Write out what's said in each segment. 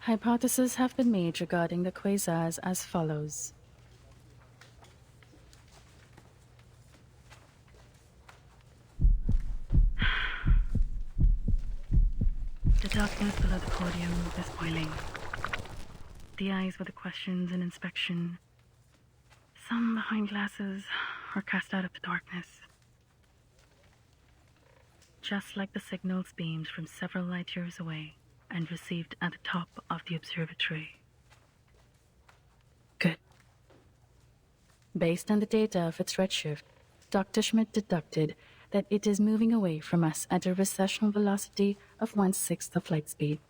Hypotheses have been made regarding the quasars as follows. The darkness below the podium is boiling. The eyes with the questions and inspection. Some behind glasses are cast out of the darkness. Just like the signals beamed from several light years away and received at the top of the observatory. Good. Based on the data of its redshift, Dr. Schmidt deducted that it is moving away from us at a recessional velocity of 1/6 of light speed.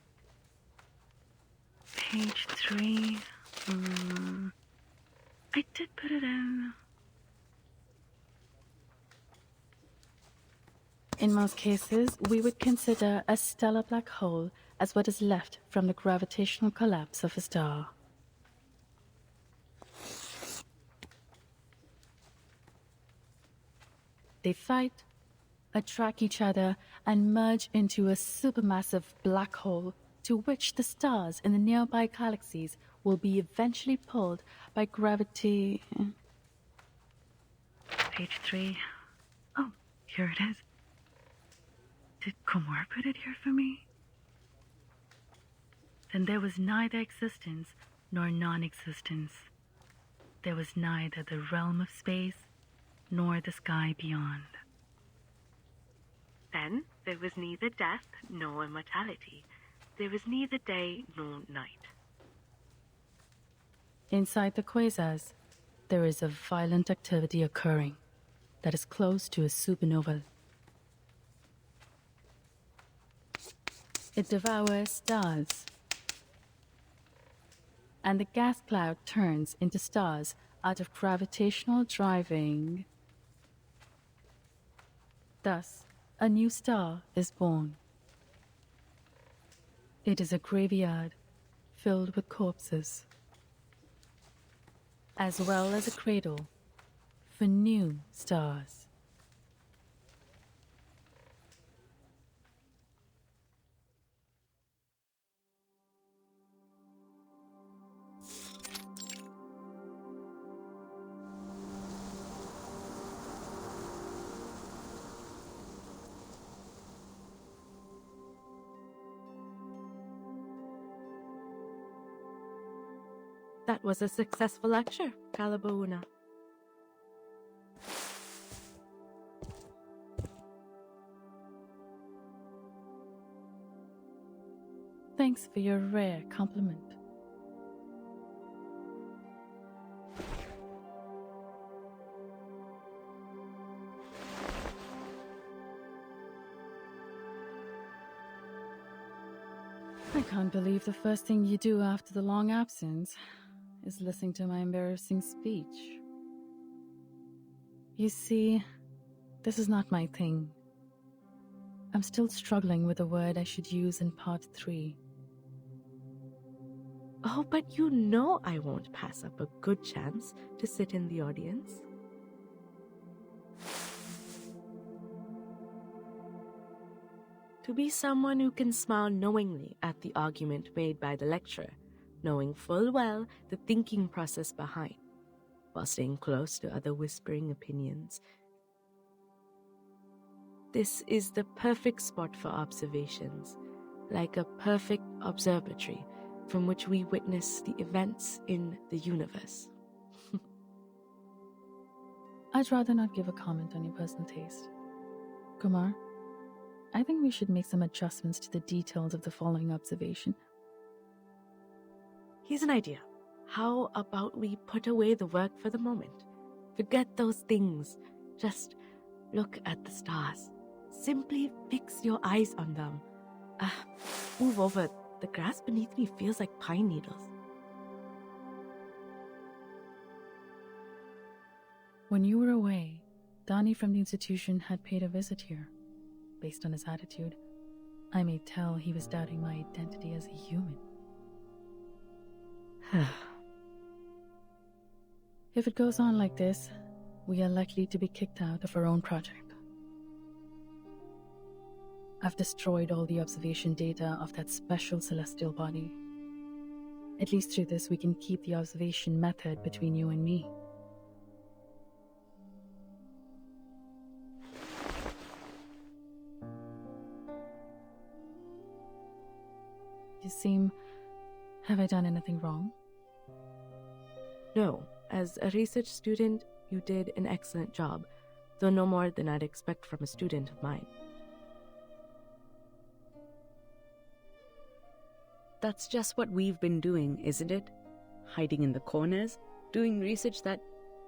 Page 3. I did put it in. In most cases, we would consider a stellar black hole as what is left from the gravitational collapse of a star. They fight, attract each other, and merge into a supermassive black hole to which the stars in the nearby galaxies will be eventually pulled by gravity. Page 3. Oh, here it is. Did Mor put it here for me? Then there was neither existence nor non-existence. There was neither the realm of space nor the sky beyond. Then there was neither death nor immortality. There was neither day nor night. Inside the quasars, there is a violent activity occurring that is close to a supernova. It devours stars, and the gas cloud turns into stars out of gravitational driving. Thus, a new star is born. It is a graveyard filled with corpses, as well as a cradle for new stars. That was a successful lecture, Calabauna. Thanks for your rare compliment. I can't believe the first thing you do after the long absence is listening to my embarrassing speech. You see, this is not my thing. I'm still struggling with the word I should use in part 3. Oh, but you know I won't pass up a good chance to sit in the audience. To be someone who can smile knowingly at the argument made by the lecturer, knowing full well the thinking process behind, while staying close to other whispering opinions. This is the perfect spot for observations, like a perfect observatory from which we witness the events in the universe. I'd rather not give a comment on your personal taste. Kumar, I think we should make some adjustments to the details of the following observation. Here's an idea. How about we put away the work for the moment? Forget those things. Just look at the stars. Simply fix your eyes on them. Move over. The grass beneath me feels like pine needles. When you were away, Donnie from the institution had paid a visit here. Based on his attitude, I may tell he was doubting my identity as a human. If it goes on like this, we are likely to be kicked out of our own project. I've destroyed all the observation data of that special celestial body. At least through this, we can keep the observation method between you and me. You seem... Have I done anything wrong? No, as a research student, you did an excellent job, though no more than I'd expect from a student of mine. That's just what we've been doing, isn't it? Hiding in the corners, doing research that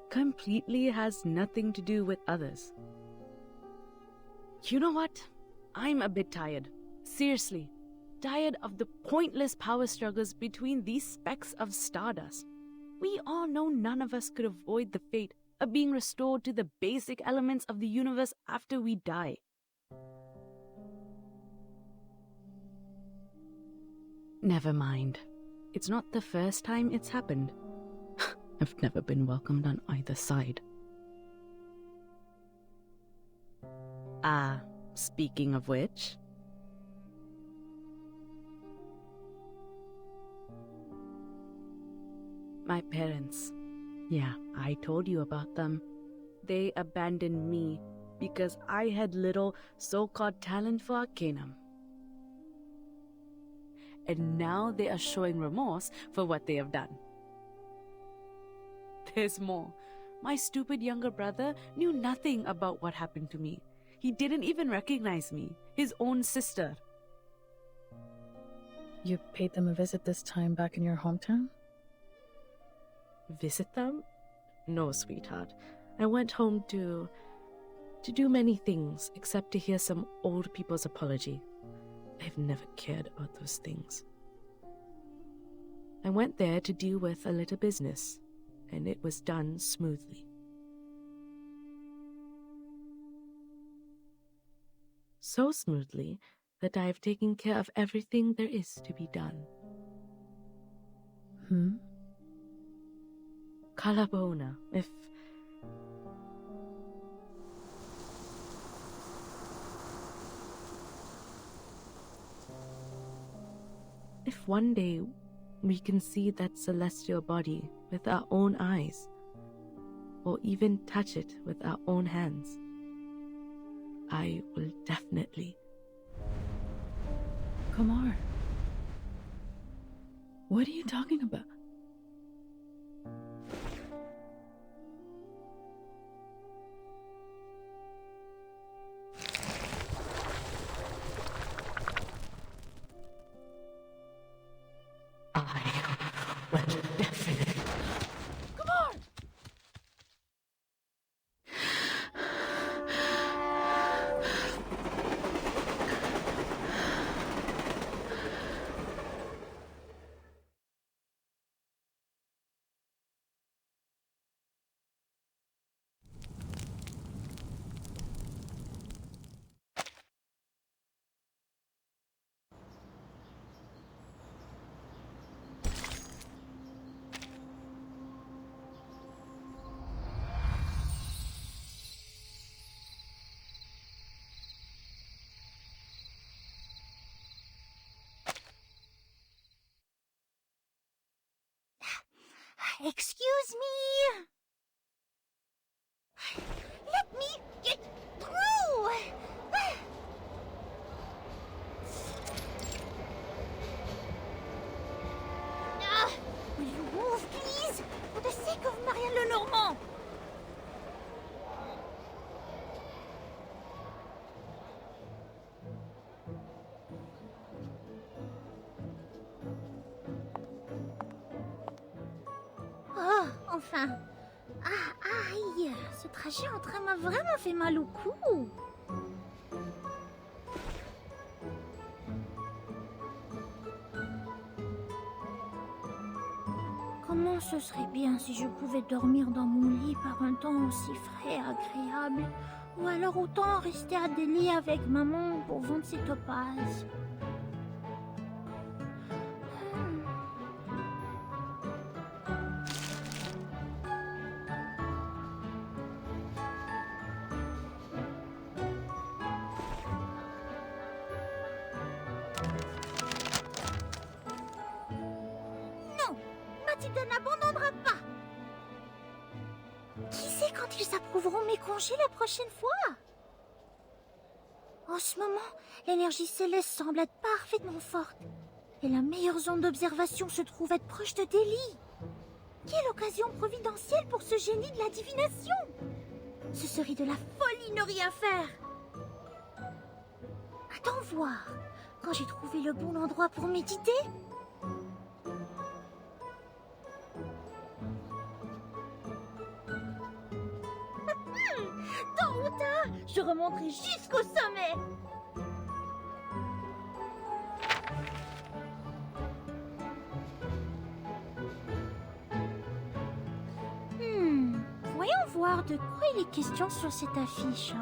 completely has nothing to do with others. You know what? I'm a bit tired. Seriously. Tired of the pointless power struggles between these specks of stardust. We all know none of us could avoid the fate of being restored to the basic elements of the universe after we die. Never mind. It's not the first time it's happened. I've never been welcomed on either side. Speaking of which... My parents. Yeah, I told you about them. They abandoned me because I had little so-called talent for Arcanum. And now they are showing remorse for what they have done. There's more. My stupid younger brother knew nothing about what happened to me. He didn't even recognize me, his own sister. You paid them a visit this time back in your hometown? Visit them? No, sweetheart. I went home to do many things except to hear some old people's apology. I've never cared about those things. I went there to deal with a little business, and it was done smoothly. So smoothly that I have taken care of everything there is to be done. Kalabona, if one day we can see that celestial body with our own eyes, or even touch it with our own hands, I will definitely. Kumar. What are you talking about? I will definitely. Kumar! Excuse me. Let me get through. Will you move, please? For the sake of Marianne Lenormand. Oh, enfin. Ah, aïe. Ce trajet en train m'a vraiment fait mal au cou. Comment ce serait bien si je pouvais dormir dans mon lit par un temps aussi frais et agréable, ou alors autant rester à Delhi avec maman pour vendre ses topazes. tu ne l'abandonneras pas. Qui sait quand ils approuveront mes congés la prochaine fois? En ce moment, l'énergie céleste semble être parfaitement forte. Et la meilleure zone d'observation se trouve être proche de Delhi. Quelle occasion providentielle pour ce génie de la divination! Ce serait de la folie ne rien faire. Attends voir, quand j'ai trouvé le bon endroit pour méditer. Tôt ou tard, je remonterai jusqu'au sommet. Voyons voir de quoi il est question sur cette affiche.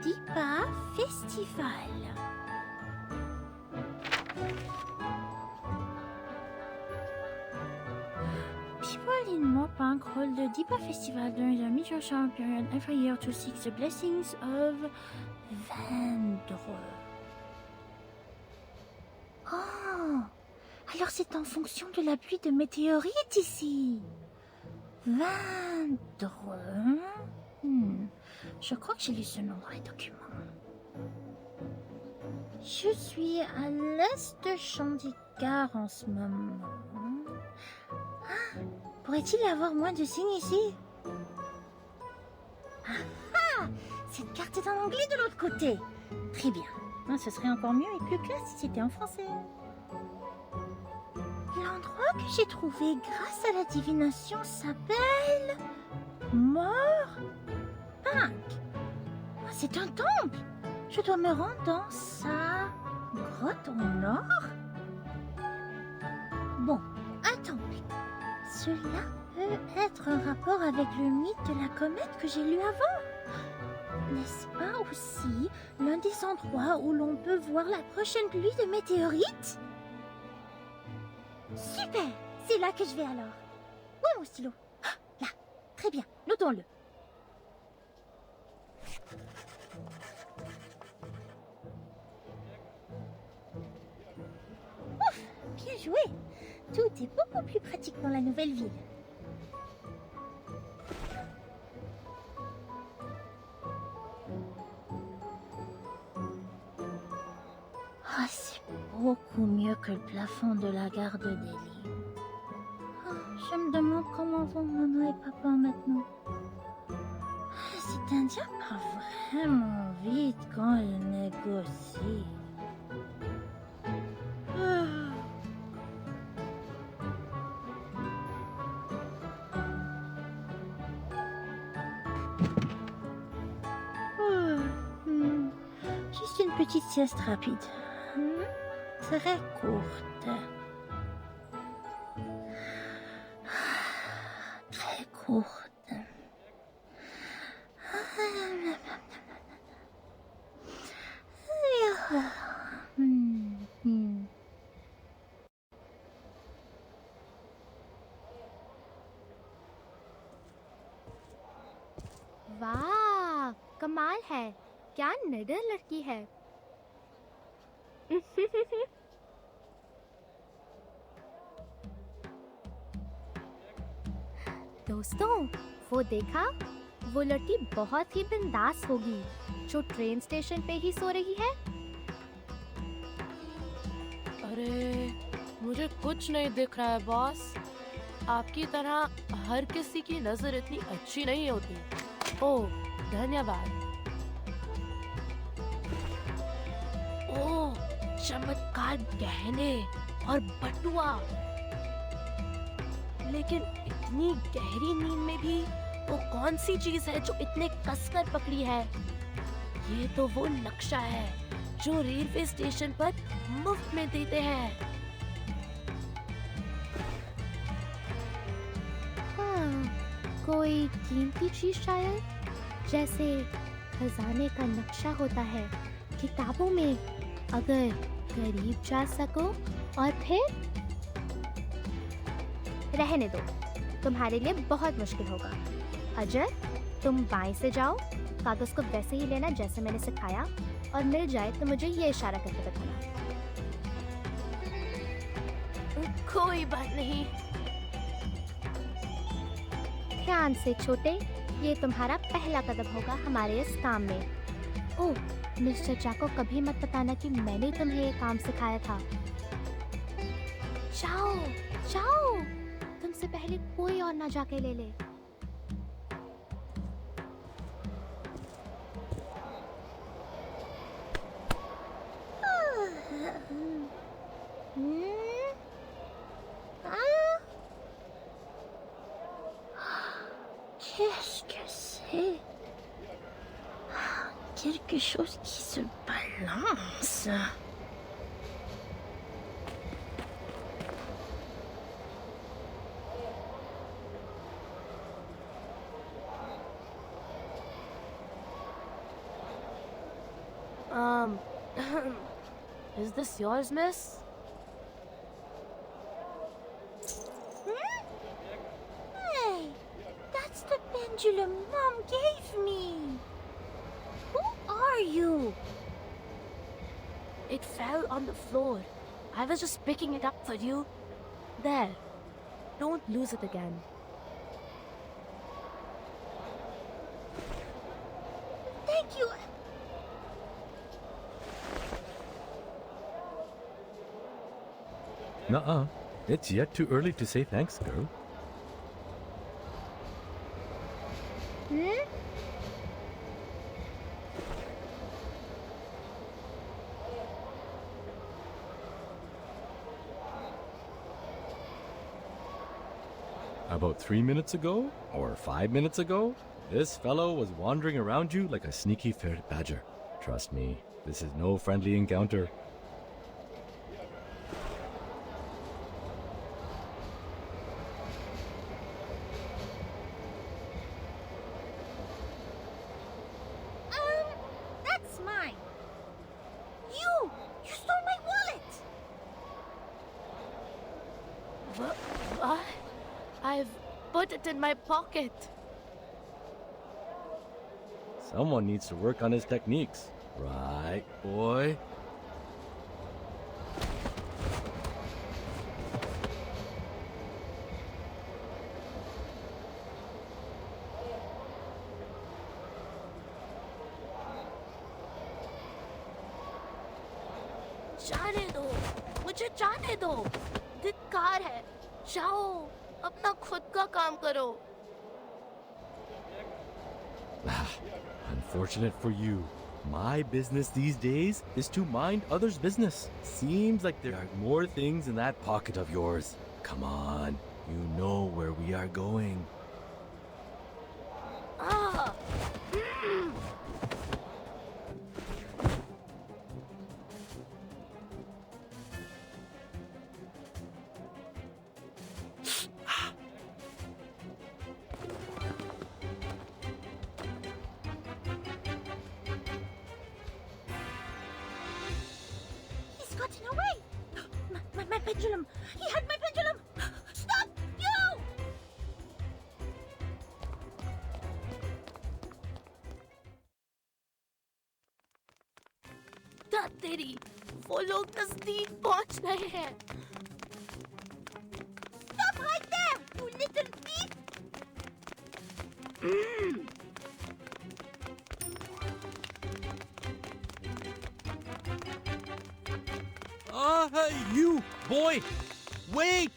Deepa Festival. People in Mor Pankh hold the Deepa Festival during the meteor period every year to seek the blessings of Vendre. Oh, alors c'est en fonction de la pluie de météorites ici. Vendre. Je crois que j'ai lu ce nom dans les documents. Je suis à l'est de Chandigarh en ce moment. Pourrait-il y avoir moins de signes ici? Cette carte est en anglais de l'autre côté. Très bien. Ce serait encore mieux et plus classe si c'était en français. L'endroit que j'ai trouvé grâce à la divination s'appelle Mor Pankh. C'est un temple. Je dois me rendre dans sa grotte au nord. Bon, un temple. Cela peut être un rapport avec le mythe de la comète que j'ai lu avant. N'est-ce pas aussi l'un des endroits où l'on peut voir la prochaine pluie de météorites? Super! C'est là que je vais alors. Où est mon stylo? Là. Très bien. Notons-le. Ouf! Bien joué! Tout est beaucoup plus pratique dans la nouvelle ville. C'est beaucoup mieux que le plafond de la gare de Delhi. Je me demande comment vont maman et papa maintenant. Cet Indien parle vraiment vite quand il négocie. Juste une petite sieste rapide. Très courte. Très courte. वाह, कमाल है। क्या निडर लड़की है। दोस्तों, वो देखा? वो लड़की बहुत ही बिंदास होगी जो ट्रेन स्टेशन पे ही सो रही है। अरे, मुझे कुछ नहीं दिख रहा है बॉस। आपकी तरह हर किसी की नजर इतनी अच्छी नहीं होती। ओह, धन्यवाद। ओह, चमत्कार गहने और बटुआ। लेकिन इतनी गहरी नींद में भी वो कौन सी चीज है जो इतने कसकर पकड़ी है? ये तो वो नक्शा है जो रेलवे स्टेशन पर मुफ्त में देते हैं। कोई कीमती चीज शायद, जैसे खजाने का नक्शा होता है किताबों में। अगर करीब जा सको और फिर रहने दो, तुम्हारे लिए बहुत मुश्किल होगा। अजय, तुम बाएं से जाओ, कागज को वैसे ही लेना जैसे मैंने सिखाया, और मिल जाए तो मुझे ये इशारा करके बताना। कोई बात नहीं। ध्यान से छोटे, ये तुम्हारा पहला कदम होगा हमारे इस काम में। ओह, मिस्टर चा को कभी मत बताना कि मैंने तुम्हें ये काम सिखाया था। जाओ, जाओ, तुमसे पहले कोई और ना जाके ले ले। Qu'est-ce que c'est? Quelque chose qui se balance. Is this yours, miss? Hey, that's the pendulum Mom gave me. Who are you? It fell on the floor. I was just picking it up for you. There. Don't lose it again. Thank you. Nuh-uh. It's yet too early to say thanks, girl. About 3 minutes ago, or 5 minutes ago, this fellow was wandering around you like a sneaky ferret badger. Trust me, this is no friendly encounter. That's mine. You stole my wallet. What? I've put it in my pocket. Someone needs to work on his techniques. Right, boy? जाने दो, मुझे जाने दो। धिक्कार है। जाओ, अपना खुद का काम करो। Unfortunate for you. My business these days is to mind others' business. Seems like there are more things in that pocket of yours. Come on, you know where we are going. Ah! He's gotten away. My pendulum. He had my pendulum. Stop, you! तेरी, वो लोग नजदीक पहुंच रहे हैं। Stop right there, you little thief! Hey, you, boy! Wait!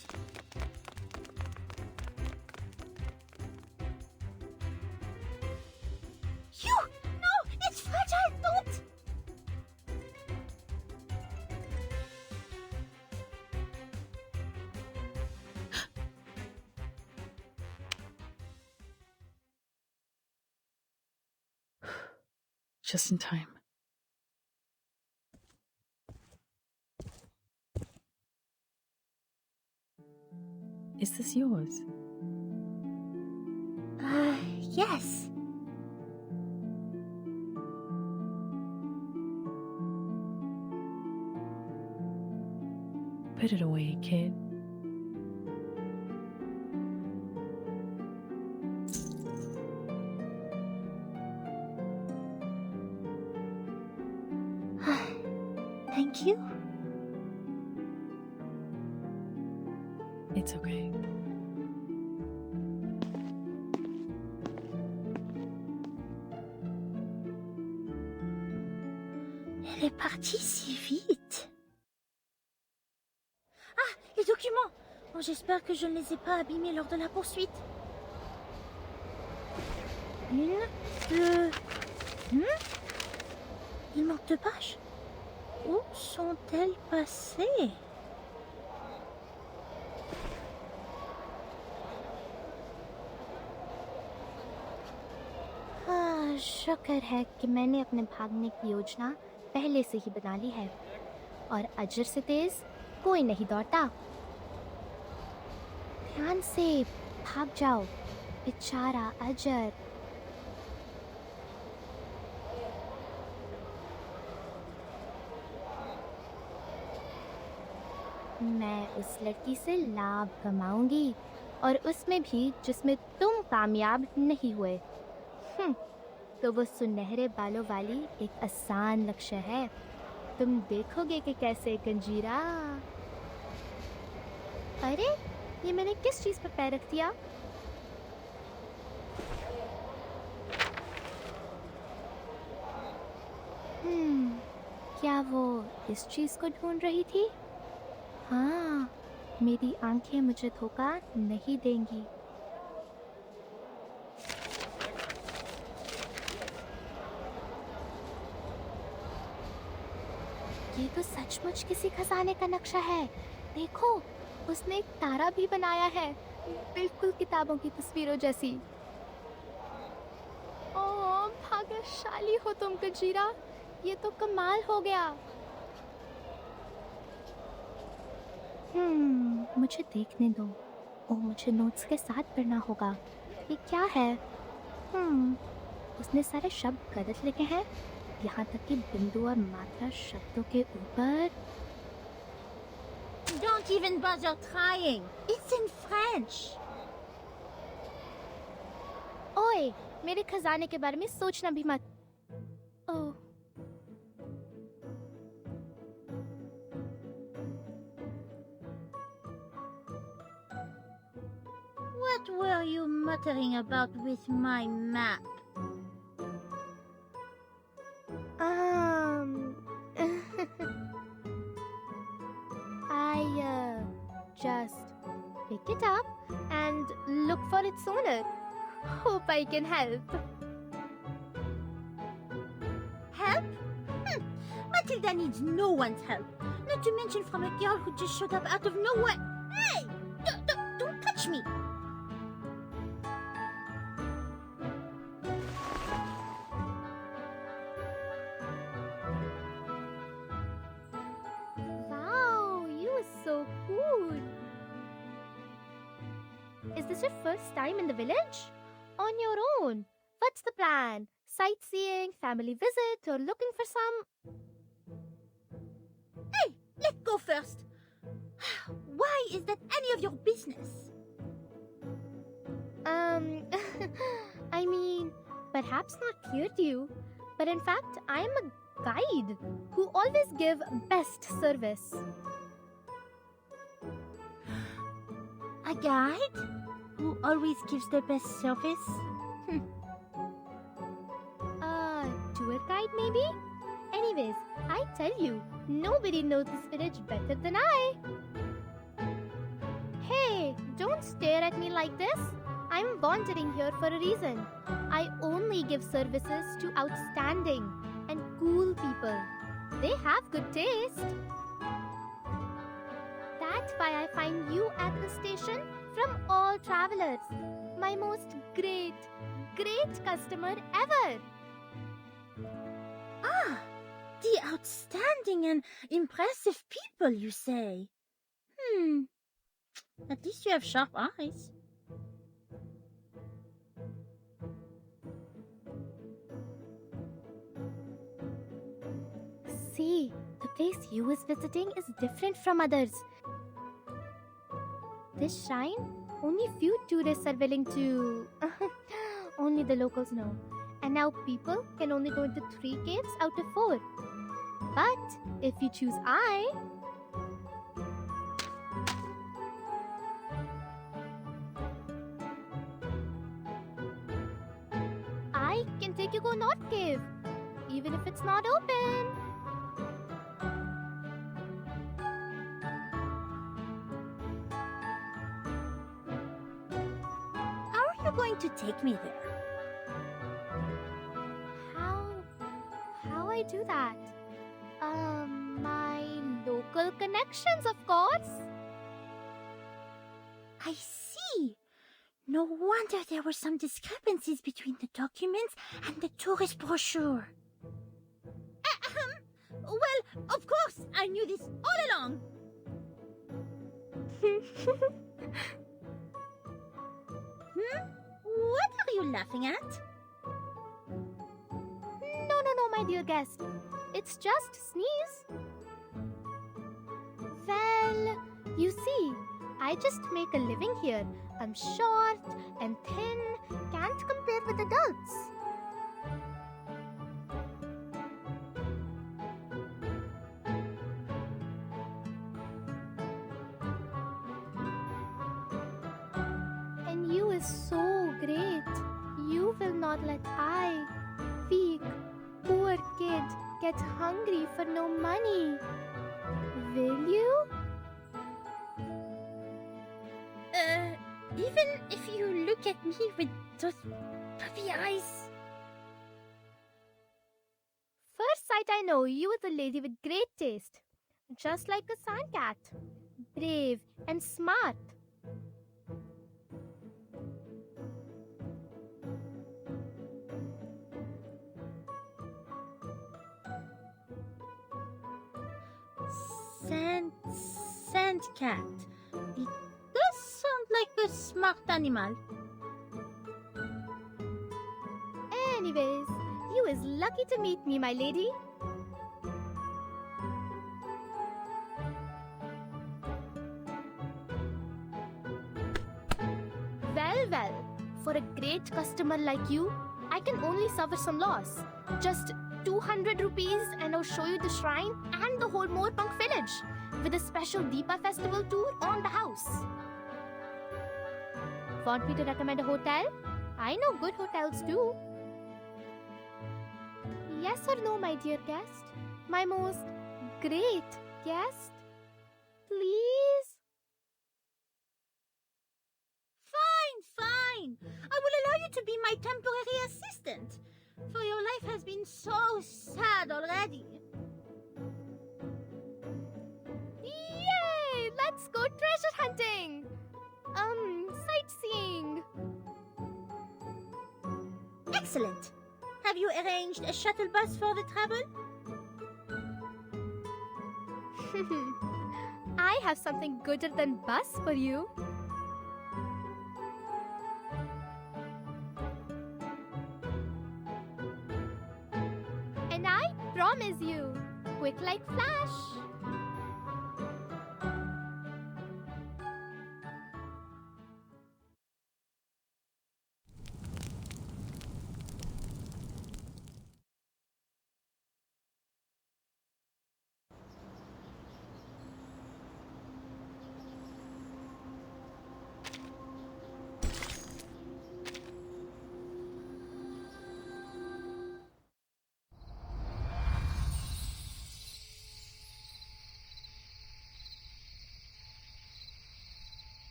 You! No, it's fragile, don't! Just in time. Is this yours? Yes. Put it away, kid. Thank you. It's okay. Elle est partie si vite. Ah, les documents! Oh, j'espère que je ne les ai pas abîmés lors de la poursuite. Une, deux... Il manque 2 pages. Où sont-elles passées? शुक्र है कि मैंने अपने भागने की योजना पहले से ही बना ली है और अजर से तेज कोई नहीं दौड़ता। ध्यान से भाग जाओ, बेचारा अजर। मैं उस लड़की से लाभ कमाऊंगी और उसमें भी जिसमें तुम कामयाब नहीं हुए। तो वो सुनहरे बालों वाली एक आसान लक्ष्य है। तुम देखोगे कि कैसे कंजीरा। अरे ये मैंने किस चीज पर पैर रख दिया? क्या वो इस चीज को ढूंढ रही थी? हाँ, मेरी आंखें मुझे धोखा नहीं देंगी। ये तो सचमुच किसी खजाने का नक्शा है। देखो, उसने एक तारा भी बनाया है, बिल्कुल किताबों की तस्वीरों जैसी। ओह, भाग्यशाली हो तुम कंजीरा, ये तो कमाल हो गया। मुझे देखने दो। ओह, मुझे नोट्स के साथ पढ़ना होगा। ये क्या है? उसने सारे शब्द गलत लिखे हैं, यहाँ तक कि बिंदु और मात्रा शब्दों के ऊपर। Don't even bother trying. It's in French. ओए, मेरे खजाने के बारे में सोचना भी मत। ओह, What were you muttering about with my map? I just pick it up and look for its owner. Hope I can help. Help? Matilda needs no one's help. Not to mention from a girl who just showed up out of nowhere. Hey! Don't touch me! Wow, you are so cool. Is this your first time in the village? On your own? What's the plan? Sightseeing, family visit, or looking for some? Hey, let go first. Why is that any of your business? I mean, perhaps not clear to you, but in fact, I am a guide who always give best service. A guide? Who always gives the best service? Tour guide maybe? Anyways, I tell you, nobody knows this village better than I. Hey, don't stare at me like this. I'm wandering here for a reason. I only give services to outstanding and cool people. They have good taste. That's why I find you at the station from all travelers. My most great customer ever. Ah, the outstanding and impressive people, you say? At least you have sharp eyes. See, the place you is visiting is different from others. This shrine, only few tourists are willing to... only the locals know. And now people can only go into 3 caves out of 4. But if you choose I can take you to North Cave, even if it's not open. How are you going to take me there? How I do that? My local connections, of course. I see. No wonder there were some discrepancies between the documents and the tourist brochure. Well, of course, I knew this all along. What are you laughing at? No, my dear guest. It's just sneeze. Well, you see, I just make a living here. I'm short and thin, can't compare with adults. And you is so great. You will not let I, weak, poor kid, get hungry for no money. Will you? Even if you look at me with those puppy eyes. First sight I know you is a lady with great taste. Just like a sand cat. Brave and smart. Sand cat. It does sound like a smart animal. Anyways, you is lucky to meet me, my lady. Well, for a great customer like you, I can only suffer some loss. Just 200 rupees and I'll show you the shrine and the whole Mor Pankh village with a special Deepa festival tour on the house. Want me to recommend a hotel? I know good hotels too. Yes or no, my dear guest? My most great guest? Please? Fine. I will allow you to be my temporary assistant. For your life has been so sad already. Yay! Let's go treasure hunting! Sightseeing. Excellent. Have you arranged a shuttle bus for the travel? I have something gooder than bus for you. And I promise you, quick like flash.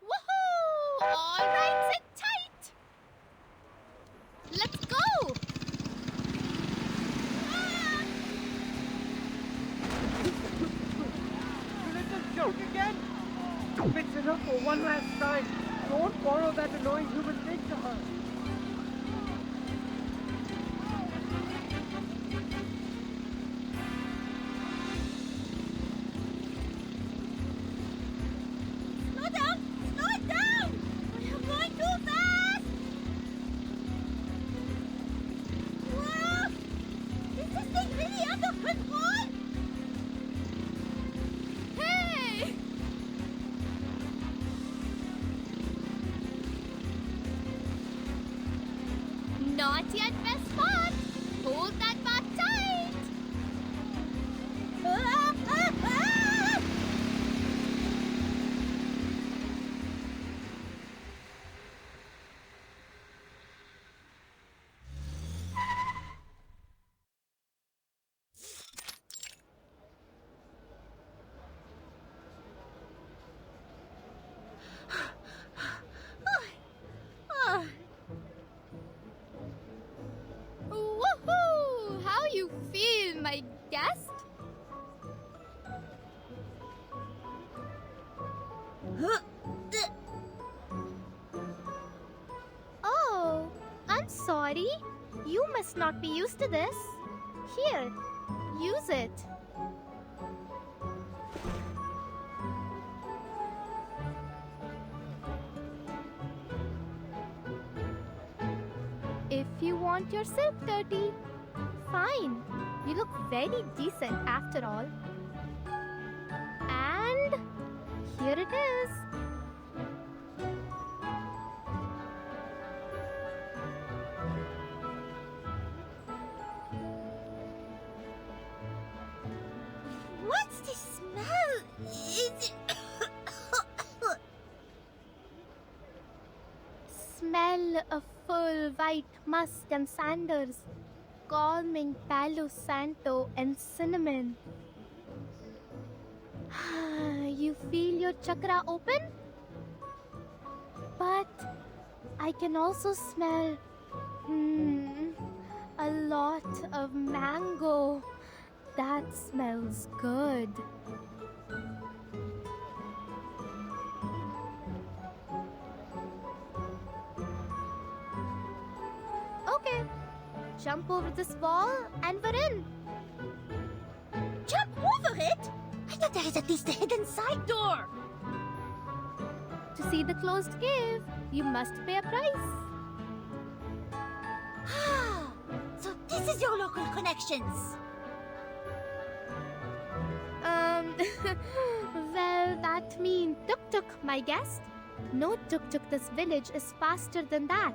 Woohoo! All right, sit tight. Let's go. Is this a joke again? Fix it up for one last time. Don't borrow that annoying human thing to her. Slow down! Slow it down! You're going too fast! Whoa! Is this thing really under control? Hey! Oh, I'm sorry. You must not be used to this. Here, use it. If you want your silk dirty, fine. You look very decent after all. And here it is. What's this smell? Is it... Smell of full white musk and sandals, calming Palo Santo and cinnamon. You feel your chakra open? But I can also smell a lot of mango. That smells good. Okay, jump over this wall and we're in. Jump over it? I thought there is at least a hidden side door. To see the closed cave, you must pay a price. Ah, so this is your local connections. Well, that means tuk-tuk, my guest. No tuk-tuk this village is faster than that.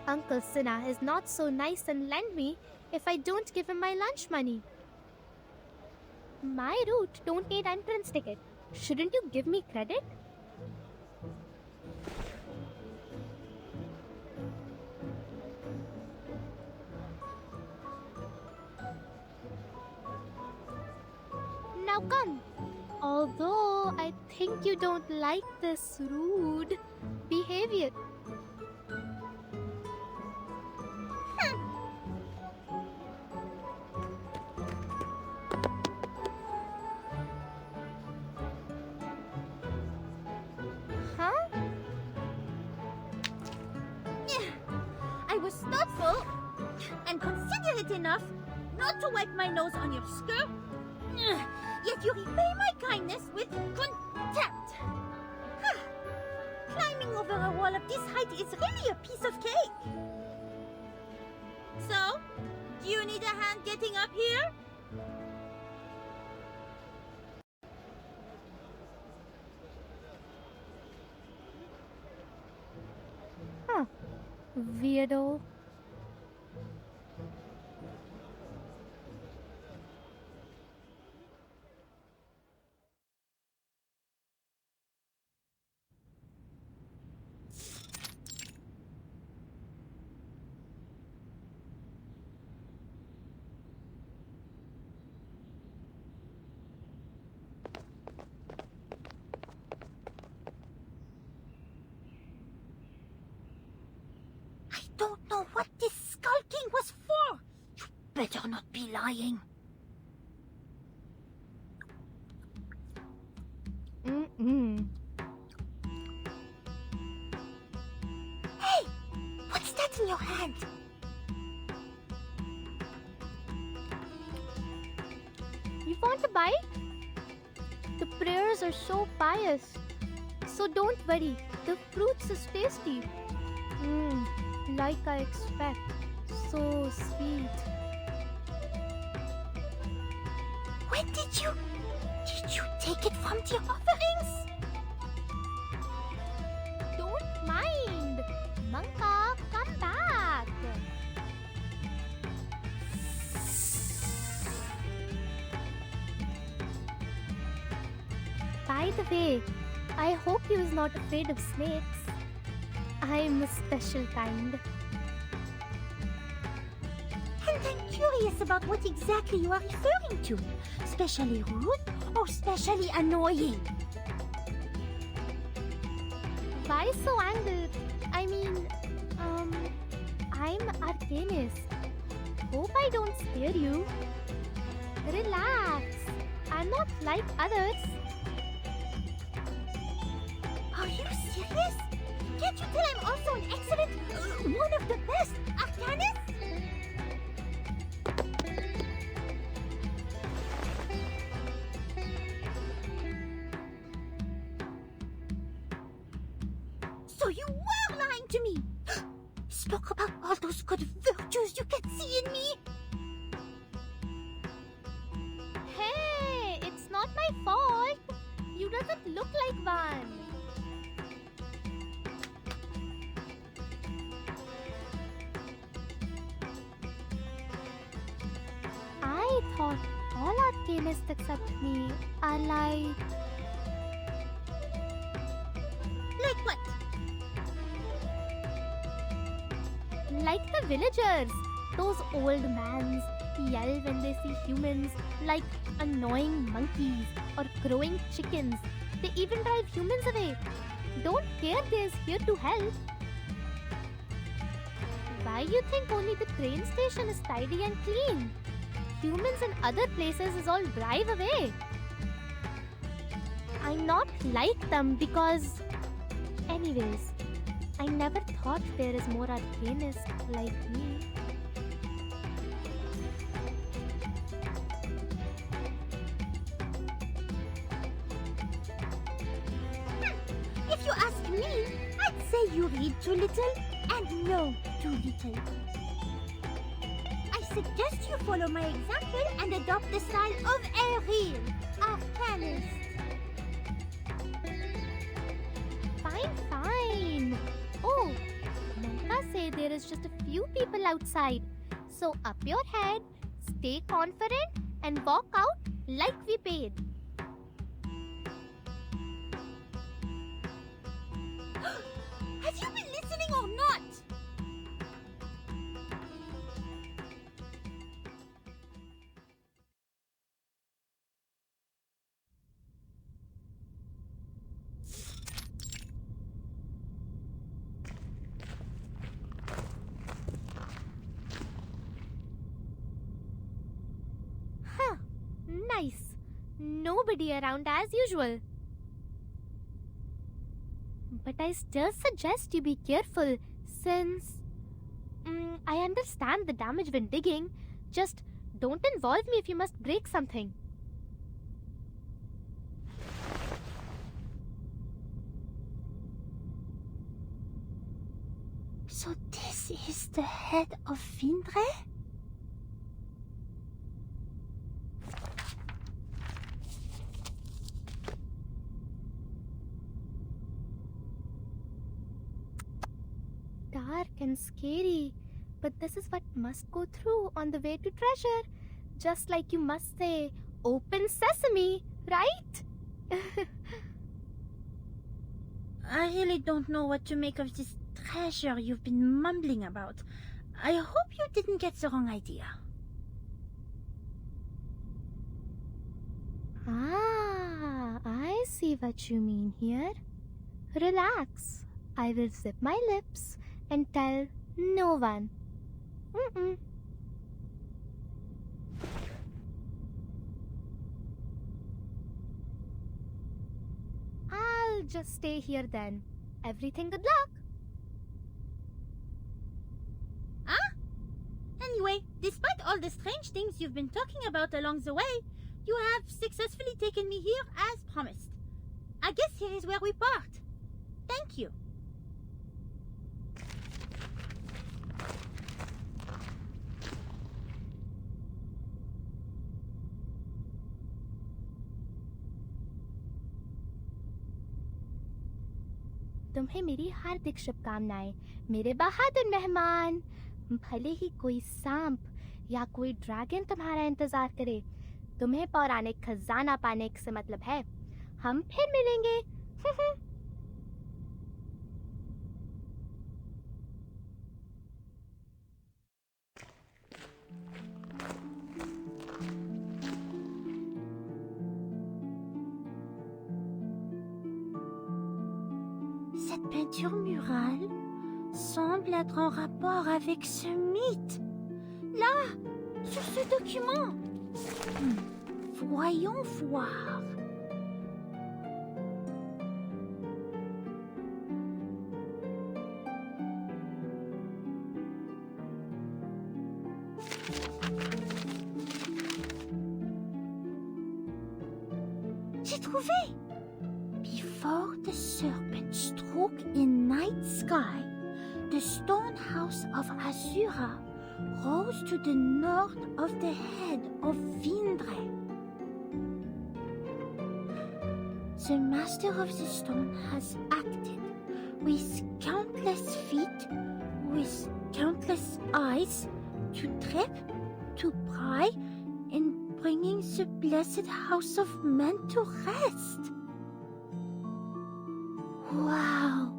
Uncle Sinha is not so nice and lend me if I don't give him my lunch money. My route don't need entrance ticket. Shouldn't you give me credit? Now come. Although I think you don't like this rude behavior. Huh? I was thoughtful and considerate enough not to wipe my nose on your skirt. Yet you repay my kindness with contempt. Climbing over a wall of this height is really a piece of cake. So, do you need a hand getting up here? Huh. Weirdo. I don't know what this skulking was for. You better not be lying. Hey, what's that in your hand? You want a bite? The prayers are so pious. So don't worry, the fruits is tasty. Like I expect. So sweet. When did you take it from the offerings? Don't mind. Manka, come back. By the way, I hope he was not afraid of snakes. I'm a special kind. And I'm curious about what exactly you are referring to. Specially rude or specially annoying? Why so angry? I mean, I'm Arcanist. Hope I don't scare you. Relax. I'm not like others. serious? Can't you tell I'm also an excellent, one of the best arcanist? So you were lying to me! Spoke about all those good virtues you can see in me! Hey, it's not my fault. You doesn't look like one. I thought all arcanists except me are like... Like what? Like the villagers. Those old mans yell when they see humans, like annoying monkeys or crowing chickens. They even drive humans away. Don't care they're here to help. Why you think only the train station is tidy and clean? Humans in other places is all drive away. I'm not like them because... Anyways, I never thought there is more arcanist like me. If you ask me, I'd say you read too little and know too little. I suggest you follow my example and adopt the style of a real arcanist. Fine. Oh, Manka say there is just a few people outside. So up your head, stay confident and walk out like we paid. Have you been listening or not? Huh, nice. Nobody around as usual. But I still suggest you be careful since... I understand the damage when digging. Just don't involve me if you must break something. So this is the head of Vindre? Dark and scary, but this is what must go through on the way to treasure. Just like you must say, open sesame, right? I really don't know what to make of this treasure you've been mumbling about. I hope you didn't get the wrong idea. Ah, I see what you mean here. Relax. I will zip my lips and tell no one. I'll just stay here then. Everything good luck. Huh? Anyway, despite all the strange things you've been talking about along the way, you have successfully taken me here as promised. I guess here is where we part. Thank you. तुम्हें मेरी हार्दिक शुभकामनाएं मेरे बहादुर मेहमान। भले ही कोई सांप या कोई ड्रैगन तुम्हारा इंतजार करे, तुम्हें पौराणिक खजाना पाने से मतलब है। हम फिर मिलेंगे। Cette peinture murale semble être en rapport avec ce mythe. Là, sur ce document. Voyons voir. trouvé! Before the serpent struck in night sky, the stone house of Asura rose to the north of the head of Vindre. The master of the stone has acted with countless feet, with countless eyes, to trip, to pry, in bringing the blessed house of men to rest. Wow!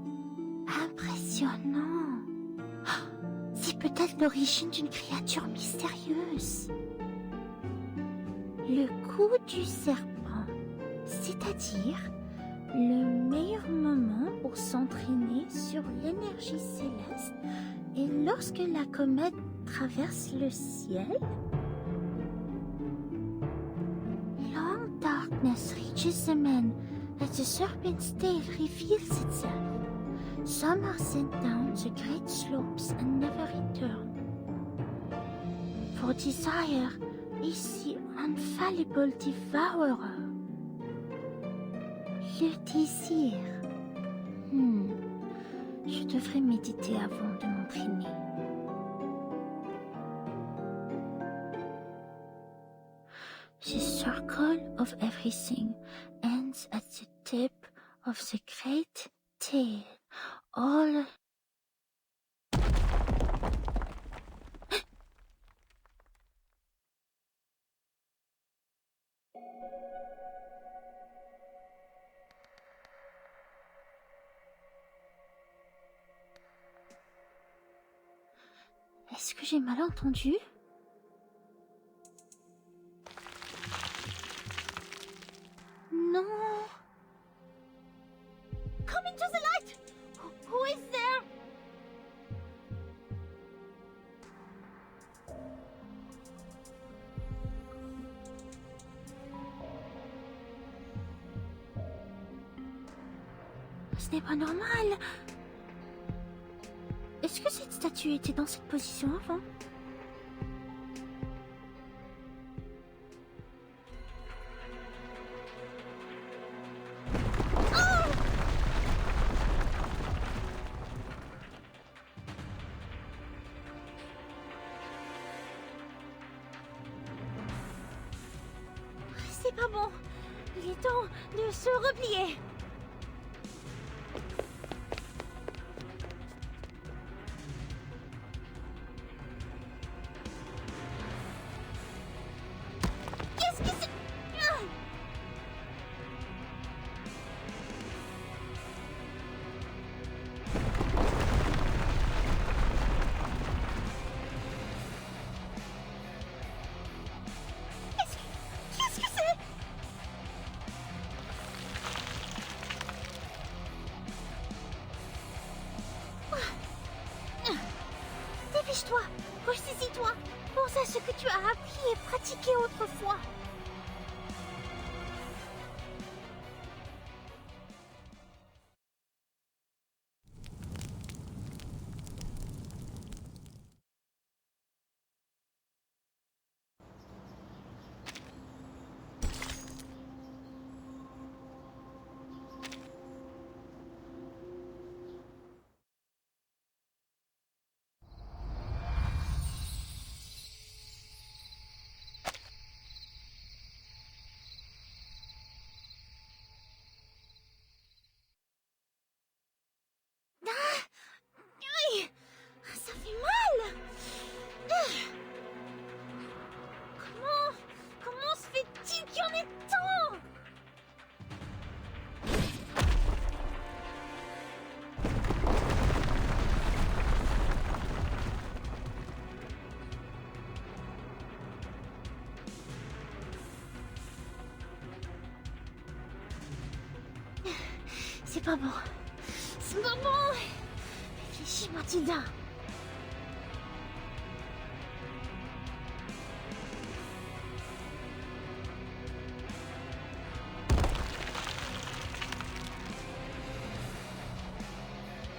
Impressionnant! C'est peut-être l'origine d'une créature mystérieuse. Le coup du serpent, c'est-à-dire le meilleur moment pour s'entraîner sur l'énergie céleste est lorsque la comète traverse le ciel. Long darkness reaches the men as the serpent's tail reveals itself. Some are sent down the great slopes and never return. For desire is the infallible devourer. Le désir. Je devrais méditer avant de m'entraîner. The circle of everything ends at the tip of the great tail. All... Est-ce que j'ai mal entendu? Non. Come into the light! Who is there? Ce n'est pas normal. Est-ce que cette statue était dans cette position avant? C'est pas bon. Il est temps de se replier. Qu'est-ce que c'est? Qu'est-ce que c'est? Dépêche-toi, ressaisis-toi, pense à ce que tu as appris et pratiqué autrefois. Aïe, ça fait mal. Comment se fait-il qu'il y en ait tant? C'est pas bon. C'est pas bon. Réfléchis, Mathilda.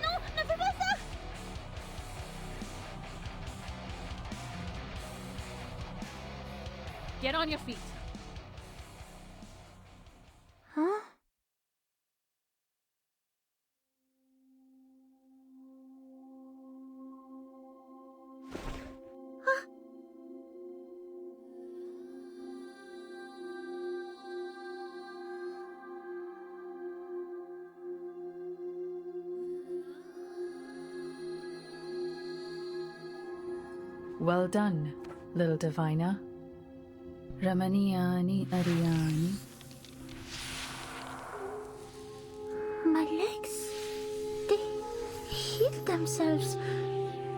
Non, ne fais pas ça. Get on your feet. Hein? Well done, little diviner. Ramaniyani Ariani. My legs, they healed themselves.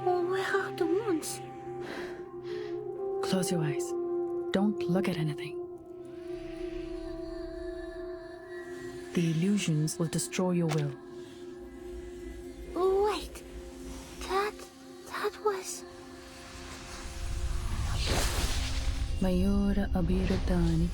Where are the wounds? Close your eyes. Don't look at anything. The illusions will destroy your will. Wait, that was... Mayura Abiradani.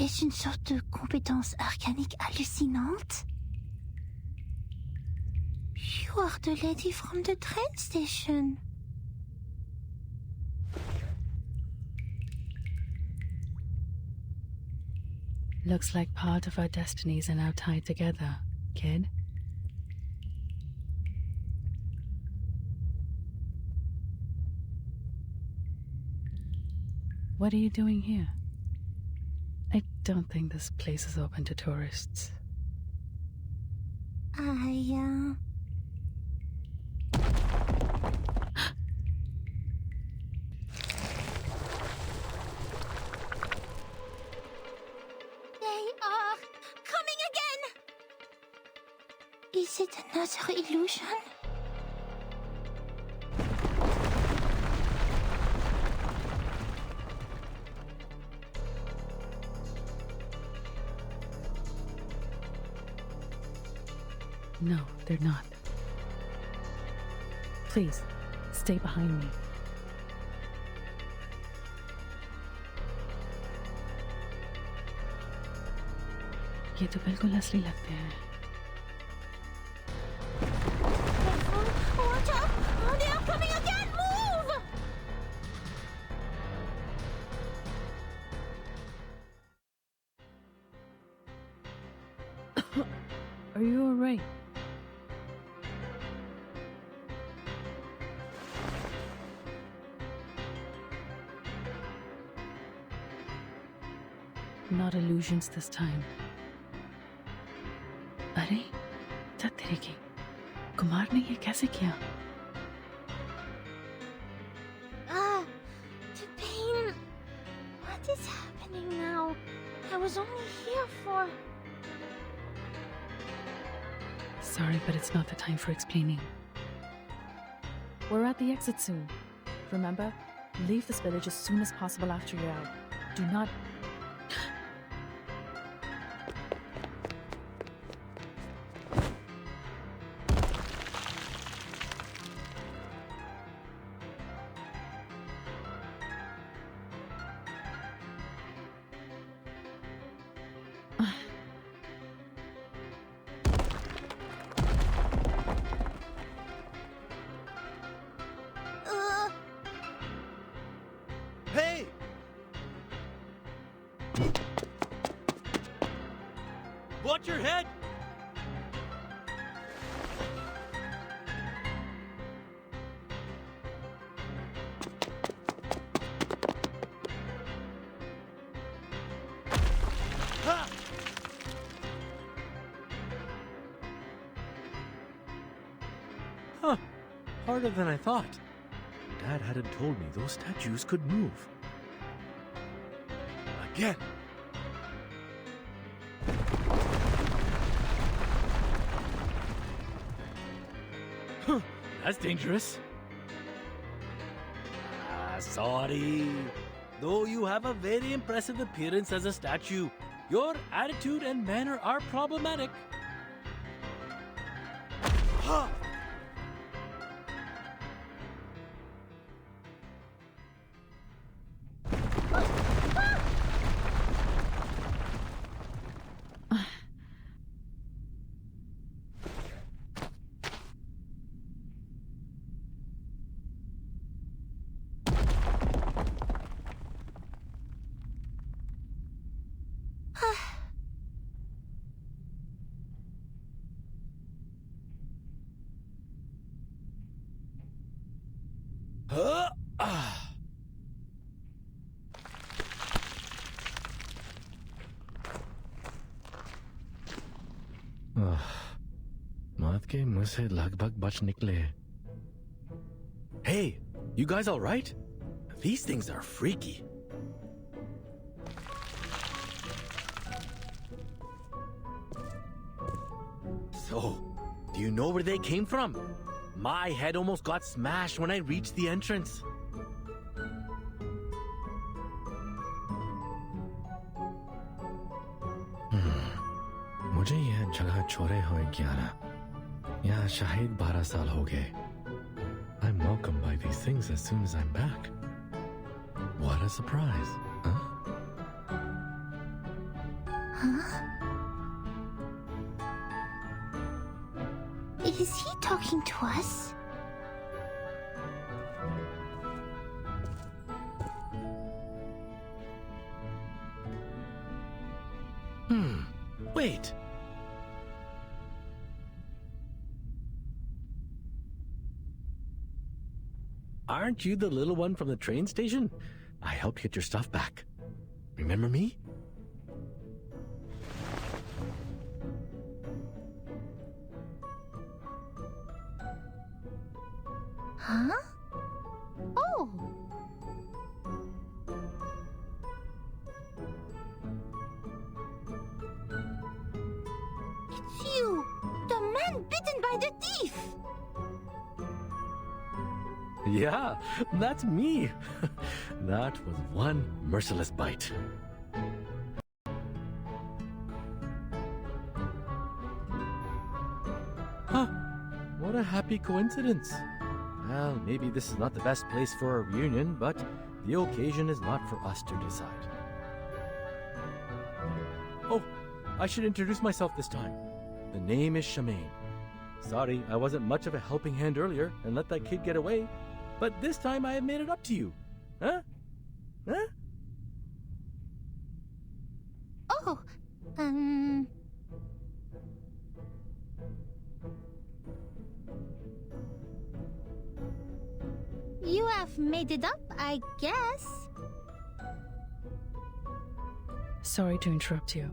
Est-ce une sorte de compétence arcanique hallucinante? You are the lady from the train station. Looks like part of our destinies are now tied together, kid. What are you doing here? I don't think this place is open to tourists. Coming again! Is it another illusion? No, they're not. Please, stay behind me. ये तो बिल्कुल असली लगते हैं. Watch out! Oh, they are coming again! Move! Are you alright? Not illusions this time. अरे, चल तेरे की. कुमार ने ये कैसे किया? The pain. What is happening now? I was only here for... Sorry, but it's not the time for explaining. We're at the exit soon. Remember, leave this village as soon as possible after you're out. Do not... Hey! Watch your head! Ha! Huh. Harder than I thought. Dad hadn't told me those statues could move. Again. Huh, that's dangerous. Sorry. Though you have a very impressive appearance as a statue, your attitude and manner are problematic. Huh. मौत के मुंह से लगभग बच निकले. Hey, you guys all right? These things are freaky. So, do you know where they came from? My head almost got smashed when I reached the entrance. मुझे यह जगह छोड़े हुए 11 यहाँ शायद 12 साल हो गए. I'm welcomed by these things as soon as I'm back. What a surprise, huh? Huh? Is he talking to us? Wait. Aren't you the little one from the train station? I helped get your stuff back. Remember me? Huh? Oh! It's you! The man bitten by the thief! Yeah, that's me. That was one merciless bite. Huh. What a happy coincidence. Well, maybe this is not the best place for a reunion, but the occasion is not for us to decide. Oh, I should introduce myself this time. The name is Shamaine. Sorry, I wasn't much of a helping hand earlier and let that kid get away. But this time I have made it up to you. Huh? Huh? Oh, You have made it up, I guess. Sorry to interrupt you.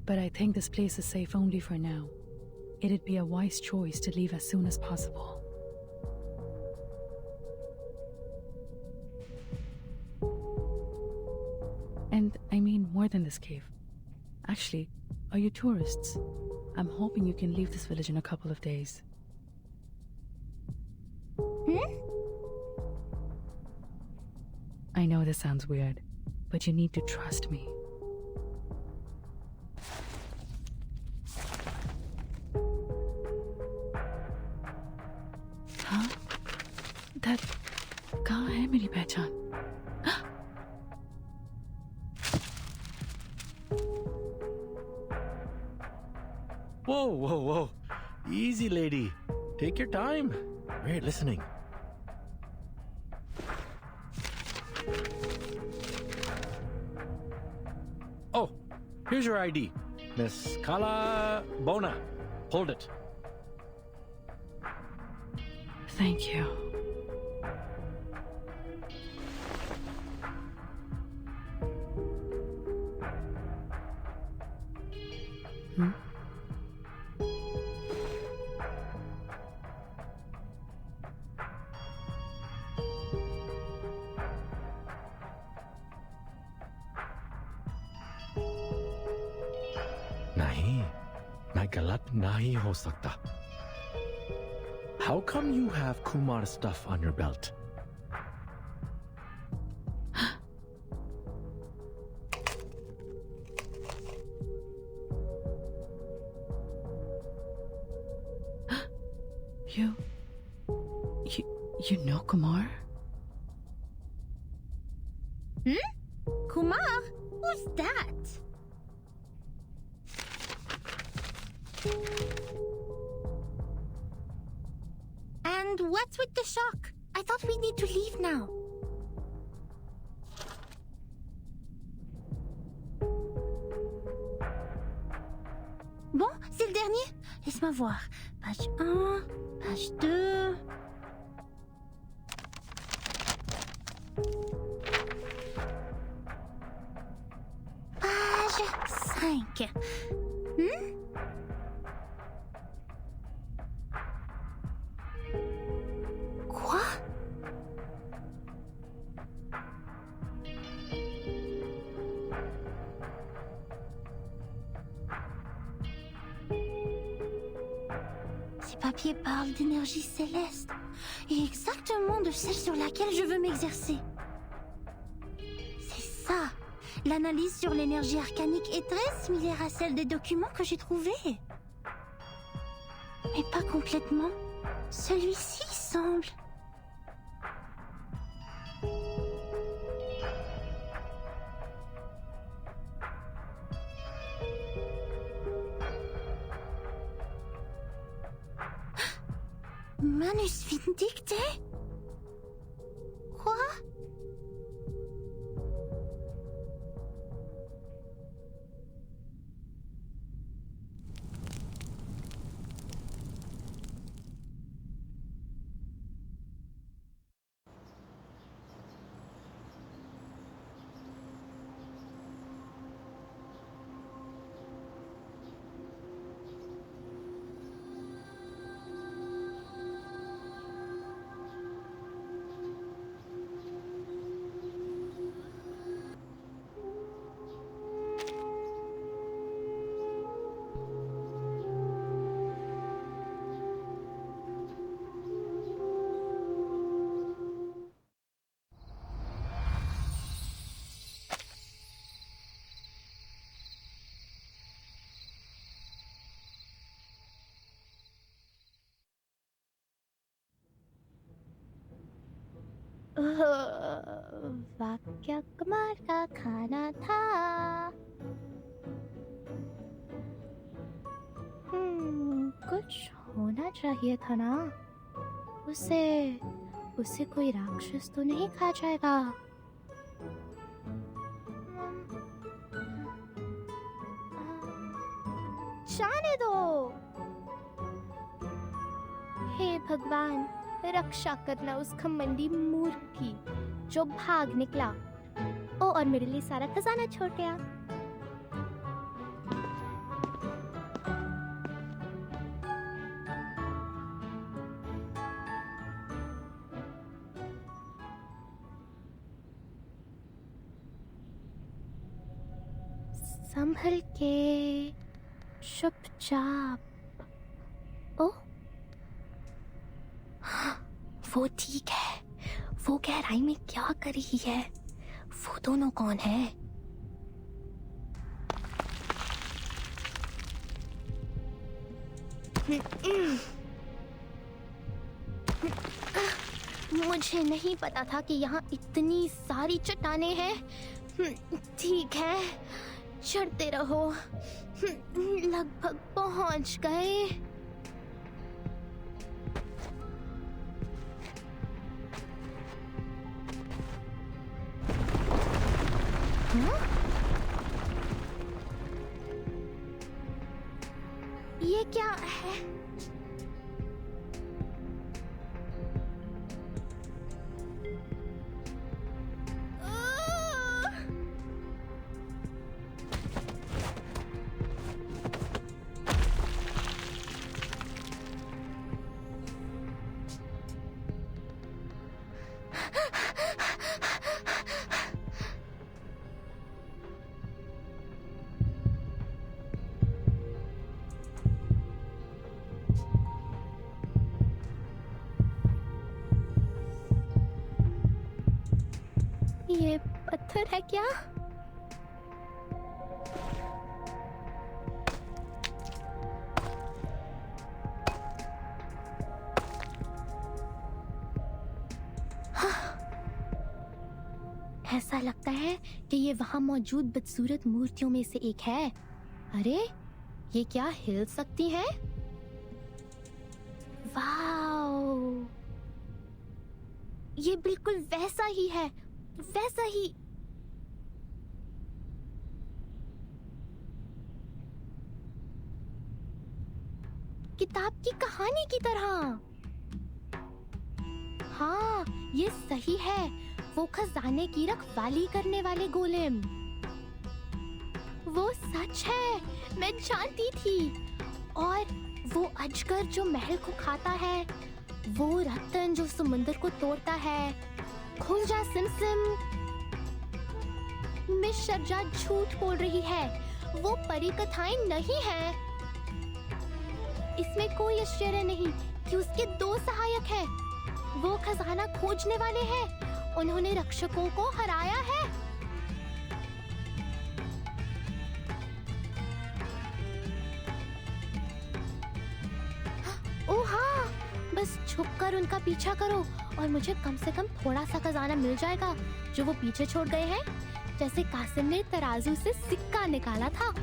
But I think this place is safe only for now. It'd be a wise choice to leave as soon as possible. And I mean more than this cave. Actually, are you tourists? I'm hoping you can leave this village in a couple of days. I know this sounds weird, but you need to trust me. हाँ? That कहाँ है मेरी पहचान? Whoa, whoa, whoa. Easy, lady. Take your time. We're listening. Oh, here's your ID. Miss Kala Bona. Hold it. Thank you. Nahi, मैं गलत नहीं हो सकता. How come you have Kumar stuff on your belt? You know Kumar? Kumar? Who's that? And what's with the shock? I thought we need to leave now. Bon, c'est le dernier. Laisse-moi voir. Page 1, page 2... Page 5. Quoi? Ces papiers parlent d'énergie céleste, et exactement de celle sur laquelle je veux m'exercer. C'est ça. L'analyse sur l'énergie arcanique est très similaire à celle des documents que j'ai trouvés. Mais pas complètement. Celui-ci semble... Manus Vindicte? Quoi? वाक्य कुमार का खाना था। कुछ होना चाहिए था ना। उसे कोई राक्षस तो नहीं खा जाएगा। जाने दो। हे भगवान, रक्षा करना उस घमंडी मूर्ख की जो भाग निकला। ओ, और मेरे लिए सारा खजाना छोड़ गया। संभल के, चुपचाप। ओ, वो ठीक है। वो गहराई में क्या कर रही है? वो दोनों कौन है? मुझे नहीं पता था कि यहाँ इतनी सारी चट्टानें हैं। ठीक है, चढ़ते रहो। लगभग पहुंच गए। ये क्या है? ये पत्थर है क्या? ऐसा लगता है कि ये वहाँ मौजूद बदसूरत मूर्तियों में से एक है। अरे, ये क्या हिल सकती हैं? वाओ! ये बिल्कुल वैसा ही है, वैसा ही। किताब की कहानी की तरह। हाँ, ये सही है। वो खजाने की रखवाली करने वाले गोलेम। वो सच है, मैं जानती थी। और वो अजगर जो महल को खाता है, वो रत्न जो समुंदर को तोड़ता है। खुल जा सिमसिम। मिस शर्जा झूठ बोल रही है, वो परी कथाएं नहीं है। इसमें कोई आश्चर्य नहीं कि उसके 2 सहायक हैं। वो खजाना खोजने वाले हैं। उन्होंने रक्षकों को हराया है। ओह हाँ, बस छुपकर उनका पीछा करो और मुझे कम से कम थोड़ा सा खजाना मिल जाएगा जो वो पीछे छोड़ गए हैं, जैसे कासिम ने तराजू से सिक्का निकाला था।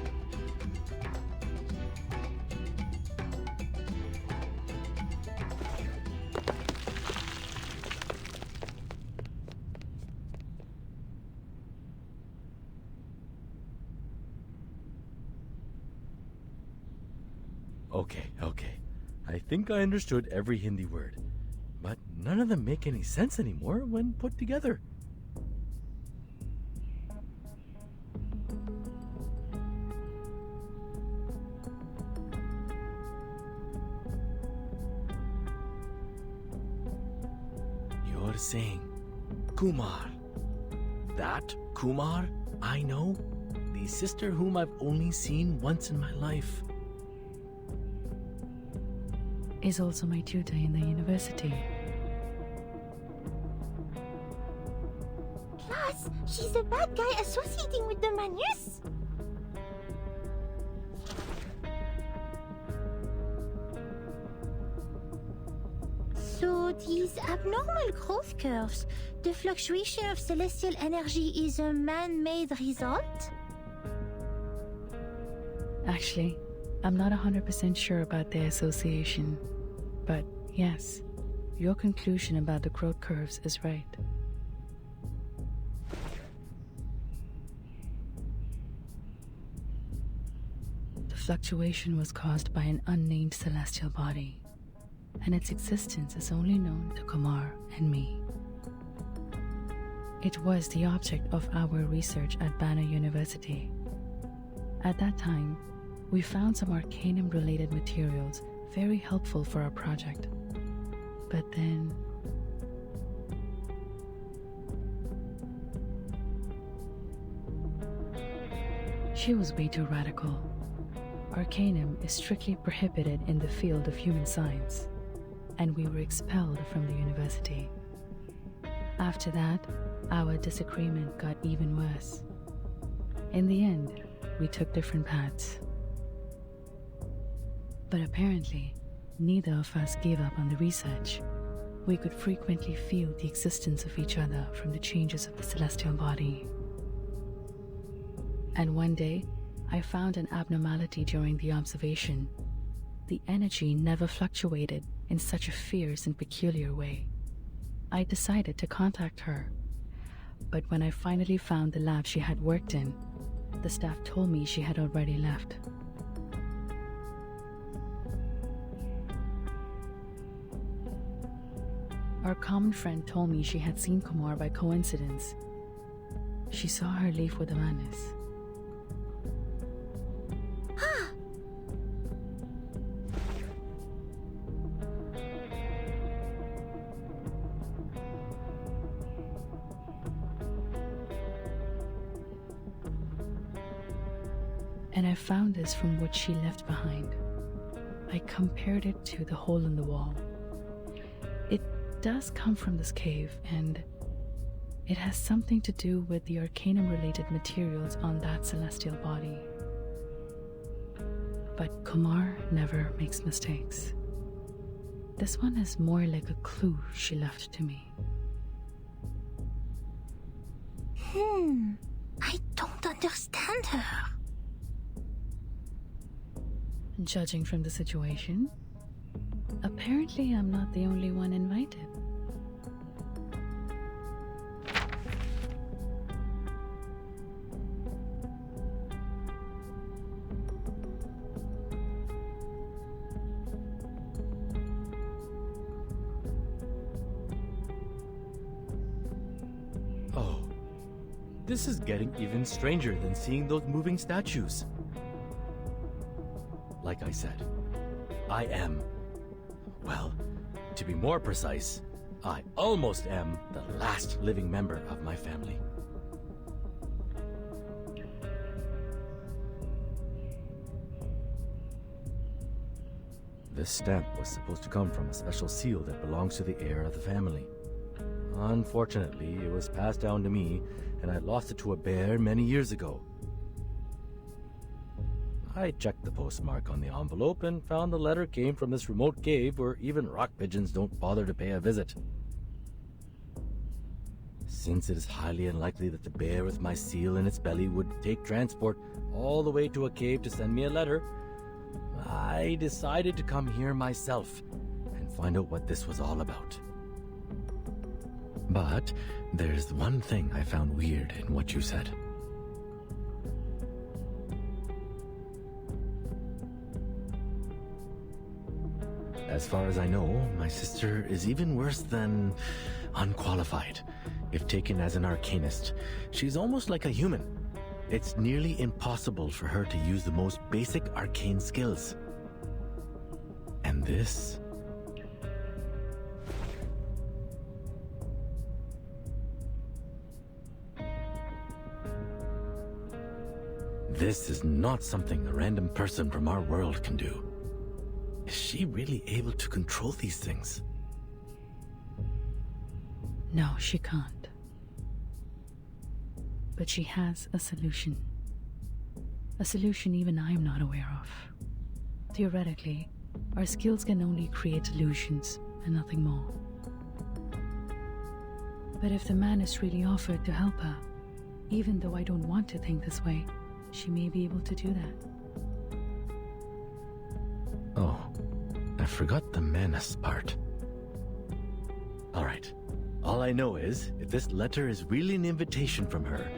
Okay. I think I understood every Hindi word. But none of them make any sense anymore when put together. You're saying Kumar. That Kumar I know? The sister whom I've only seen once in my life. Is also my tutor in the university. Class, she's a bad guy associating with the Manus. So these abnormal growth curves, the fluctuation of celestial energy is a man-made result? Actually, I'm not 100% sure about their association. But yes, your conclusion about the growth curves is right. The fluctuation was caused by an unnamed celestial body, and its existence is only known to Kumar and me. It was the object of our research at Banner University. At that time, we found some arcanum-related materials very helpful for our project. But then... she was way too radical. Arcanum is strictly prohibited in the field of human science, and we were expelled from the university. After that, our disagreement got even worse. In the end, we took different paths. But apparently, neither of us gave up on the research. We could frequently feel the existence of each other from the changes of the celestial body. And one day, I found an abnormality during the observation. The energy never fluctuated in such a fierce and peculiar way. I decided to contact her. But when I finally found the lab she had worked in, the staff told me she had already left. Our common friend told me she had seen Kumar by coincidence. She saw her leave with Amanis. And I found this from what she left behind. I compared it to the hole in the wall. It does come from this cave, and it has something to do with the arcanum-related materials on that celestial body. But Kumar never makes mistakes. This one is more like a clue she left to me. I don't understand her. Judging from the situation, apparently I'm not the only one invited. Oh, this is getting even stranger than seeing those moving statues. Like I said, I am, well, to be more precise, I almost am the last living member of my family. This stamp was supposed to come from a special seal that belongs to the heir of the family. Unfortunately, it was passed down to me, and I lost it to a bear many years ago. I checked the postmark on the envelope and found the letter came from this remote cave where even rock pigeons don't bother to pay a visit. Since it is highly unlikely that the bear with my seal in its belly would take transport all the way to a cave to send me a letter, I decided to come here myself and find out what this was all about. But there's one thing I found weird in what you said. As far as I know, my sister is even worse than unqualified. If taken as an arcanist, she's almost like a human. It's nearly impossible for her to use the most basic arcane skills. And this... This is not something a random person from our world can do. Is she really able to control these things? No, she can't. But she has a solution. A solution even I'm not aware of. Theoretically, our skills can only create illusions and nothing more. But if the man is really offered to help her, even though I don't want to think this way, she may be able to do that. Oh, I forgot the Manus part. Alright. All I know is, if this letter is really an invitation from her,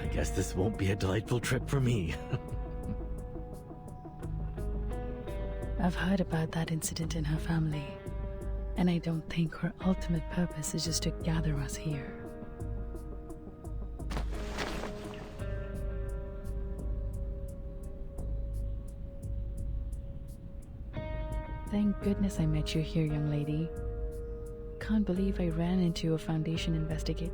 I guess this won't be a delightful trip for me. I've heard about that incident in her family, and I don't think her ultimate purpose is just to gather us here. Thank goodness I met you here, young lady. Can't believe I ran into a Foundation investigate.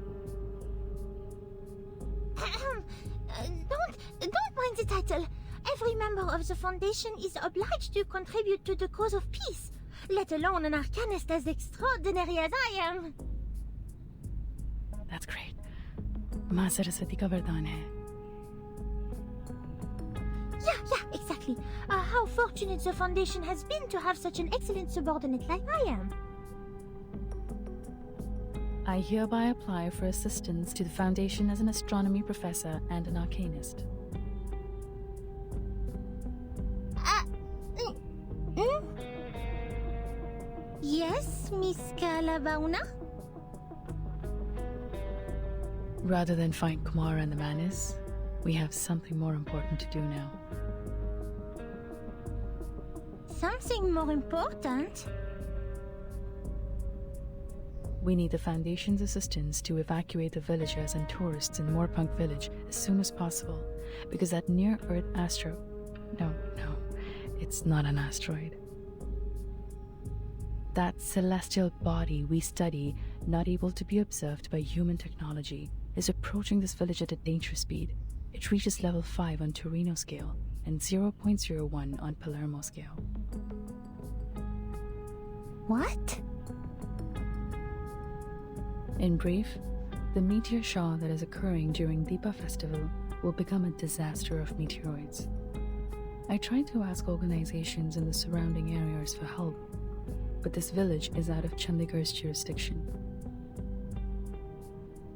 Don't mind the title. Every member of the Foundation is obliged to contribute to the cause of peace, let alone an arcanist as extraordinary as I am. That's great. Ma Saraswati ka vardaan hai. Yeah, exactly. How fortunate the Foundation has been to have such an excellent subordinate like I am. I hereby apply for assistance to the Foundation as an astronomy professor and an arcanist. Yes, Miss Calabauna? Rather than find Kumar and the Manis, we have something more important to do now. Something more important? We need the Foundation's assistance to evacuate the villagers and tourists in Mor Pankh village as soon as possible, because that near-Earth No, it's not an asteroid. That celestial body we study, not able to be observed by human technology, is approaching this village at a dangerous speed. It reaches level 5 on Torino scale and 0.01 on Palermo scale. What? In brief, the meteor shower that is occurring during Deepa festival will become a disaster of meteoroids. I tried to ask organizations in the surrounding areas for help, but this village is out of Chandigarh's jurisdiction.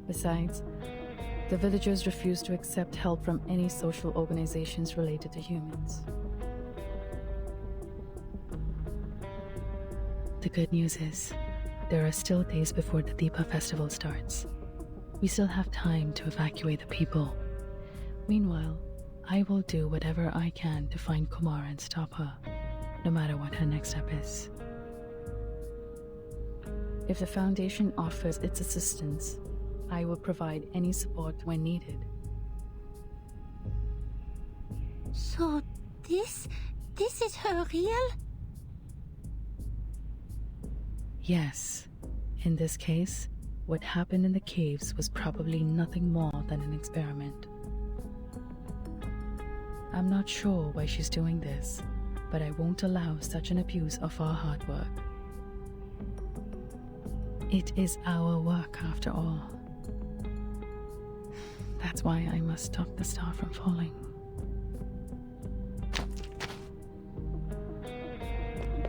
Besides, the The villagers refuse to accept help from any social organizations related to humans. The good news is, there are still days before the Deepa festival starts. We still have time to evacuate the people. Meanwhile, I will do whatever I can to find Kumar and stop her, no matter what her next step is. If the Foundation offers its assistance, I will provide any support when needed. So, this is her real? Yes. In this case, what happened in the caves was probably nothing more than an experiment. I'm not sure why she's doing this, but I won't allow such an abuse of our hard work. It is our work after all. That's why I must stop the star from falling.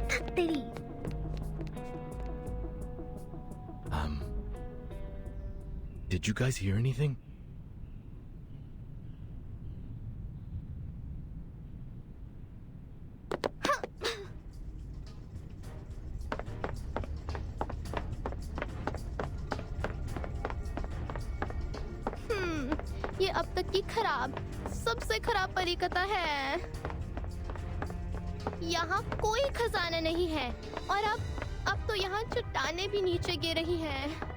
Teri. Did you guys hear anything? ये अब तक की सबसे खराब परिकथा है। यहाँ कोई खजाना नहीं है और अब तो यहाँ चट्टानें भी नीचे गिर रही हैं।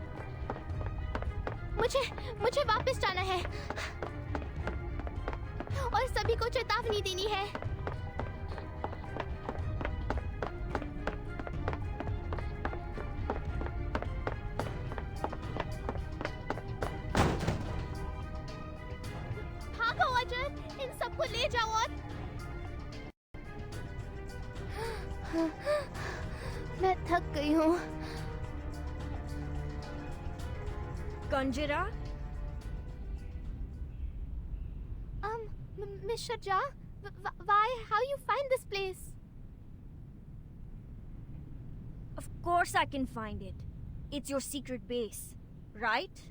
मुझे वापस जाना है और सभी को चेतावनी देनी है। भागो अजय, इन सबको ले जाओ और मैं थक गई हूँ। Conjura? Miss Sharja, why? How you find this place? Of course I can find it. It's your secret base, right?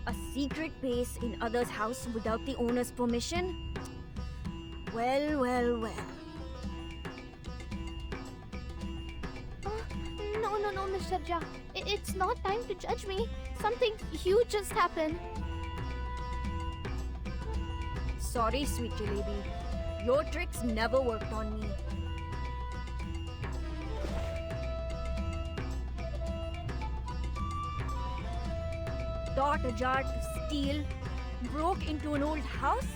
A secret base in others' house without the owner's permission? Well, well, well. No, Miss Sharja. It's not time to judge me. Something huge just happened. Sorry, sweet Jalebi. Your tricks never worked on me. Taught a jar to steal, broke into an old house?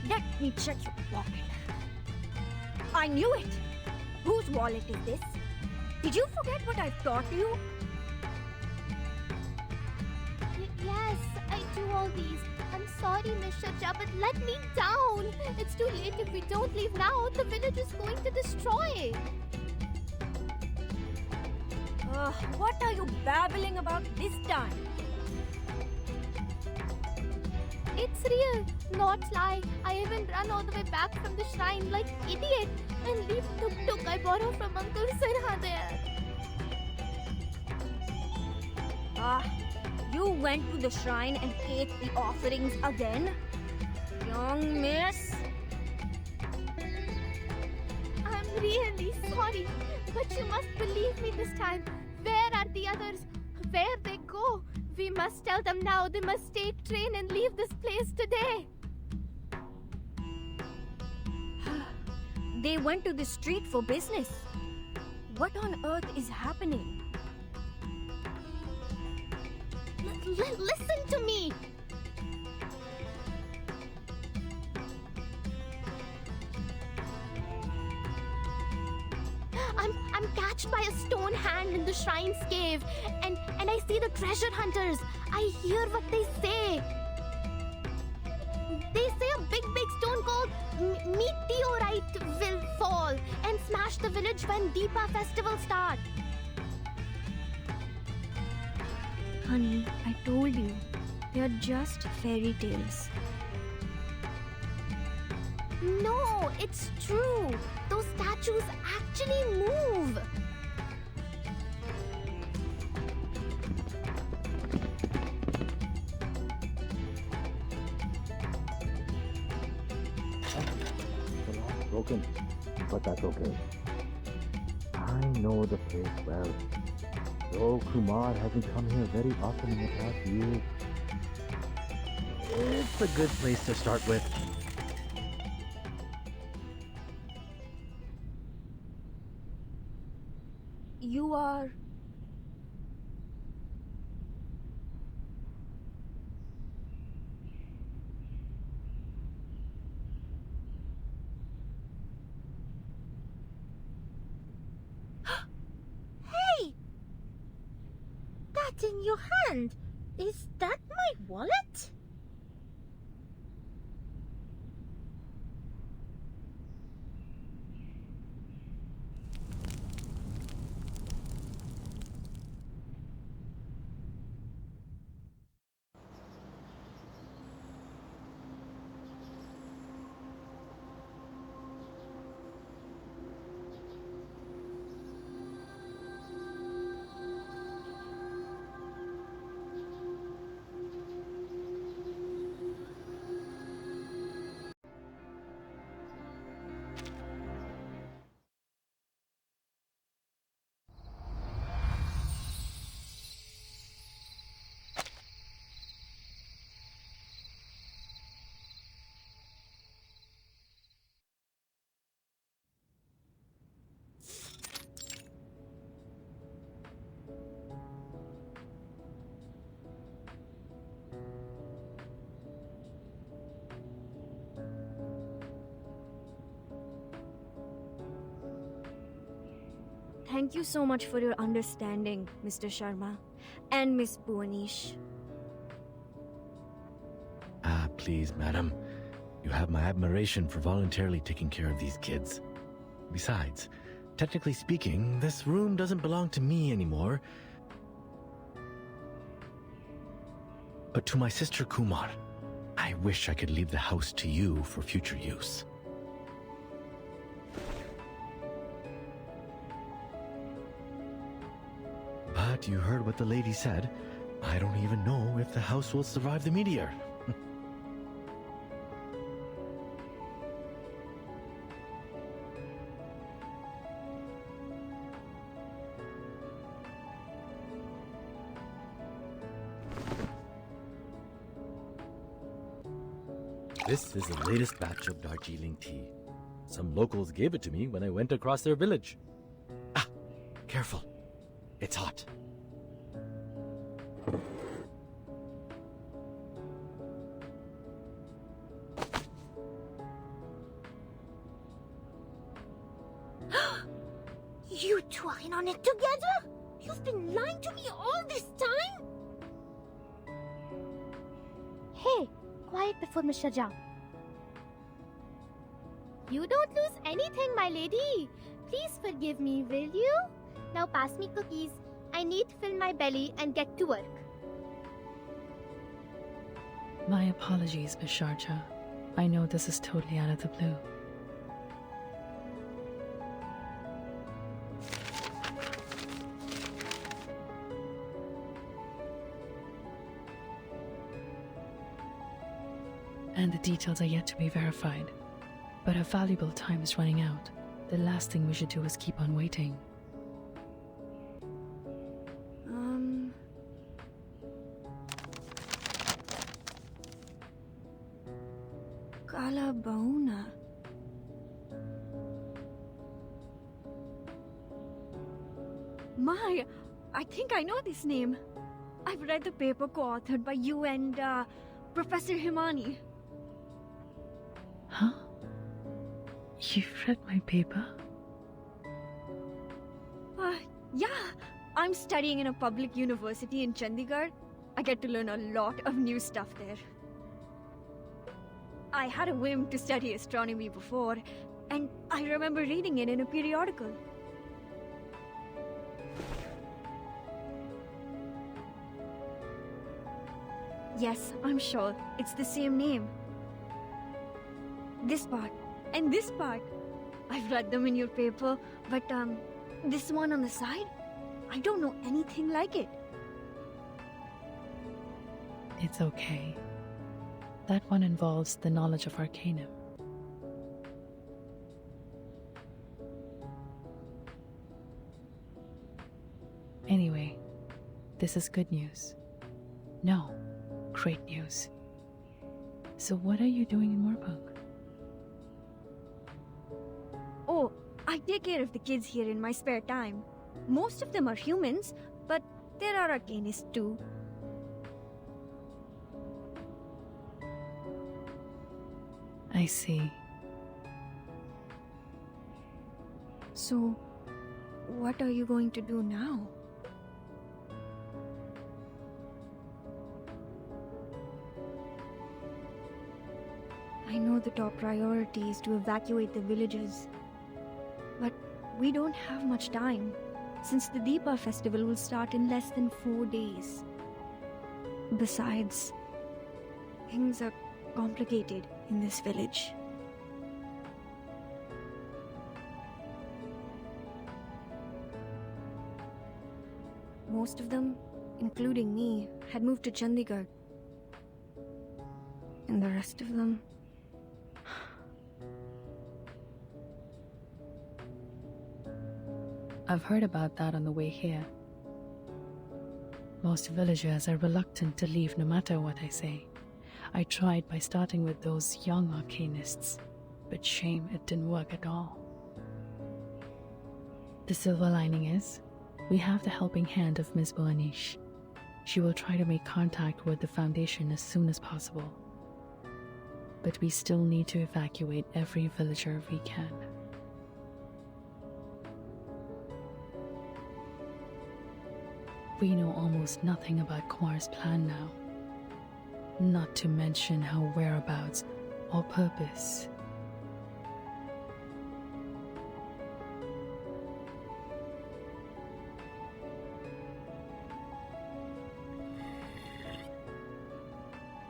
Let me check your pocket. I knew it! Whose wallet is this? Did you forget what I've taught you? Yes, I do all these. I'm sorry, Miss Sharja, but let me down. It's too late. If we don't leave now, the village is going to destroy. What are you babbling about this time? It's real, not lie. I even run all the way back from the shrine like idiot and leave tuk-tuk I borrow from Uncle Sirha there. You went to the shrine and ate the offerings again? Young miss? I'm really sorry, but you must believe me this time. Where are the others? Where they go? We must tell them now. They must take train and leave this place today. They went to the street for business. What on earth is happening? Listen to me. I'm catched by a stone hand in the shrine's cave, and I see the treasure hunters. I hear what they say. They say a big stone called meteorite will fall and smash the village when Deepa festival starts. Honey, I told you, they are just fairy tales. No, it's true. Those statues actually move. The lock's broken, but that's okay. I know the place well. Though Kumar hasn't come here very often in the past years, it's a good place to start with. You are... Hey! That in your hand. Is that my wallet? Thank you so much for your understanding, Mr. Sharma and Miss Bhuwanish. Ah, please, madam. You have my admiration for voluntarily taking care of these kids. Besides, technically speaking, this room doesn't belong to me anymore, but to my sister Kumar. I wish I could leave the house to you for future use. But you heard what the lady said. I don't even know if the house will survive the meteor. This is the latest batch of Darjeeling tea. Some locals gave it to me when I went across their village. Ah, careful. It's hot. You two are in on it together? You've been lying to me all this time? Hey, quiet before Mr. Jha. You don't lose anything, my lady. Please forgive me, will you? Now pass me cookies. I need to fill my belly and get to work. My apologies, Miss Sharcha. I know this is totally out of the blue. And the details are yet to be verified. But our valuable time is running out. The last thing we should do is keep on waiting. Kala Bauna. My, I think I know this name. I've read the paper co-authored by you and Professor Himani. Huh? You've read my paper? Yeah, I'm studying in a public university in Chandigarh. I get to learn a lot of new stuff there. I had a whim to study astronomy before, and I remember reading it in a periodical. Yes, I'm sure. It's the same name. This part. And this part, I've read them in your paper, but this one on the side, I don't know anything like it. It's okay. That one involves the knowledge of Arcanum. Anyway, this is good news. No, great news. So what are you doing in Mor Pankh? Oh, I take care of the kids here in my spare time. Most of them are humans, but there are arcanists too. I see. So, what are you going to do now? I know the top priority is to evacuate the villages. But we don't have much time, since the Deepa festival will start in less than 4 days. Besides, things are complicated in this village. Most of them, including me, had moved to Chandigarh. And the rest of them... I've heard about that on the way here. Most villagers are reluctant to leave no matter what I say. I tried by starting with those young arcanists, but shame it didn't work at all. The silver lining is, we have the helping hand of Miss Boanish. She will try to make contact with the Foundation as soon as possible. But we still need to evacuate every villager we can. We know almost nothing about Kumar's plan now. Not to mention her whereabouts or purpose.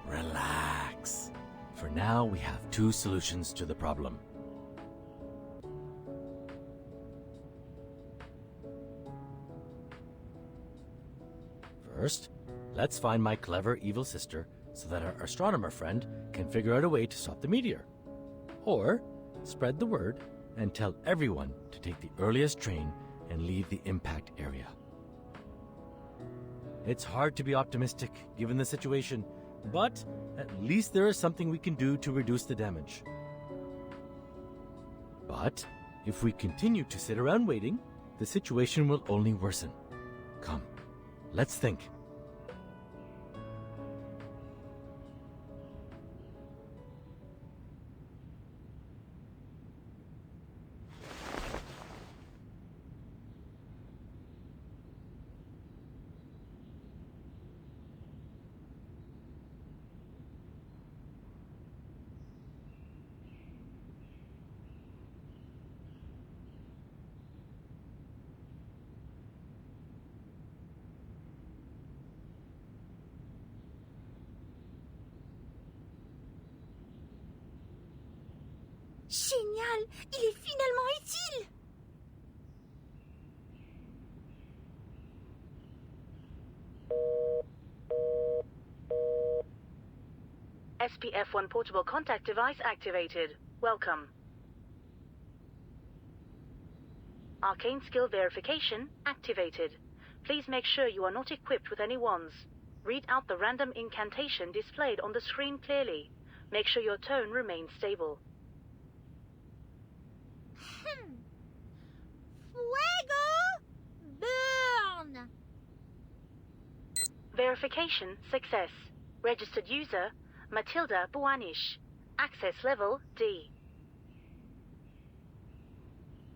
Relax. For now, we have two solutions to the problem. First, let's find my clever evil sister so that our astronomer friend can figure out a way to stop the meteor. Or, spread the word and tell everyone to take the earliest train and leave the impact area. It's hard to be optimistic given the situation, but at least there is something we can do to reduce the damage. But if we continue to sit around waiting, the situation will only worsen. Come, let's think. Génial! Il est finalement utile! SPF-1 portable contact device activated. Welcome. Arcane skill verification activated. Please make sure you are not equipped with any wands. Read out the random incantation displayed on the screen clearly. Make sure your tone remains stable. Fuego! Burn! Verification success. Registered user, Matilda Buanish. Access level D.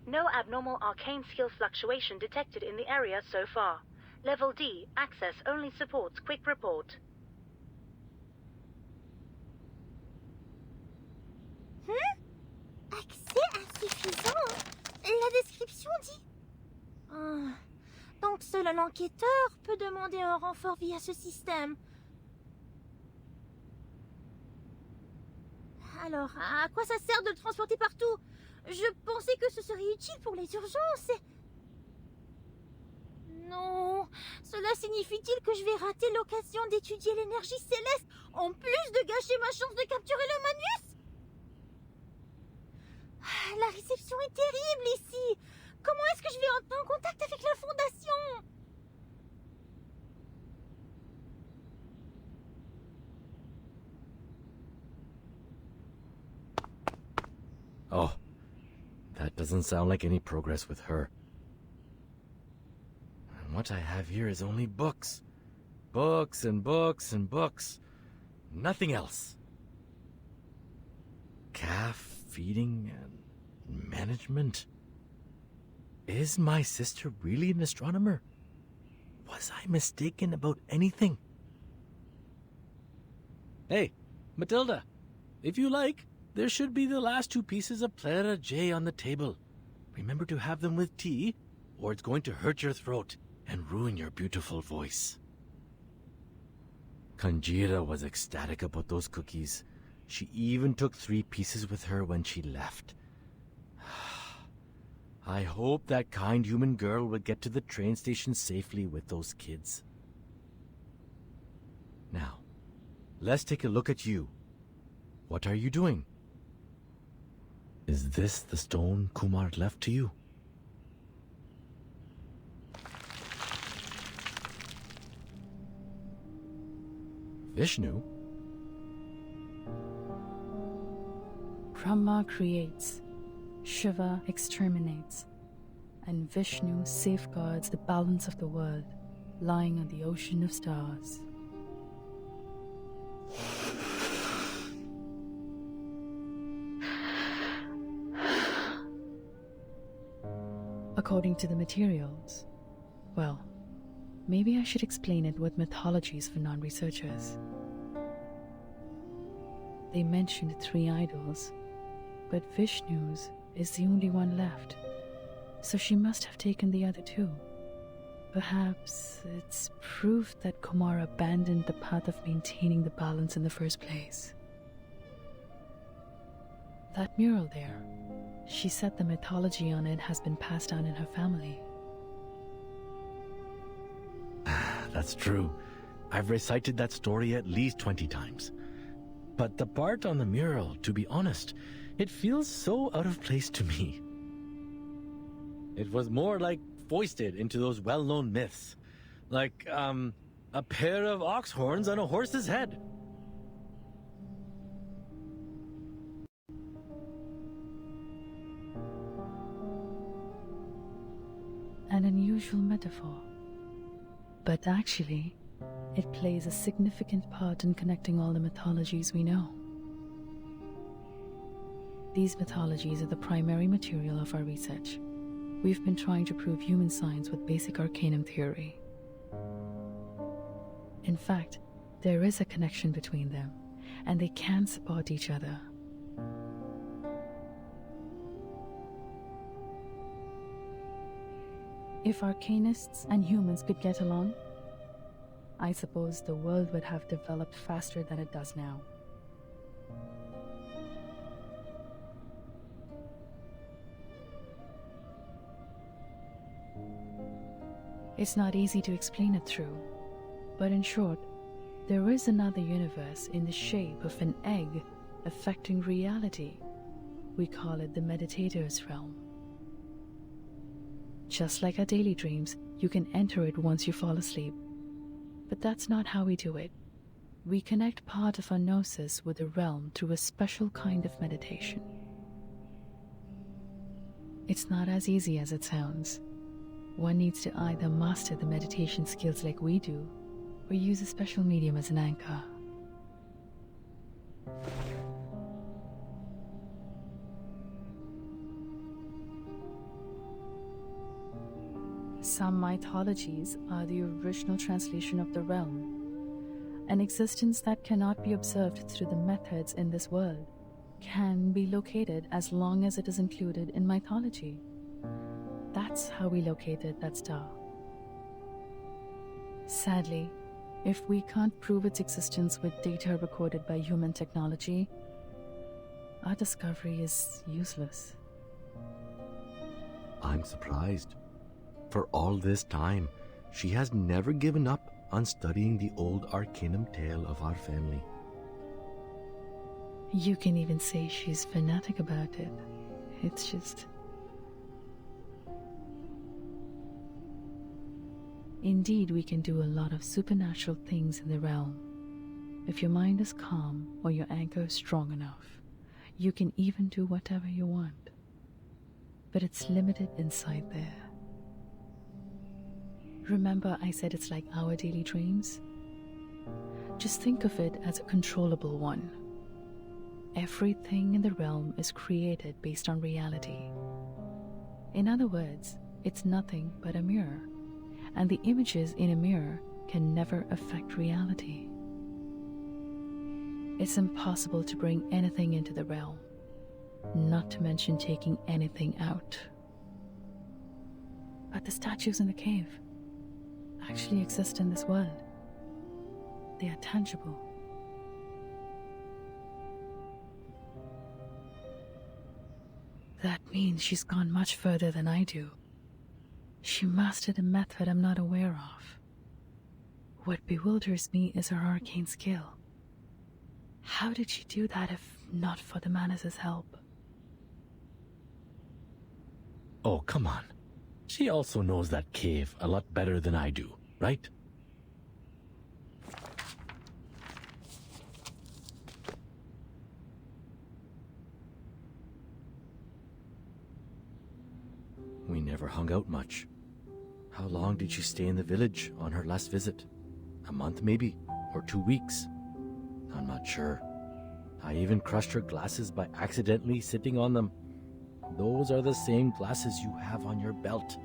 No abnormal arcane skill fluctuation detected in the area so far. Level D, access only supports quick report. Accès insuffisant? La description dit... Ah, donc seul un enquêteur peut demander un renfort via ce système. Alors, à quoi ça sert de le transporter partout? Je pensais que ce serait utile pour les urgences. Non, cela signifie-t-il que je vais rater l'occasion d'étudier l'énergie céleste en plus de gâcher ma chance de capturer le Manus? La réception est terrible ici. Comment est-ce que je vais entrer en contact avec la Fondation? Oh, that doesn't sound like any progress with her. And what I have here is only books. Books and books and books. Nothing else. Calf feeding and management. Is my sister really an astronomer? Was I mistaken about anything? Hey, Matilda, if you like, there should be the last 2 pieces of Plera J on the table. Remember to have them with tea, or it's going to hurt your throat and ruin your beautiful voice. Kanjira was ecstatic about those cookies. She even took 3 pieces with her when she left. I hope that kind human girl will get to the train station safely with those kids. Now, let's take a look at you. What are you doing? Is this the stone Kumar left to you? Vishnu? Brahma creates, Shiva exterminates, and Vishnu safeguards the balance of the world, lying on the ocean of stars. According to the materials, well, maybe I should explain it with mythologies for non-researchers. They mentioned 3 idols, but Vishnu's is the only one left, so she must have taken the other 2. Perhaps it's proof that Kumar abandoned the path of maintaining the balance in the first place. That mural there, she said the mythology on it has been passed down in her family. That's true. I've recited that story at least 20 times. But the part on the mural, to be honest, it feels so out of place to me. It was more like foisted into those well-known myths. Like, a pair of ox horns on a horse's head. An unusual metaphor. But actually, it plays a significant part in connecting all the mythologies we know. These mythologies are the primary material of our research. We've been trying to prove human science with basic arcanum theory. In fact, there is a connection between them, and they can support each other. If arcanists and humans could get along, I suppose the world would have developed faster than it does now. It's not easy to explain it through, but in short, there is another universe in the shape of an egg affecting reality. We call it the meditator's realm. Just like our daily dreams, you can enter it once you fall asleep. But that's not how we do it. We connect part of our gnosis with the realm through a special kind of meditation. It's not as easy as it sounds. One needs to either master the meditation skills like we do, or use a special medium as an anchor. Some mythologies are the original translation of the realm. An existence that cannot be observed through the methods in this world can be located as long as it is included in mythology. That's how we located that star. Sadly, if we can't prove its existence with data recorded by human technology, our discovery is useless. I'm surprised. For all this time, she has never given up on studying the old arcanum tale of our family. You can even say she's fanatic about it. It's just... Indeed, we can do a lot of supernatural things in the realm. If your mind is calm or your anchor is strong enough, you can even do whatever you want. But it's limited inside there. Remember I said it's like our daily dreams? Just think of it as a controllable one. Everything in the realm is created based on reality. In other words, it's nothing but a mirror, and the images in a mirror can never affect reality. It's impossible to bring anything into the realm, not to mention taking anything out. But the statues in the cave actually exist in this world. They are tangible. That means she's gone much further than I do. She mastered a method I'm not aware of. What bewilders me is her arcane skill. How did she do that if not for the Manus' help? Oh, come on. She also knows that cave a lot better than I do, right? We never hung out much. How long did she stay in the village on her last visit? A month maybe? Or 2 weeks? I'm not sure. I even crushed her glasses by accidentally sitting on them. Those are the same glasses you have on your belt.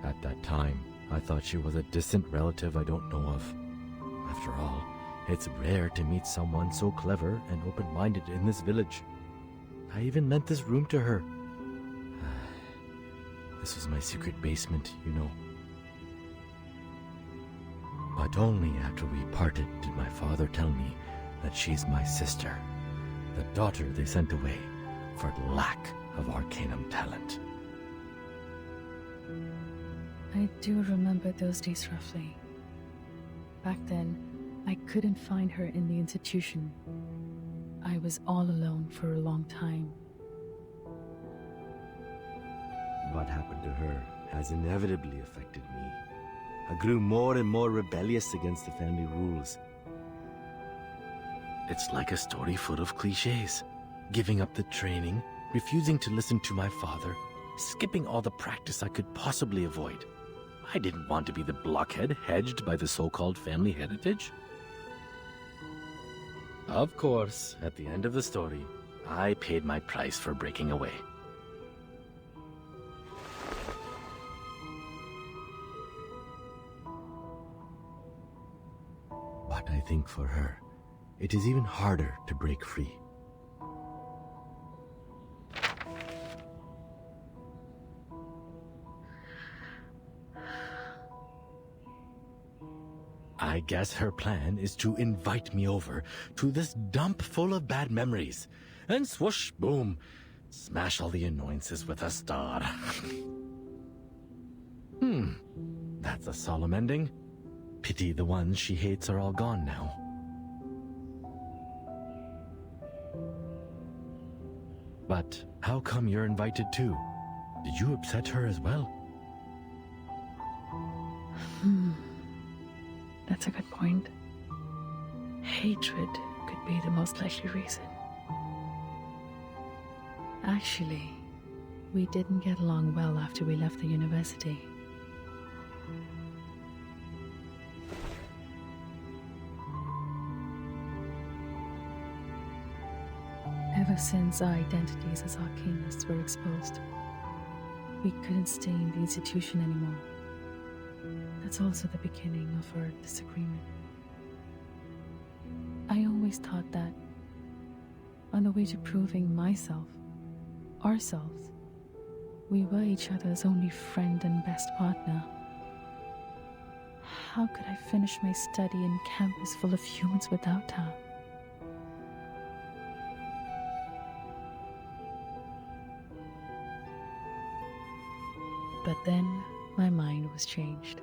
At that time, I thought she was a distant relative I don't know of. After all, it's rare to meet someone so clever and open-minded in this village. I even lent this room to her. This was my secret basement, you know. But only after we parted did my father tell me that she's my sister, the daughter they sent away for lack of arcanum talent. I do remember those days roughly. Back then, I couldn't find her in the institution. I was all alone for a long time. What happened to her has inevitably affected me. I grew more and more rebellious against the family rules. It's like a story full of cliches. Giving up the training, refusing to listen to my father, skipping all the practice I could possibly avoid. I didn't want to be the blockhead hedged by the so-called family heritage. Of course, at the end of the story, I paid my price for breaking away. But I think for her, it is even harder to break free. I guess her plan is to invite me over to this dump full of bad memories, and swoosh, boom, smash all the annoyances with a star. That's a solemn ending. Pity the ones she hates are all gone now. But how come you're invited too? Did you upset her as well? That's a good point. Hatred could be the most likely reason. Actually, we didn't get along well after we left the university. Ever since our identities as arcanists were exposed, we couldn't stay in the institution anymore. That's also the beginning of our disagreement. I always thought that, on the way to proving myself, ourselves, we were each other's only friend and best partner. How could I finish my study in campus full of humans without her? But then my mind was changed.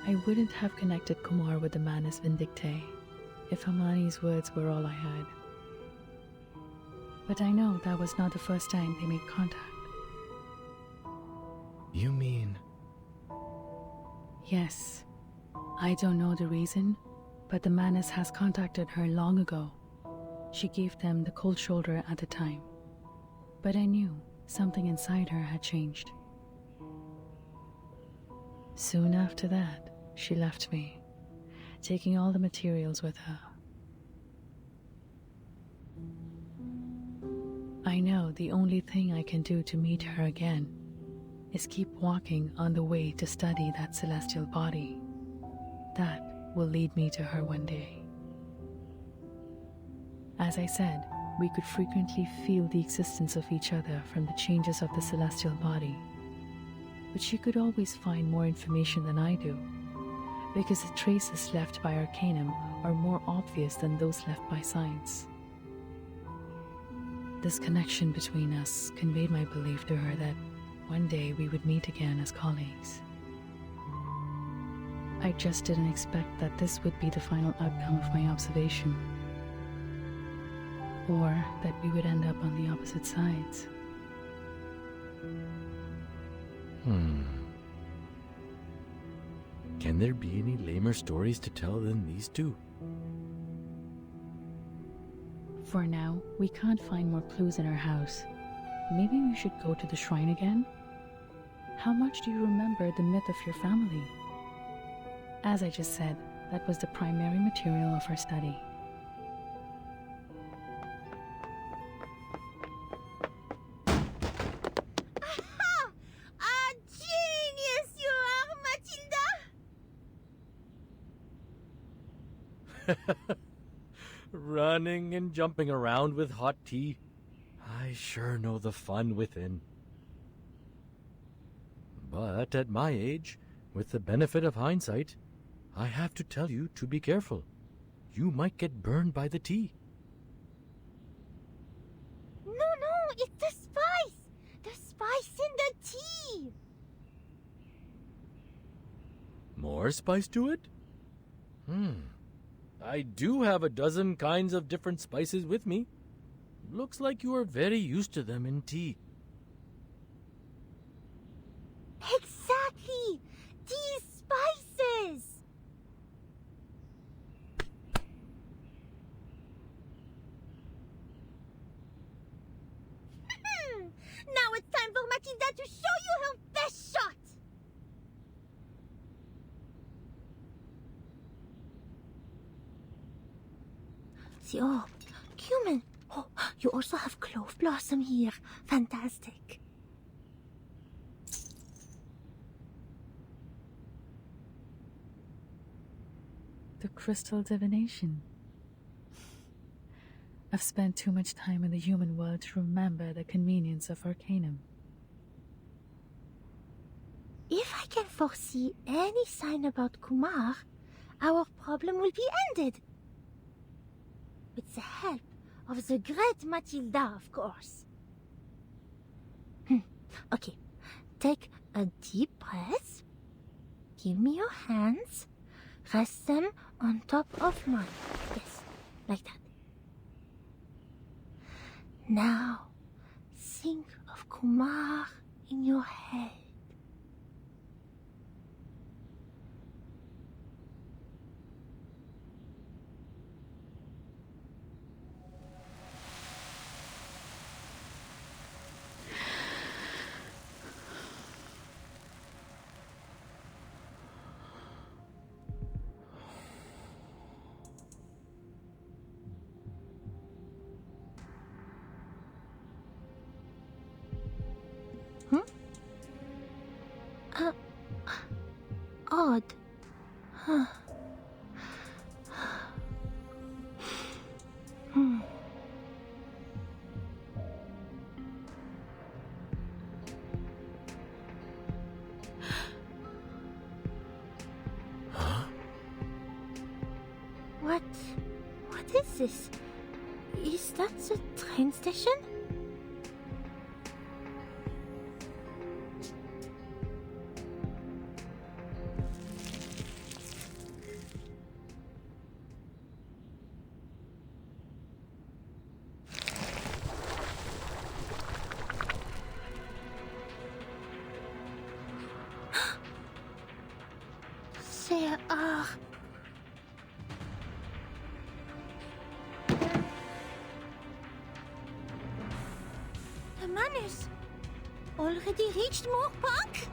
I wouldn't have connected Kumar with the Manus Vindictae if Hermione's words were all I heard. But I know that was not the first time they made contact. You mean... Yes. I don't know the reason, but the Manus has contacted her long ago. She gave them the cold shoulder at the time. But I knew something inside her had changed. Soon after that, she left me, taking all the materials with her. I know the only thing I can do to meet her again is keep walking on the way to study that celestial body. That will lead me to her one day. As I said, we could frequently feel the existence of each other from the changes of the celestial body. But she could always find more information than I do, because the traces left by Arcanum are more obvious than those left by science. This connection between us conveyed my belief to her that one day we would meet again as colleagues. I just didn't expect that this would be the final outcome of my observation, or that we would end up on the opposite sides. Can there be any lamer stories to tell than these two? For now, we can't find more clues in our house. Maybe we should go to the shrine again? How much do you remember the myth of your family? As I just said, that was the primary material of our study. Aha! A genius you are, Matilda! Running and jumping around with hot tea. I sure know the fun within. But at my age, with the benefit of hindsight, I have to tell you to be careful. You might get burned by the tea. No, it's the spice! The spice in the tea! More spice to it? I do have a dozen kinds of different spices with me. Looks like you are very used to them in tea. Exactly! These spices! Now it's time for Matilda to show you her best shot! The orb. Cumin. Oh, you also have clove blossom here. Fantastic. The crystal divination. I've spent too much time in the human world to remember the convenience of Arcanum. If I can foresee any sign about Kumar, our problem will be ended. With the help of the great Matilda, of course. Okay, take a deep breath. Give me your hands. Rest them on top of mine. Yes, like that. Now, think of Kumar in your head. Odd. Huh. What is this? Is that the train station? C'est art. The Manus already reached Mor Pankh?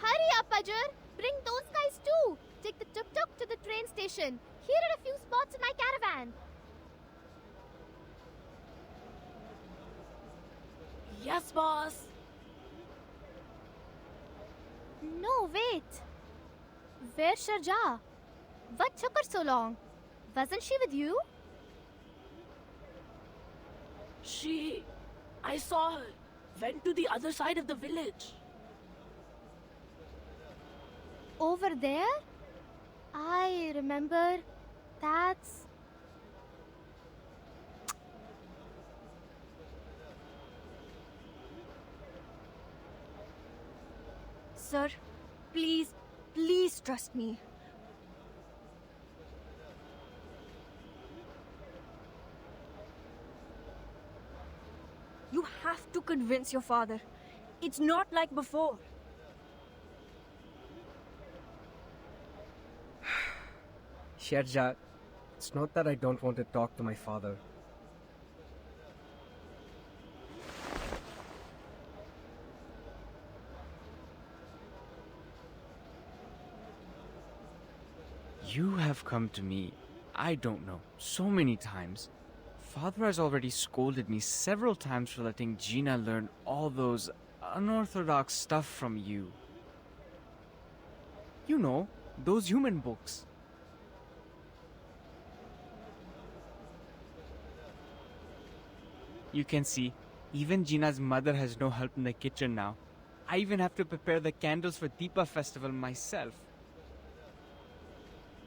Hurry up, Ajur! Bring those guys too! Take the tuk-tuk to the train station. Here are a few spots in my caravan. Yes, boss. No, wait. Where's Sharjah? What took her so long? Wasn't she with you? I saw her. Went to the other side of the village. Over there? I remember. That's... Sir, please, please trust me. You have to convince your father. It's not like before. Sharjah, it's not that I don't want to talk to my father. You have come to me, I don't know, so many times. Father has already scolded me several times for letting Gina learn all those unorthodox stuff from you. You know, those human books. You can see, even Gina's mother has no help in the kitchen now. I even have to prepare the candles for Deepa festival myself.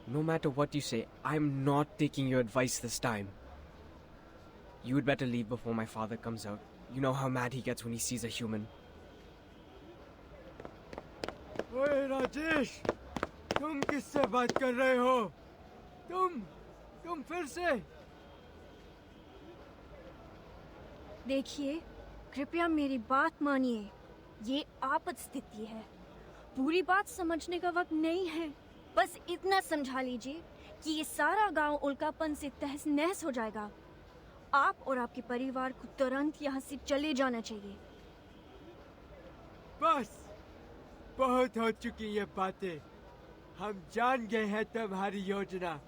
No matter what you say, I'm not taking your advice this time. You would better leave before my father comes out. You know how mad he gets when he sees a human. ओए राजेश, तुम किससे बात कर रहे हो? तुम फिर से? देखिए, कृपया मेरी बात मानिए। ये आपात स्थिति है। पूरी बात समझने का वक्त नहीं है। बस इतना समझा लीजिए कि ये सारा गांव उल्कापन से तहस नहस हो जाएगा। आप और आपके परिवार को तुरंत यहाँ से चले जाना चाहिए। बस, बहुत हो चुकी ये बातें। हम जान गए हैं तुम्हारी योजना।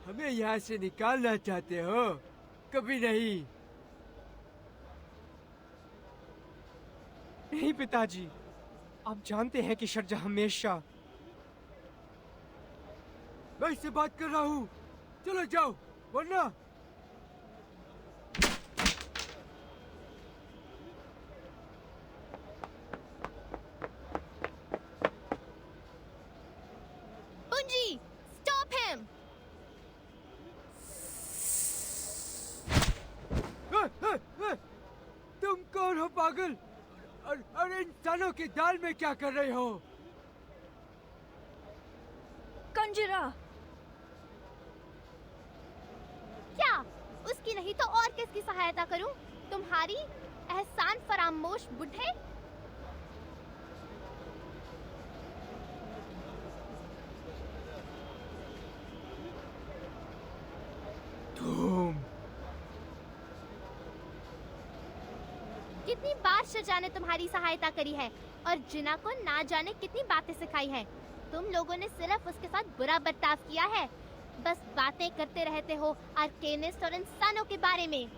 हमें यहाँ से निकालना चाहते हो? कभी नहीं। नहीं पिताजी, आप जानते हैं कि शर्जा हमेशा... मैं इससे बात कर रहा हूँ। चलो जाओ, वरना... Bunji, stop him! तुम कौन हो पागल? और इंसानों की दाल में क्या कर रहे हो? कंजरा! क्या? उसकी नहीं तो और किसकी सहायता करूं? तुम्हारी एहसान फरामोश बुढ़े? तुम... कितनी बार शजा ने तुम्हारी सहायता करी है और जिना को ना जाने कितनी बातें सिखाई हैं। तुम लोगों ने सिर्फ उसके साथ बुरा बर्ताव किया है। बस बातें करते रहते हो आर्केनिस्ट और इंसानों के बारे में।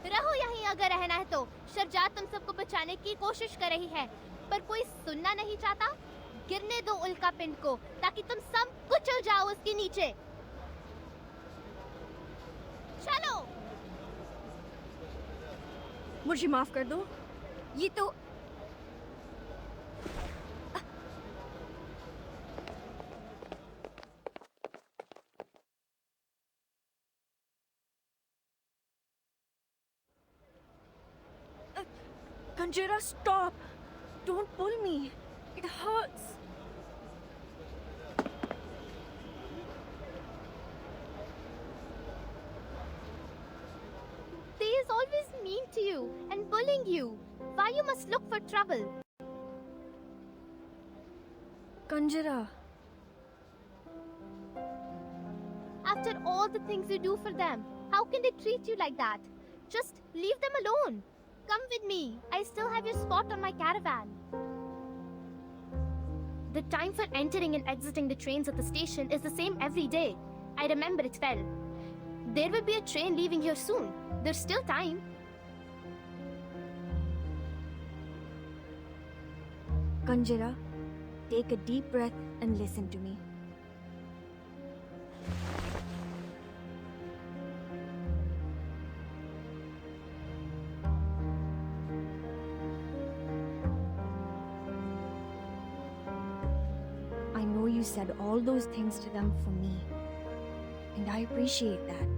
रहो यहीं अगर रहना है तो। शर्जा तुम सबको बचाने की कोशिश कर रही है, पर कोई सुनना नहीं चाहता। गिरने दो उल्का पिंड को ताकि तुम सब कुचल जाओ उसके नीचे। चलो। मुझे माफ कर दो। ये तो... Kanjira, stop! Don't pull me. It hurts. They is always mean to you and bullying you. Why you must look for trouble? Kanjira. After all the things you do for them, how can they treat you like that? Just leave them alone. Come with me. I still have your spot on my caravan. The time for entering and exiting the trains at the station is the same every day. I remember it well. There will be a train leaving here soon. There's still time. Kanjira, take a deep breath and listen to me. I know you said all those things to them for me, and I appreciate that.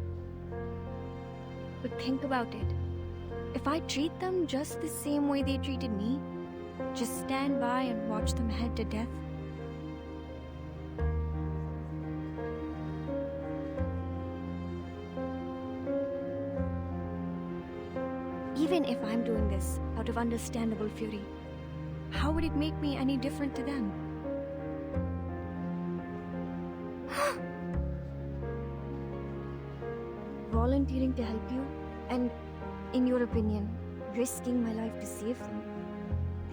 But think about it. If I treat them just the same way they treated me, just stand by and watch them head to death, even if I'm doing this out of understandable fury, how would it make me any different to them? Volunteering to help you, and, in your opinion, risking my life to save them,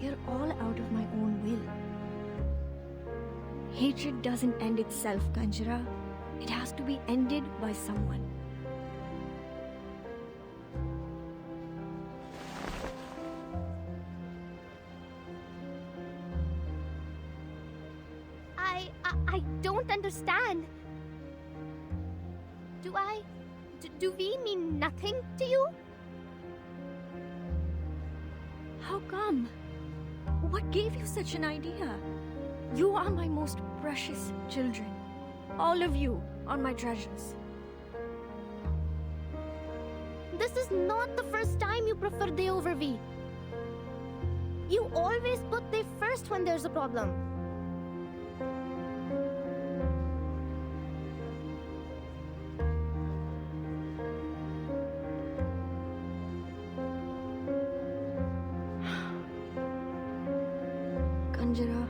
they're all out of my own will. Hatred doesn't end itself, Kanjira. It has to be ended by someone. I don't understand. Do we mean nothing to you? How come? What gave you such an idea? You are my most precious children. All of you are my treasures. This is not the first time you prefer they over we. You always put they first when there's a problem. Kanjara,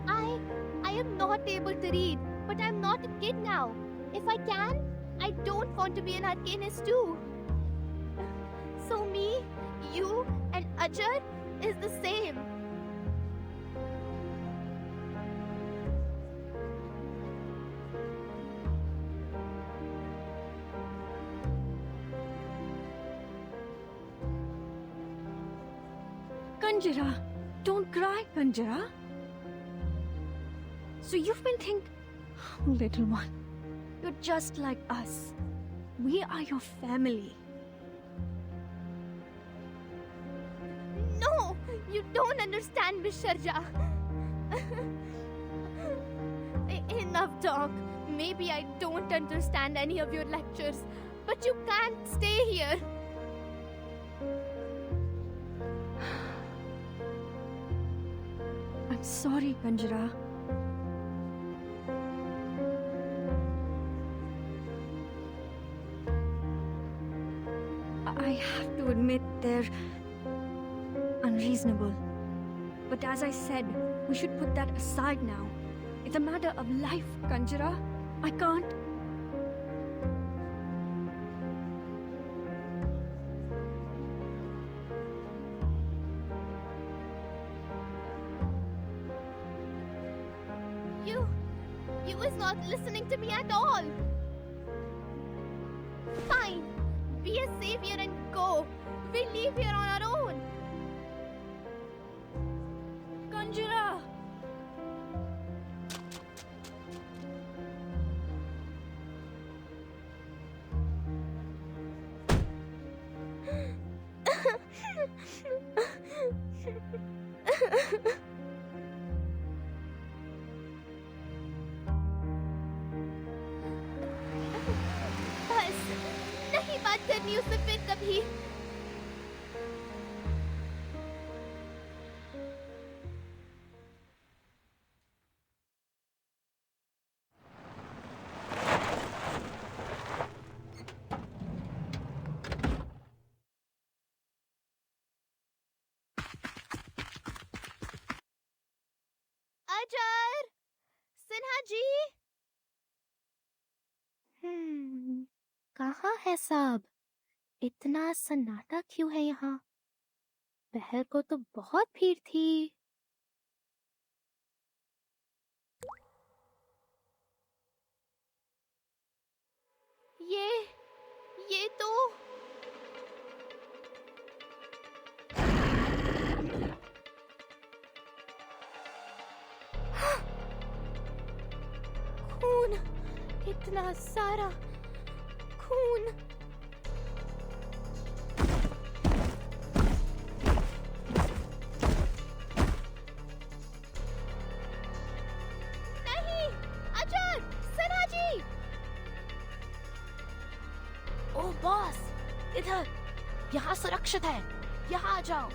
I am not able to read, but I'm not a kid now. If I can, I don't want to be an arcanist too. So me, you, and Ajar is the same. Kanjara, don't cry, Kanjara. So you've been thinking, oh, little one, you're just like us. We are your family. No, you don't understand, Miss Sharja. Enough talk. Maybe I don't understand any of your lectures, but you can't stay here. I'm sorry, Kanjara. I have to admit they're unreasonable. But as I said, we should put that aside now. It's a matter of life, Kanjara. I can't... You was not listening to me at all. Fine. Be a savior and go. We'll leave here on our own. Kanjara! बस नहीं बात करनी उससे फिर कभी. अजर, सिन्हा जी. कहाँ है सब? इतना सन्नाटा क्यों है यहाँ? पहर को तो बहुत भीड़ थी. ये तो खून, इतना सारा खून. नहीं, अजर, सिन्हा जी. ओ बॉस, इधर. यहाँ सुरक्षित है. यहाँ आ जाओ.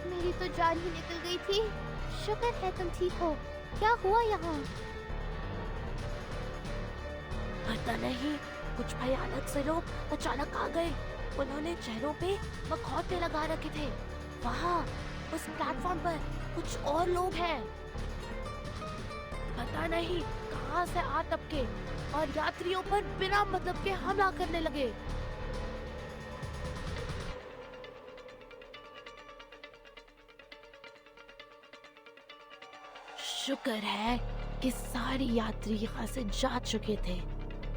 मेरी तो जान ही निकल गई थी. शुक्र है तुम ठीक हो. क्या हुआ यहाँ? पता नहीं, कुछ भयानक से लोग अचानक आ गए. उन्होंने चेहरों पे मखौटे लगा रखे थे. वहाँ उस प्लेटफॉर्म पर कुछ और लोग हैं. पता नहीं कहाँ से आ टपके और यात्रियों पर बिना मतलब के हमला करने लगे. शुक्र है कि सारे यात्री यहाँ से जा चुके थे.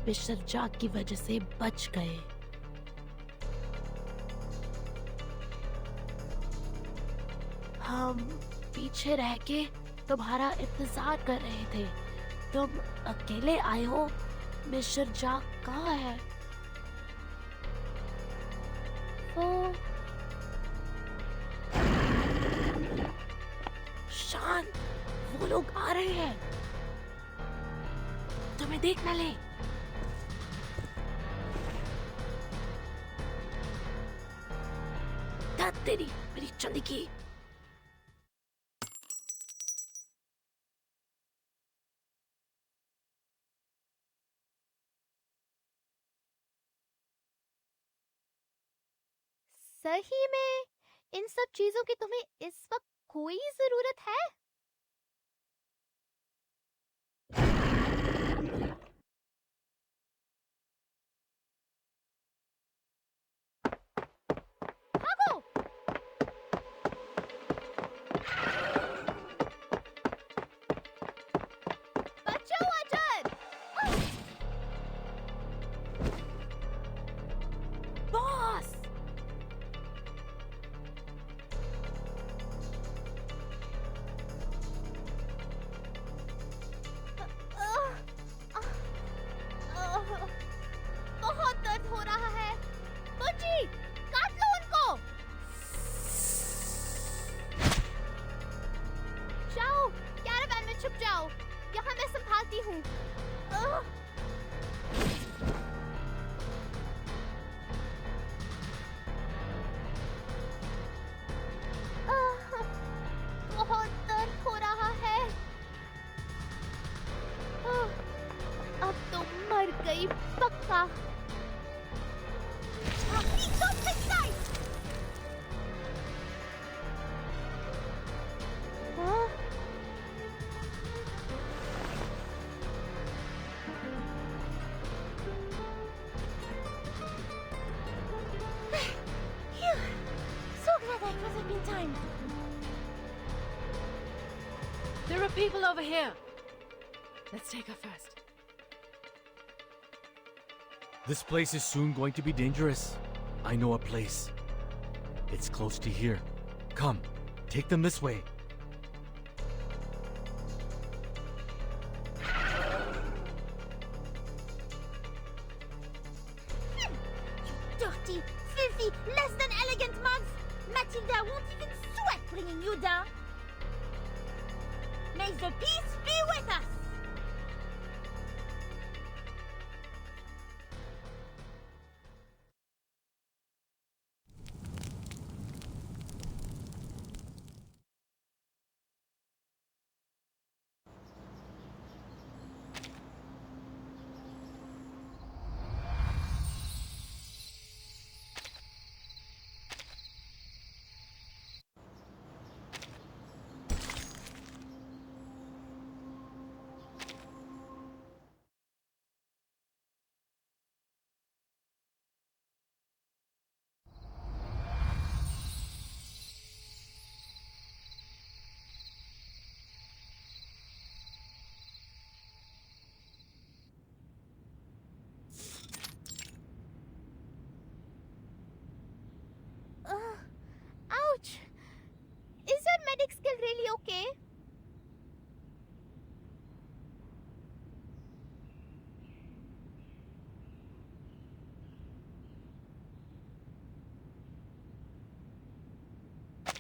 वे शर्जा की वजह से बच गए. हम पीछे रह के तुम्हारा इंतजार कर रहे थे। तुम अकेले आए हो? मिस्टर जाक कहाँ है? वो शांत, वो लोग आ रहे हैं। तुम्हें देख न ले। धत तेरी, मेरी चंदी की। सही में इन सब चीजों की तुम्हें इस वक्त कोई जरूरत है? भागो! बचाओ अजर! बॉस! बहुत दर्द हो रहा है। मुंजी, काट लो उनको। जाओ, कैरावैन में छुप जाओ। यहाँ मैं संभालती हूँ। बहुत दर्द हो रहा है। अब तो मर गई पक्का। हाँ? Phew. So glad I was up in time. There are people over here. Let's take her first. This place is soon going to be dangerous. I know a place. It's close to here. Come, take them this way. Dirty, filthy, less than elegant mugs. Matilda won't even sweat bringing you down. May the peace be with us. Ouch! Is your medic skill really okay?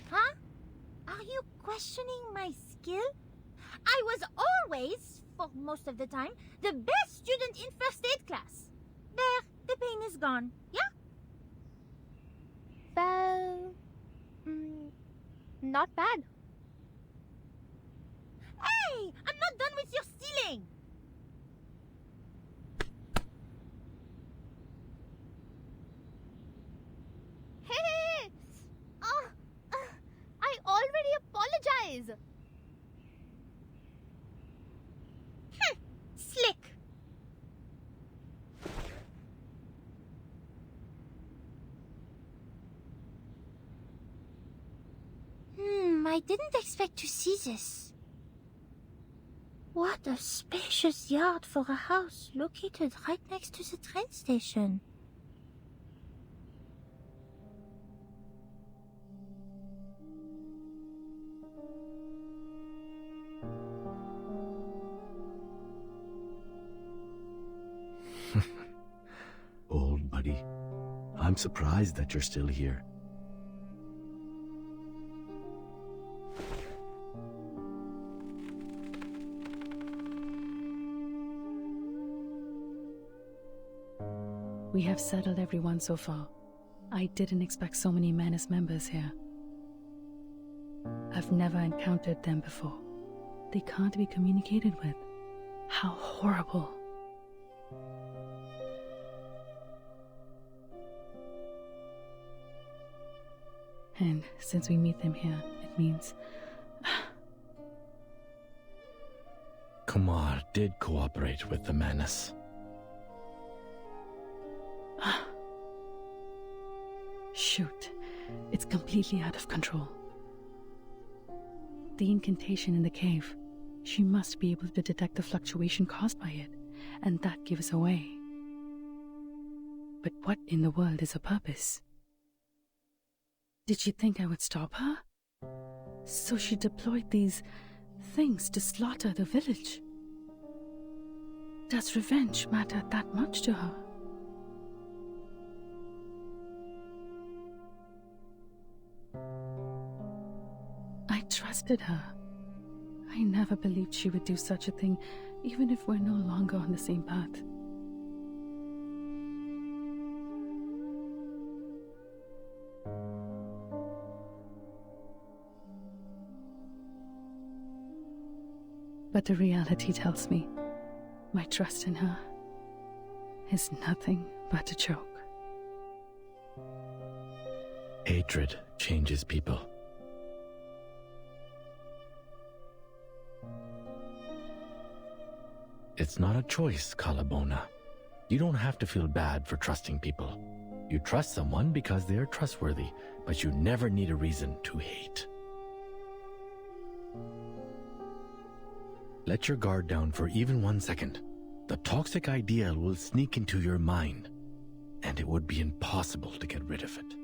Huh? Are you questioning my skill? I was always, for most of the time, the best student in first aid class. There, the pain is gone. Yeah? Well, not bad. Hey! I'm not done with your stealing! Hey! I already apologize. Slick! I didn't expect to see this. What a spacious yard for a house located right next to the train station. Old buddy, I'm surprised that you're still here. We have settled everyone so far. I didn't expect so many men as members here. I've never encountered them before. They can't be communicated with. How horrible. And since we meet them here, it means... Kumar did cooperate with the menace. Shoot. It's completely out of control. The incantation in the cave. She must be able to detect the fluctuation caused by it, and that gives away. But what in the world is her purpose? Did she think I would stop her? So she deployed these things to slaughter the village. Does revenge matter that much to her? I trusted her. I never believed she would do such a thing, even if we're no longer on the same path. But the reality tells me my trust in her is nothing but a joke. Hatred changes people. It's not a choice, Kalabona. You don't have to feel bad for trusting people. You trust someone because they are trustworthy, but you never need a reason to hate. Let your guard down for even 1 second. The toxic ideal will sneak into your mind, and it would be impossible to get rid of it.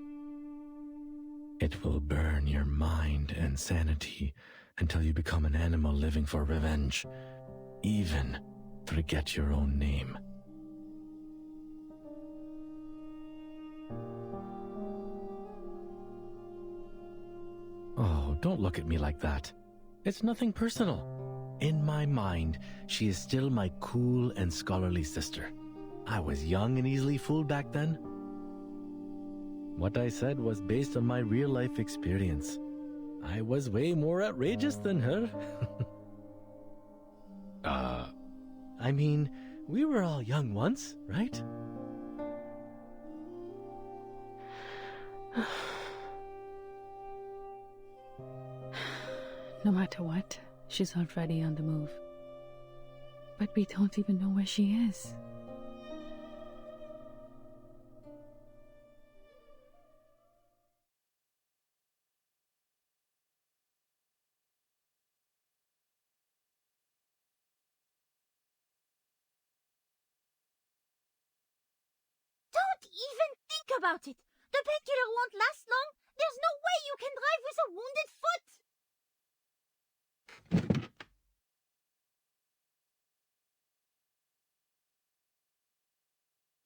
It will burn your mind and sanity until you become an animal living for revenge. Even forget your own name. Oh, don't look at me like that. It's nothing personal. In my mind, she is still my cool and scholarly sister. I was young and easily fooled back then. What I said was based on my real-life experience. I was way more outrageous than her. I mean, we were all young once, right? No matter what, she's already on the move. But we don't even know where she is. Don't even think about it! The painkiller won't last long! There's no way you can drive with a wounded foot!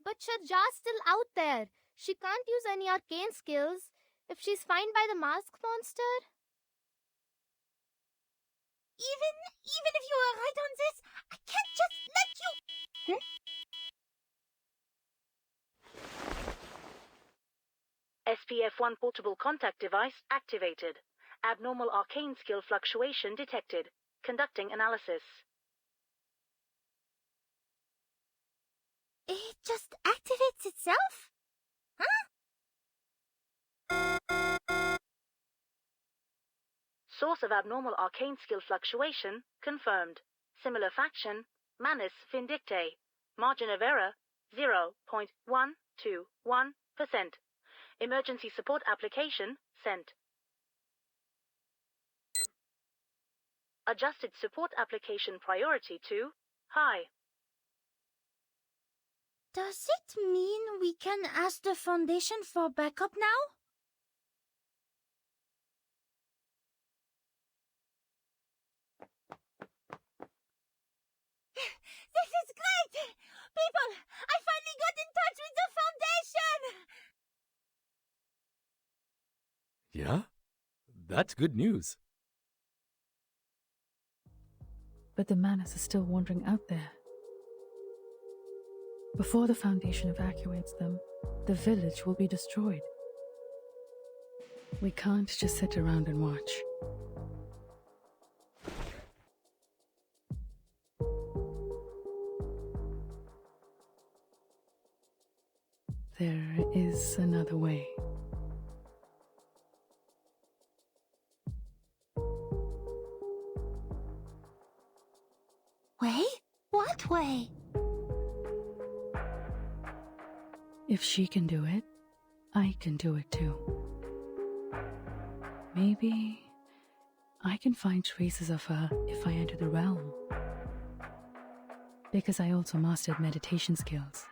But Shadja's still out there. She can't use any arcane skills. If she's found by the masked monster... Even if you are right on this, I can't just let you... SPF-1 portable contact device activated. Abnormal arcane skill fluctuation detected. Conducting analysis. It just activates itself? Source of abnormal arcane skill fluctuation confirmed. Similar faction, Manus Vindictae. Margin of error, 0.121%. Emergency support application sent. Adjusted support application priority to high. Does it mean we can ask the Foundation for backup now? This is great! People, I Yeah? That's good news. But the Manus are still wandering out there. Before the Foundation evacuates them, the village will be destroyed. We can't just sit around and watch. There is another way. Way? What way? If she can do it, I can do it too. Maybe I can find traces of her if I enter the realm. Because I also mastered meditation skills.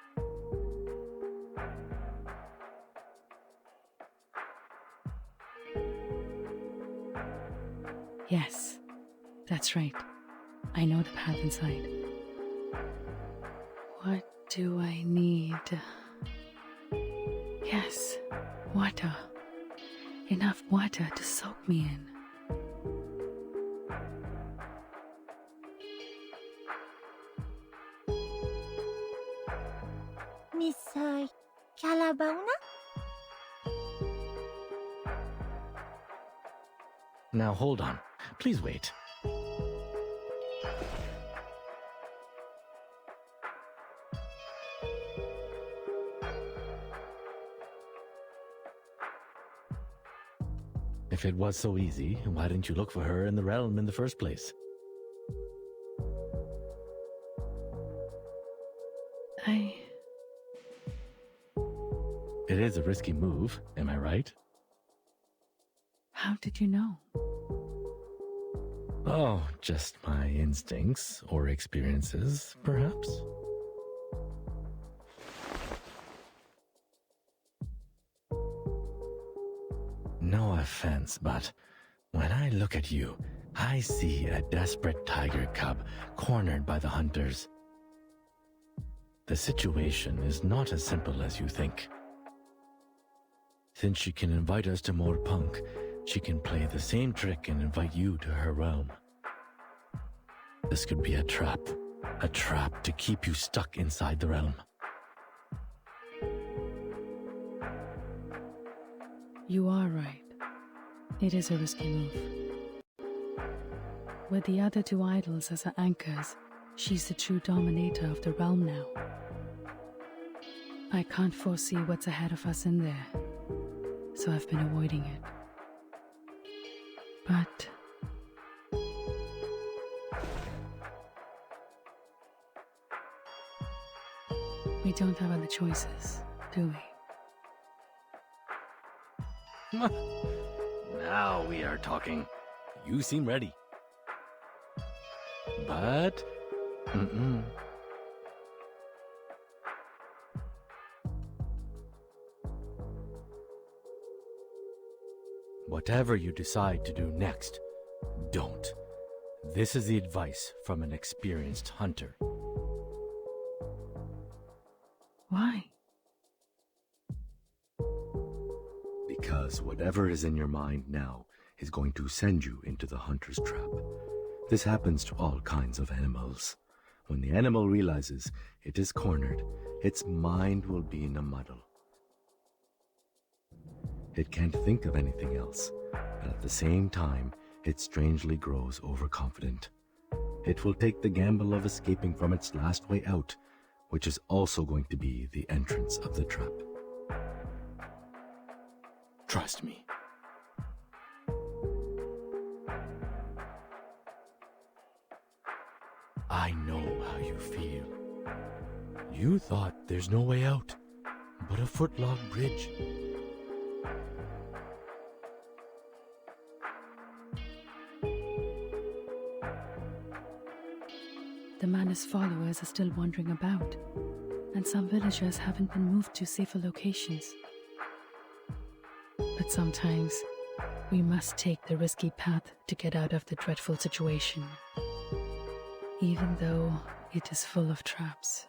Yes, that's right. I know the path inside. What do I need? Yes, water. Enough water to soak me in. Miss Calabauna? Now hold on. Please wait. If it was so easy, why didn't you look for her in the realm in the first place? It is a risky move, am I right? How did you know? Oh, just my instincts or experiences, perhaps? No offense, but when I look at you, I see a desperate tiger cub cornered by the hunters. The situation is not as simple as you think. Since she can invite us to Mor Pankh, she can play the same trick and invite you to her realm. This could be a trap to keep you stuck inside the realm. You are right. It is a risky move. With the other two idols as her anchors, she's the true dominator of the realm now. I can't foresee what's ahead of us in there, so I've been avoiding it. But we don't have other choices, do we? Now we are talking. You seem ready. But... Whatever you decide to do next, don't. This is the advice from an experienced hunter. Why? Because whatever is in your mind now is going to send you into the hunter's trap. This happens to all kinds of animals. When the animal realizes it is cornered, its mind will be in a muddle. It can't think of anything else, but at the same time, it strangely grows overconfident. It will take the gamble of escaping from its last way out, which is also going to be the entrance of the trap. Trust me. I know how you feel. You thought there's no way out, but a footlog bridge. The Manus followers are still wandering about, and some villagers haven't been moved to safer locations. But sometimes, we must take the risky path to get out of the dreadful situation, even though it is full of traps.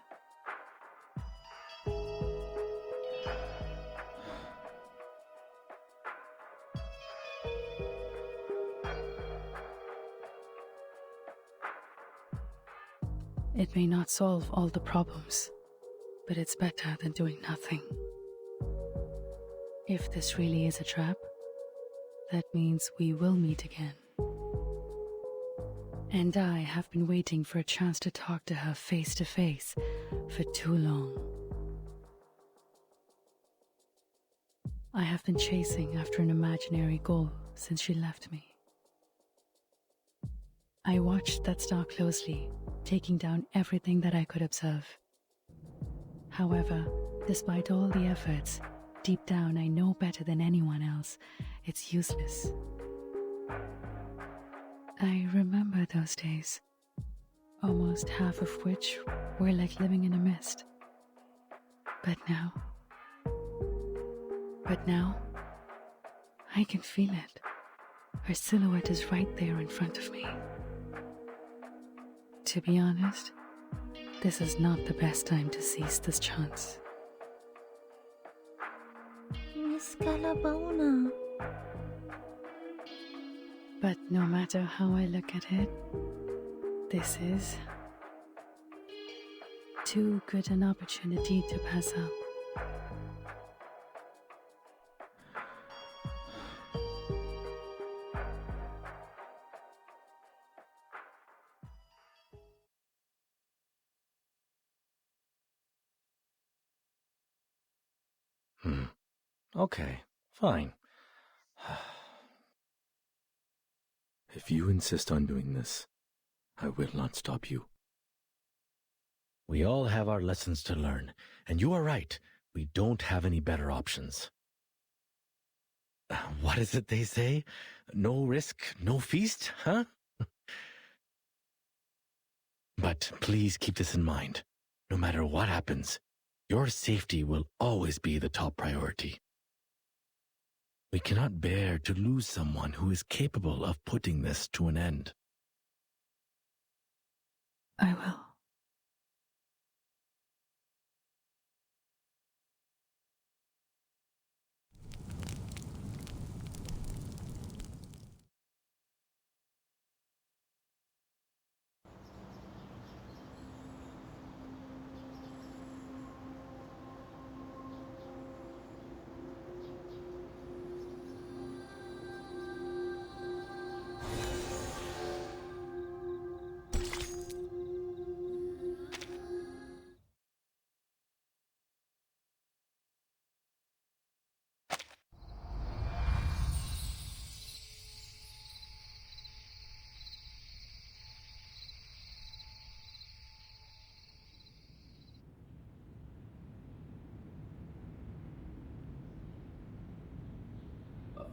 It may not solve all the problems, but it's better than doing nothing. If this really is a trap, that means we will meet again. And I have been waiting for a chance to talk to her face to face for too long. I have been chasing after an imaginary goal since she left me. I watched that star closely, taking down everything that I could observe. However, despite all the efforts, deep down I know better than anyone else, it's useless. I remember those days, almost half of which were like living in a mist. But now, I can feel it. Her silhouette is right there in front of me. To be honest, this is not the best time to seize this chance. Miss Calabona. But no matter how I look at it, this is too good an opportunity to pass up. Okay, fine. If you insist on doing this, I will not stop you. We all have our lessons to learn, and you are right. We don't have any better options. What is it they say? No risk, no feast, huh? But please keep this in mind. No matter what happens, your safety will always be the top priority. We cannot bear to lose someone who is capable of putting this to an end. I will.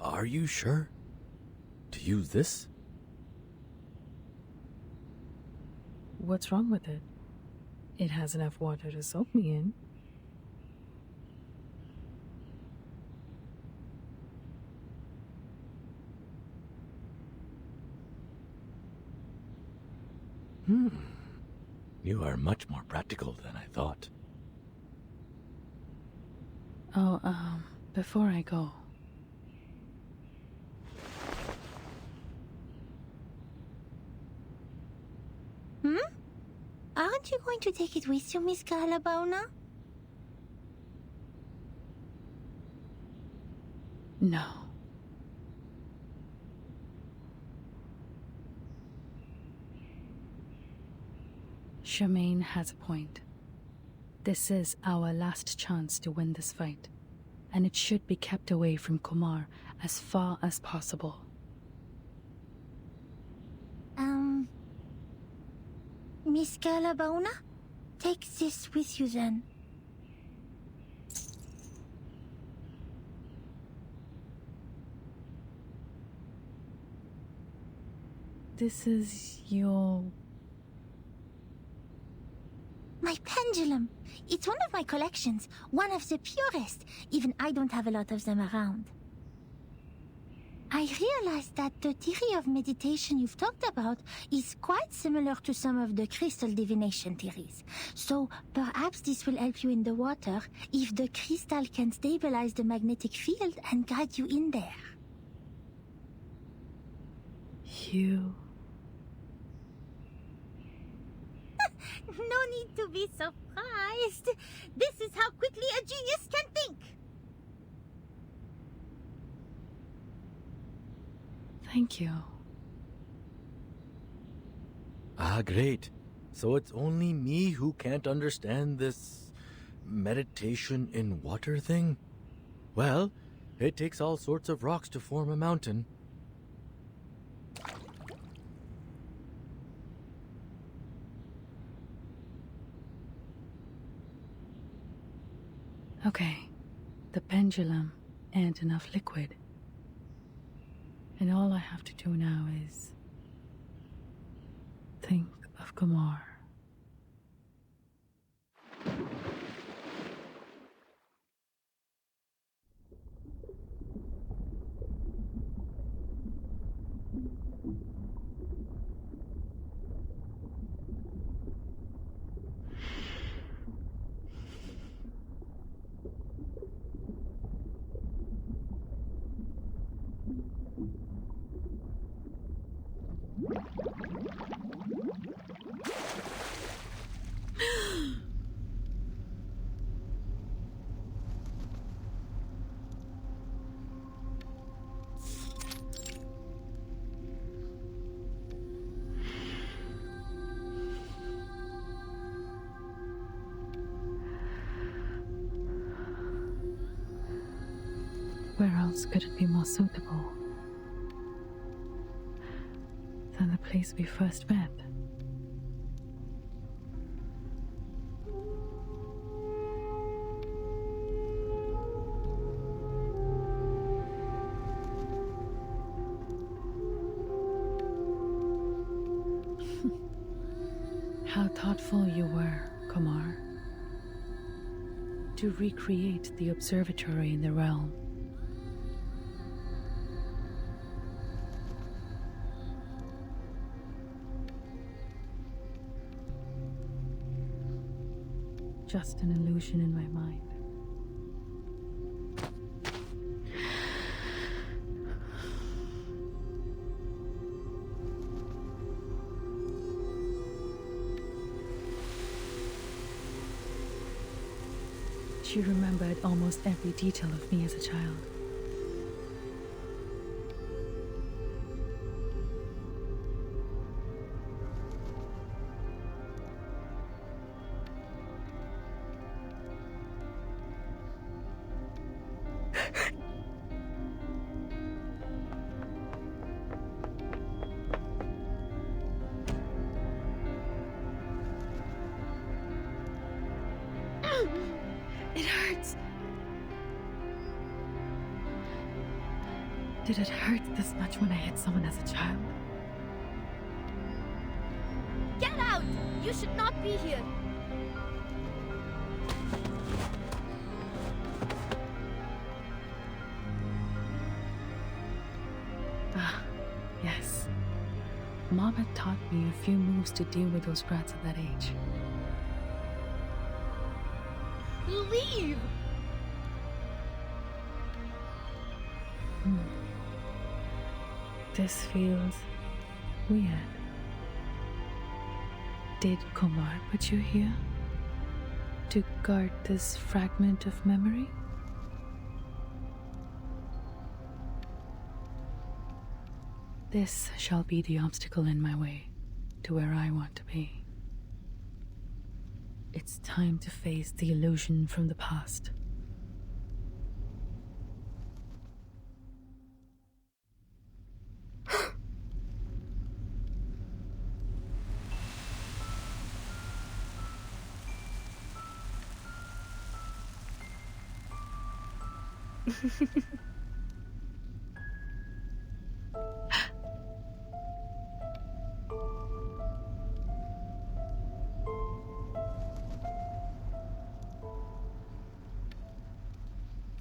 Are you sure? To use this? What's wrong with it? It has enough water to soak me in. You are much more practical than I thought. Oh, before I go, Aren't you going to take it with you, Miss Calabona? no. Charmaine has a point. This is our last chance to win this fight, and it should be kept away from Kumar as far as possible. Miss Calabona? Take this with you then. This is your... My pendulum. It's one of my collections, one of the purest. Even I don't have a lot of them around. I realized that the theory of meditation you've talked about is quite similar to some of the crystal divination theories. So perhaps this will help you in the water if the crystal can stabilize the magnetic field and guide you in there. You... No need to be surprised. This is how quickly a genius can think. Thank you. Ah, great. So it's only me who can't understand this meditation in water thing? Well, it takes all sorts of rocks to form a mountain. Okay, the pendulum and enough liquid. And all I have to do now is think of Kumar. Where else could it be more suitable than the place we first met? How thoughtful you were, Kumar, to recreate the observatory in the realm. Just an illusion in my mind. She remembered almost every detail of me as a child. It hurts. Did it hurt this much when I hit someone as a child? Get out! You should not be here. Ah, yes. Mom had taught me a few moves to deal with those brats at that age. Leave! This feels weird. Did Kumar put you here? To guard this fragment of memory? This shall be the obstacle in my way to where I want to be. It's time to face the illusion from the past.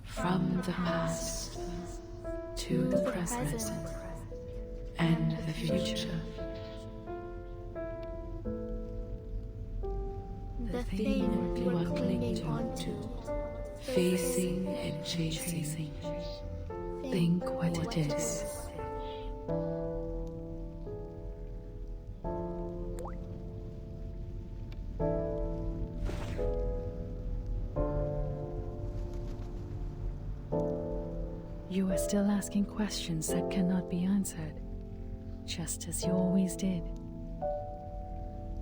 From the past to the present and the future. The thing you are clinging onto, facing and chasing. Think what it is. still asking questions that cannot be answered, just as you always did.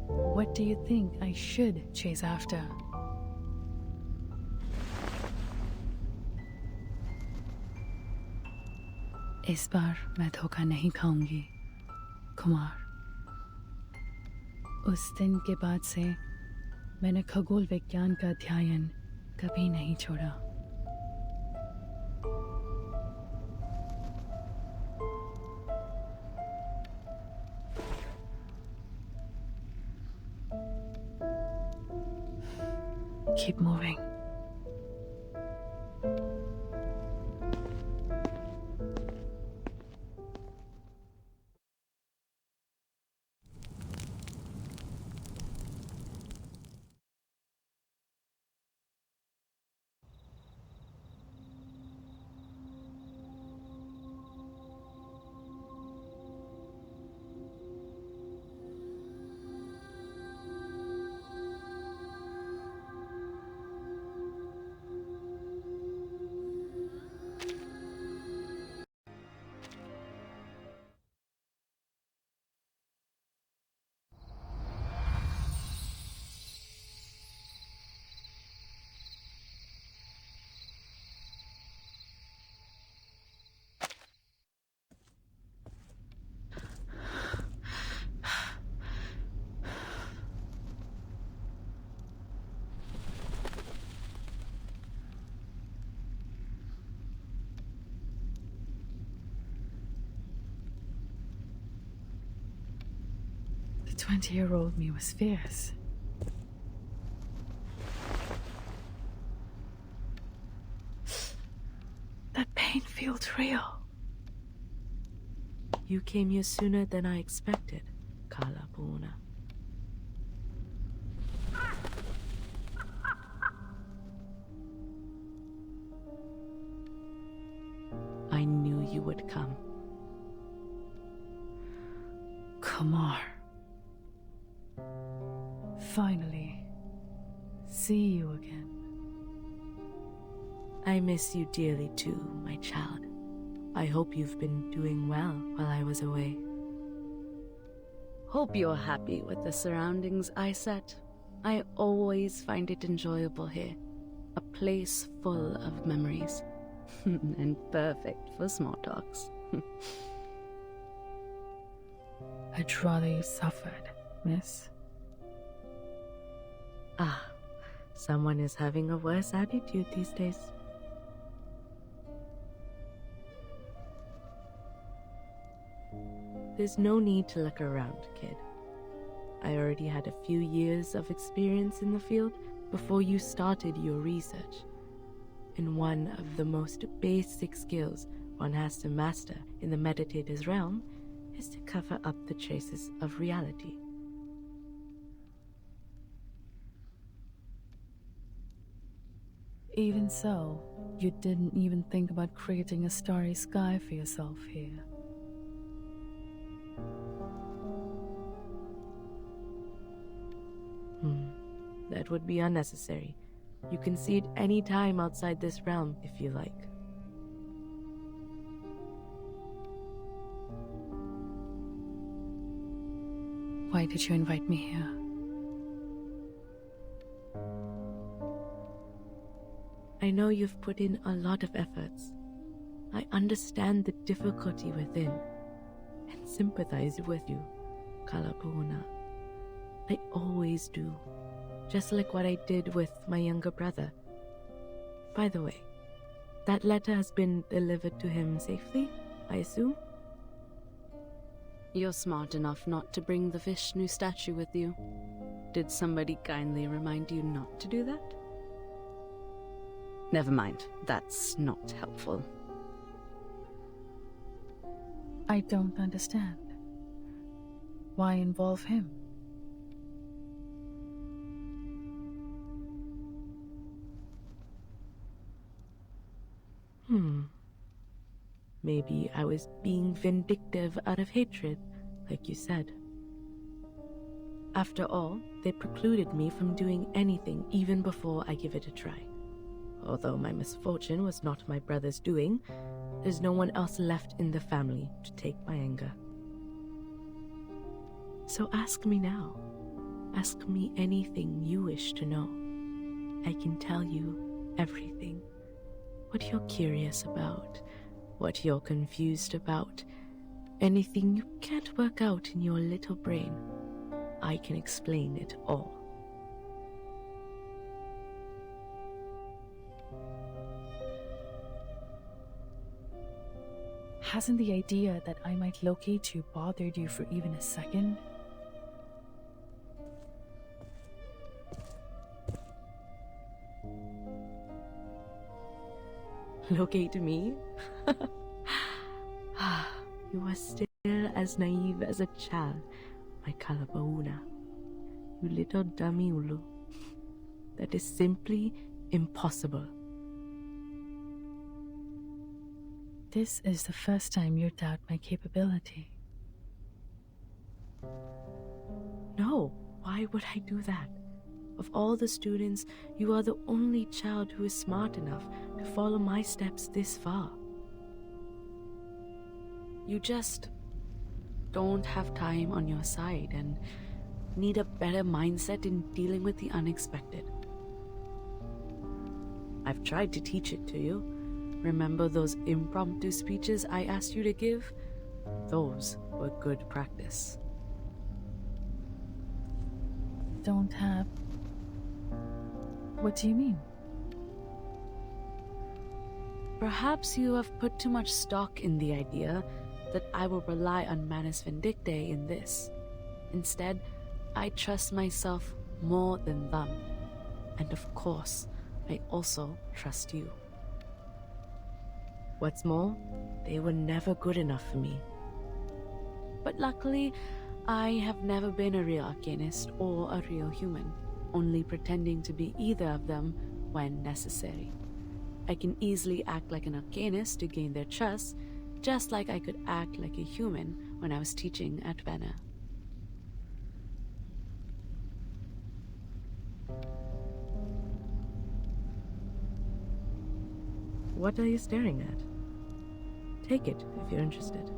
What do you think I should chase after? इस बार मैं धोखा नहीं खाऊंगी, कुमार। उस दिन के बाद से मैंने खगोल विज्ञान का अध्ययन कभी नहीं छोड़ा। Keep moving. The 20-year-old me was fierce. That pain feels real. You came here sooner than I expected, Kalapuna. I knew you would come. Kumar. Finally, see you again. I miss you dearly too, my child. I hope you've been doing well while I was away. Hope you're happy with the surroundings I set. I always find it enjoyable here. A place full of memories. And perfect for small talks. I'd rather you suffered, miss. Ah, someone is having a worse attitude these days. There's no need to look around, kid. I already had a few years of experience in the field before you started your research. And one of the most basic skills one has to master in the meditator's realm is to cover up the traces of reality. Even so, you didn't even think about creating a starry sky for yourself here. That would be unnecessary. You can see it any time outside this realm if you like. Why did you invite me here? I know you've put in a lot of efforts. I understand the difficulty within and sympathize with you, Kalapuna. I always do, just like what I did with my younger brother. By the way, that letter has been delivered to him safely, I assume? You're smart enough not to bring the Vishnu statue with you. Did somebody kindly remind you not to do that? Never mind, that's not helpful. I don't understand. Why involve him? Maybe I was being vindictive out of hatred, like you said. After all, they precluded me from doing anything even before I give it a try. Although my misfortune was not my brother's doing, There's no one else left in the family to take my anger. So ask me now. Ask me anything you wish to know. I can tell you everything. What you're curious about, what you're confused about, anything you can't work out in your little brain, I can explain it all. Hasn't the idea that I might locate you bothered you for even a second? Locate me? You are still as naive as a child, my Kalabauna. You little dummy Ulu. That is simply impossible. This is the first time you doubt my capability. No, why would I do that? Of all the students, you are the only child who is smart enough to follow my steps this far. You just don't have time on your side and need a better mindset in dealing with the unexpected. I've tried to teach it to you. Remember those impromptu speeches I asked you to give? Those were good practice. Don't have... What do you mean? Perhaps you have put too much stock in the idea that I will rely on Manus Vindictae in this. Instead, I trust myself more than them. And of course, I also trust you. What's more, they were never good enough for me. But luckily, I have never been a real arcanist or a real human, only pretending to be either of them when necessary. I can easily act like an arcanist to gain their trust, just like I could act like a human when I was teaching at Venna. What are you staring at? Take it if you're interested.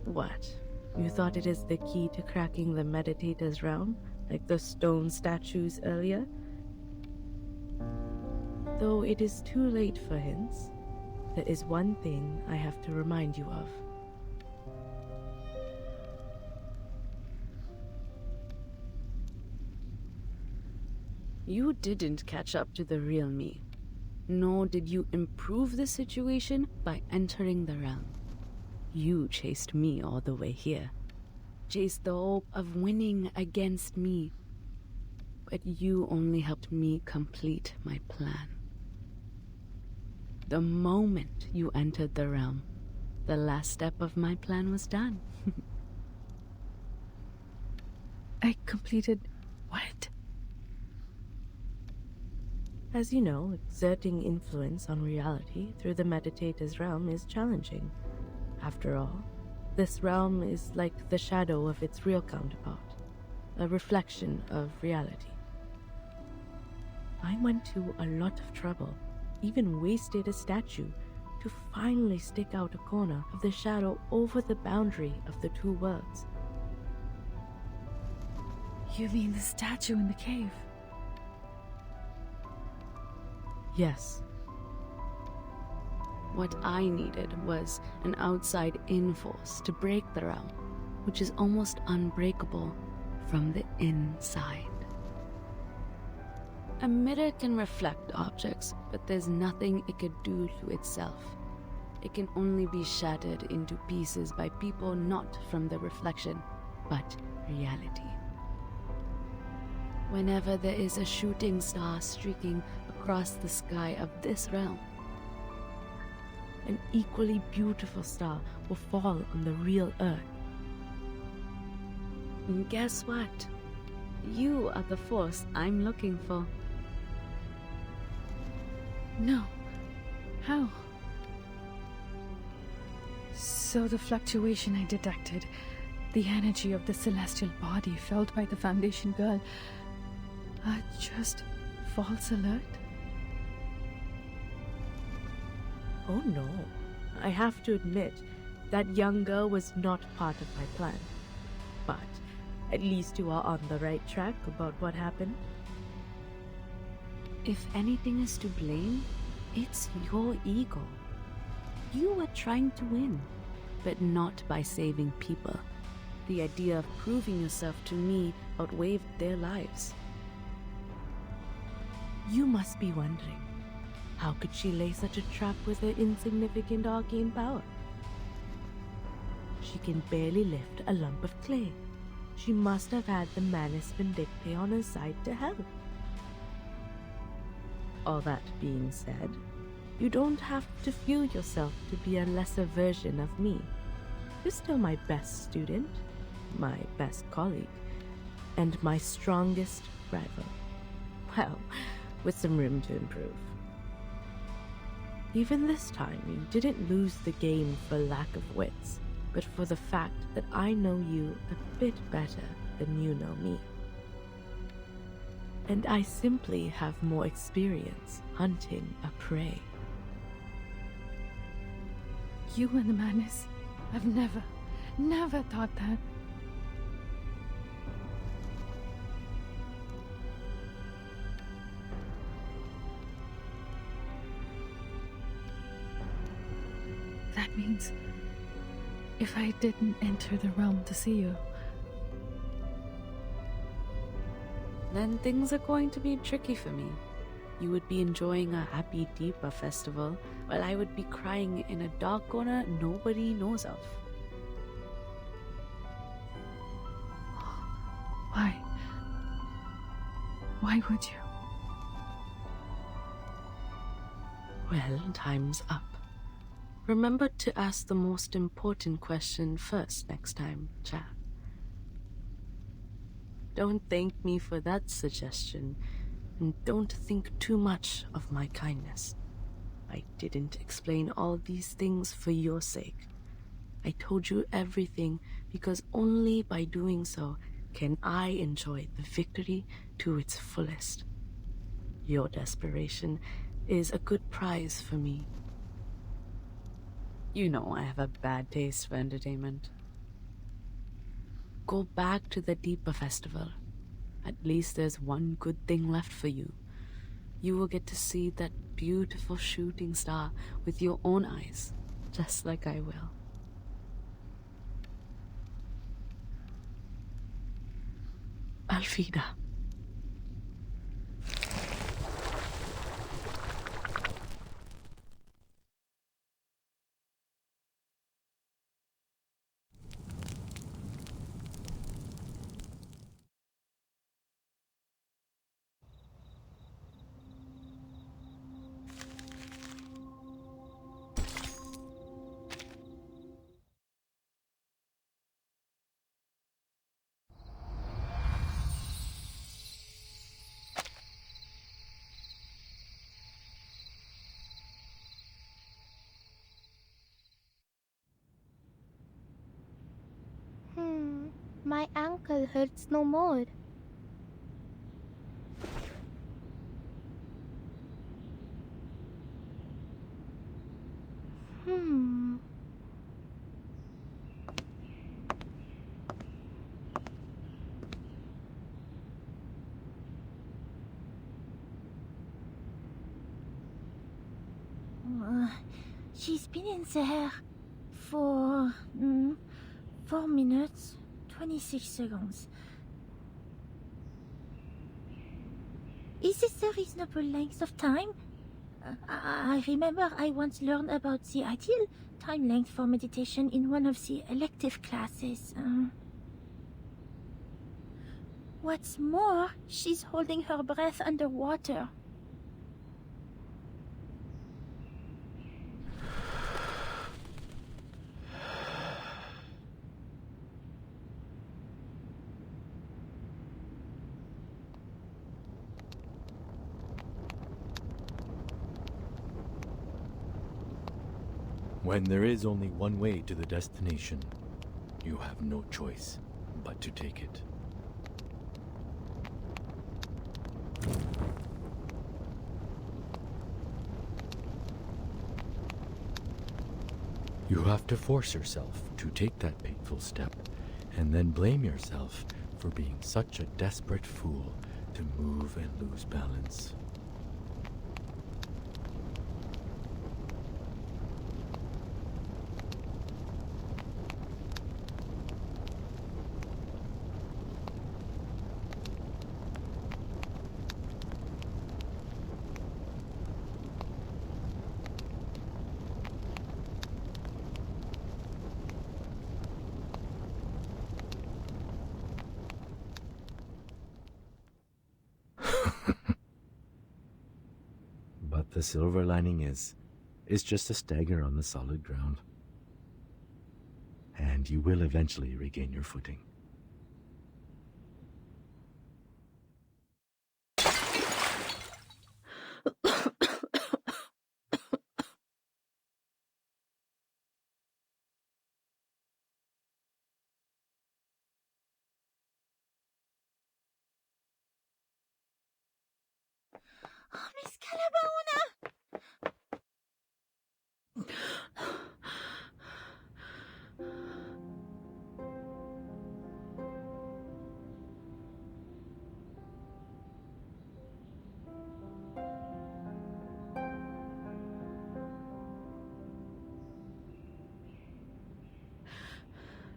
What? You thought it is the key to cracking the meditator's realm, like the stone statues earlier? Though it is too late for hints, there is one thing I have to remind you of. You didn't catch up to the real me, nor did you improve the situation by entering the realm. You chased me all the way here, chased the hope of winning against me, but you only helped me complete my plan. The moment you entered the realm, the last step of my plan was done. I completed... what? As you know, exerting influence on reality through the meditator's realm is challenging. After all, this realm is like the shadow of its real counterpart, a reflection of reality. I went to a lot of trouble, even wasted a statue, to finally stick out a corner of the shadow over the boundary of the two worlds. You mean the statue in the cave? Yes. What I needed was an outside-in force to break the realm, which is almost unbreakable from the inside. A mirror can reflect objects, but there's nothing it could do to itself. It can only be shattered into pieces by people not from the reflection, but reality. Whenever there is a shooting star streaking across the sky of this realm, an equally beautiful star will fall on the real Earth. And guess what? You are the force I'm looking for. No, How? So the fluctuation I detected, the energy of the celestial body felt by the Foundation girl, are just false alert? Oh no, I have to admit, that young girl was not part of my plan. But at least you are on the right track about what happened. If anything is to blame, it's your ego. You were trying to win, but not by saving people. The idea of proving yourself to me outweighed their lives. You must be wondering, how could she lay such a trap with her insignificant arcane power? She can barely lift a lump of clay. She must have had the Manus Vindictae on her side to help. All that being said, you don't have to feel yourself to be a lesser version of me. You're still my best student, my best colleague, and my strongest rival. Well, with some room to improve. Even this time, you didn't lose the game for lack of wits, but for the fact that I know you a bit better than you know me. And I simply have more experience hunting a prey. You and the Manus, I've never thought that. That means if I didn't enter the realm to see you, Then things are going to be tricky for me. You would be enjoying a happy Deepa festival, while I would be crying in a dark corner nobody knows of. why? Why would you? Well, time's up. Remember to ask the most important question first next time, chap. Don't thank me for that suggestion, and don't think too much of my kindness. I didn't explain all these things for your sake. I told you everything because only by doing so can I enjoy the victory to its fullest. Your desperation is a good prize for me. You know I have a bad taste for entertainment. Go back to the Deepa festival. At least there's one good thing left for you. You will get to see that beautiful shooting star with your own eyes, just like I will. Alfida. My ankle hurts no more. She's been in there for 4 minutes, 26 seconds. Is this a reasonable length of time? I remember I once learned about the ideal time length for meditation in one of the elective classes. What's more, she's holding her breath underwater. When there is only one way to the destination, you have no choice but to take it. You have to force yourself to take that painful step, and then blame yourself for being such a desperate fool to move and lose balance. But the silver lining is, it's just a stagger on the solid ground. And you will eventually regain your footing. Oh, Miss Calabona!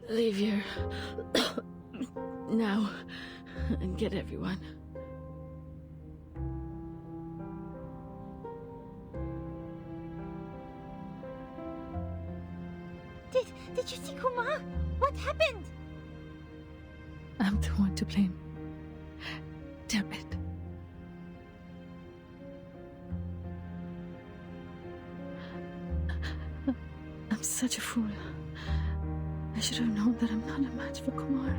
Leave here. Now. And get everyone. Did you see Kumar? What happened? I'm the one to blame. Damn it. I'm such a fool. I should have known that I'm not a match for Kumar.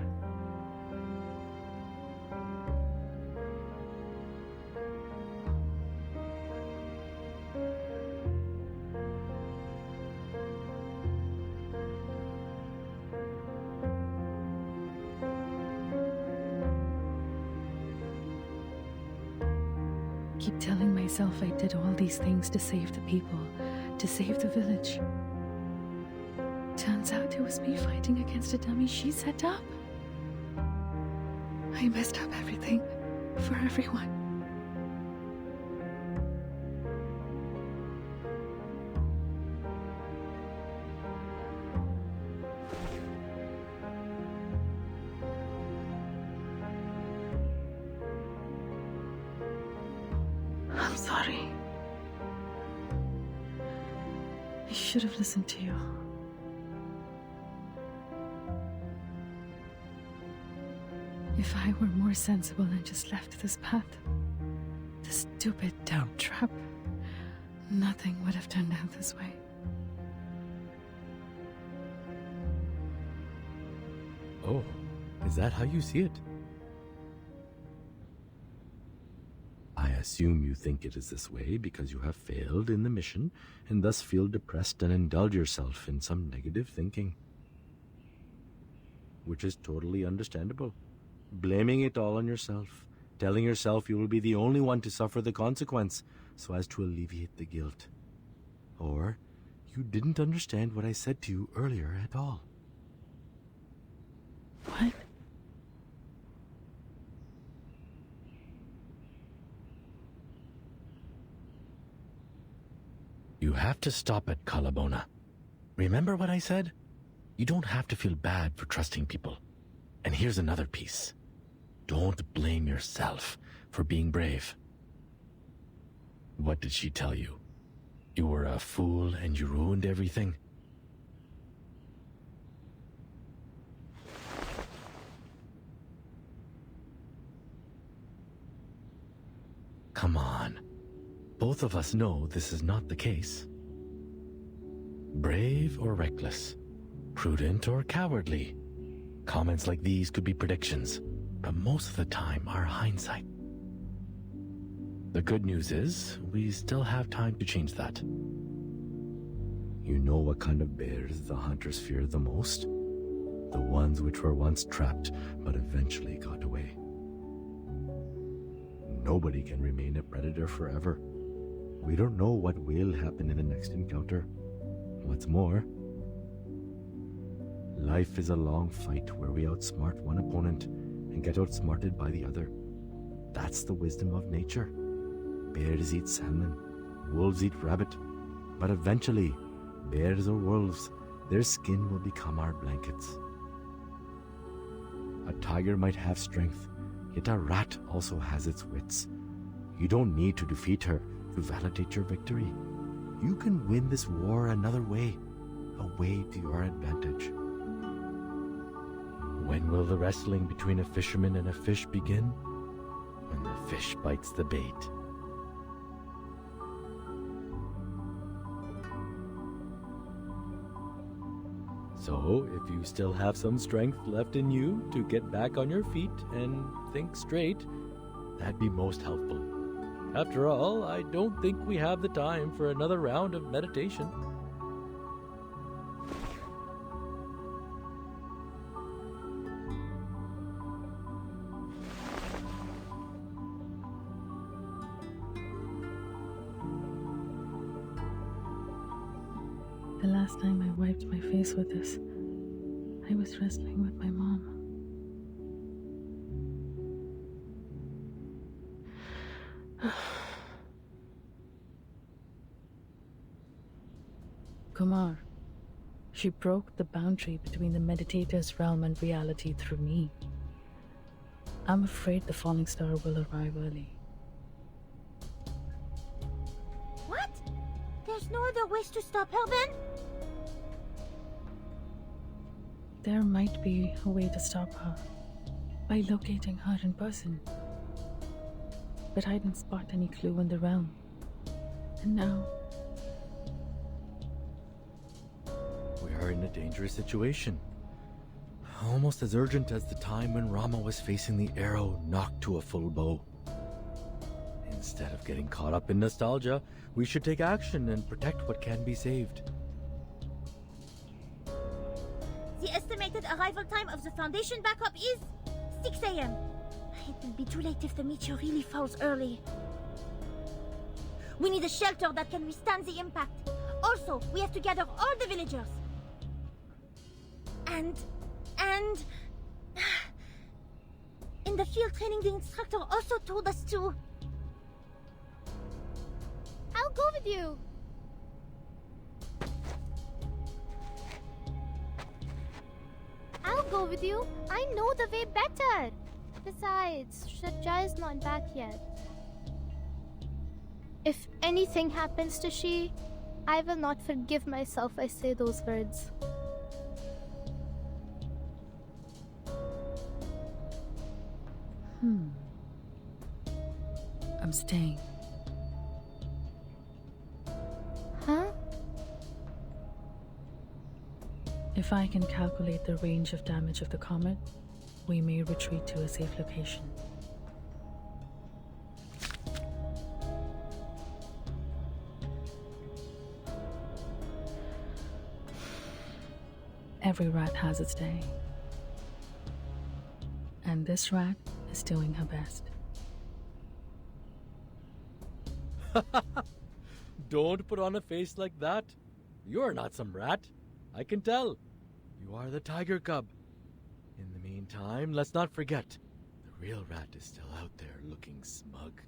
Keep telling myself I did all these things to save the people, to save the village. Turns out it was me fighting against a dummy she set up. I messed up everything for everyone. I'm sorry. I should have listened to you. If I were more sensible and just left this path, this stupid dumb trap, nothing would have turned out this way. Oh, is that how you see it? I assume you think it is this way because you have failed in the mission and thus feel depressed and indulge yourself in some negative thinking. Which is totally understandable. Blaming it all on yourself, telling yourself you will be the only one to suffer the consequence so as to alleviate the guilt. Or you didn't understand what I said to you earlier at all. What? You have to stop at Kalabona. Remember what I said? You don't have to feel bad for trusting people. And here's another piece. Don't blame yourself for being brave. What did she tell you? You were a fool and you ruined everything? Come on. Both of us know this is not the case. Brave or reckless, prudent or cowardly. Comments like these could be predictions, but most of the time are hindsight. The good news is, we still have time to change that. You know what kind of bears the hunters fear the most? The ones which were once trapped but eventually got away. Nobody can remain a predator forever. We don't know what will happen in the next encounter. What's more, life is a long fight where we outsmart one opponent and get outsmarted by the other. That's the wisdom of nature. Bears eat salmon, wolves eat rabbit, but eventually, bears or wolves, their skin will become our blankets. A tiger might have strength, yet a rat also has its wits. You don't need to defeat her to validate your victory. You can win this war another way, a way to your advantage. When will the wrestling between a fisherman and a fish begin? When the fish bites the bait. So, if you still have some strength left in you to get back on your feet and think straight, that'd be most helpful. After all, I don't think we have the time for another round of meditation. The last time I wiped my face with this, I was wrestling with my mom. Kumar, she broke the boundary between the meditator's realm and reality through me. I'm afraid the falling star will arrive early. What? There's no other ways to stop her then? There might be a way to stop her by locating her in person. But I didn't spot any clue in the realm. And now We are in a dangerous situation. Almost as urgent as the time when Rama was facing the arrow knocked to a full bow. Instead of getting caught up in nostalgia, we should take action and protect what can be saved. The estimated arrival time of the Foundation backup is 6 a.m. It will be too late if the meteor really falls early. We need a shelter that can withstand the impact. Also, we have to gather all the villagers. And... In the field training, the instructor also told us to... I'll go with you. I'll go with you. I know the way better. Besides, Shajja is not back yet. If anything happens to she, I will not forgive myself I say those words. I'm staying. Huh? If I can calculate the range of damage of the comet, we may retreat to a safe location. Every rat has its day. And this rat is doing her best. Don't put on a face like that. You're not some rat. I can tell. You are the tiger cub. In the meantime, let's not forget, the real rat is still out there looking smug.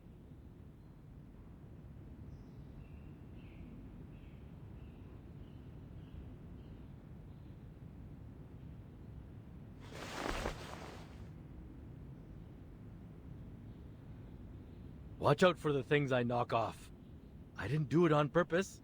Watch out for the things I knock off. I didn't do it on purpose.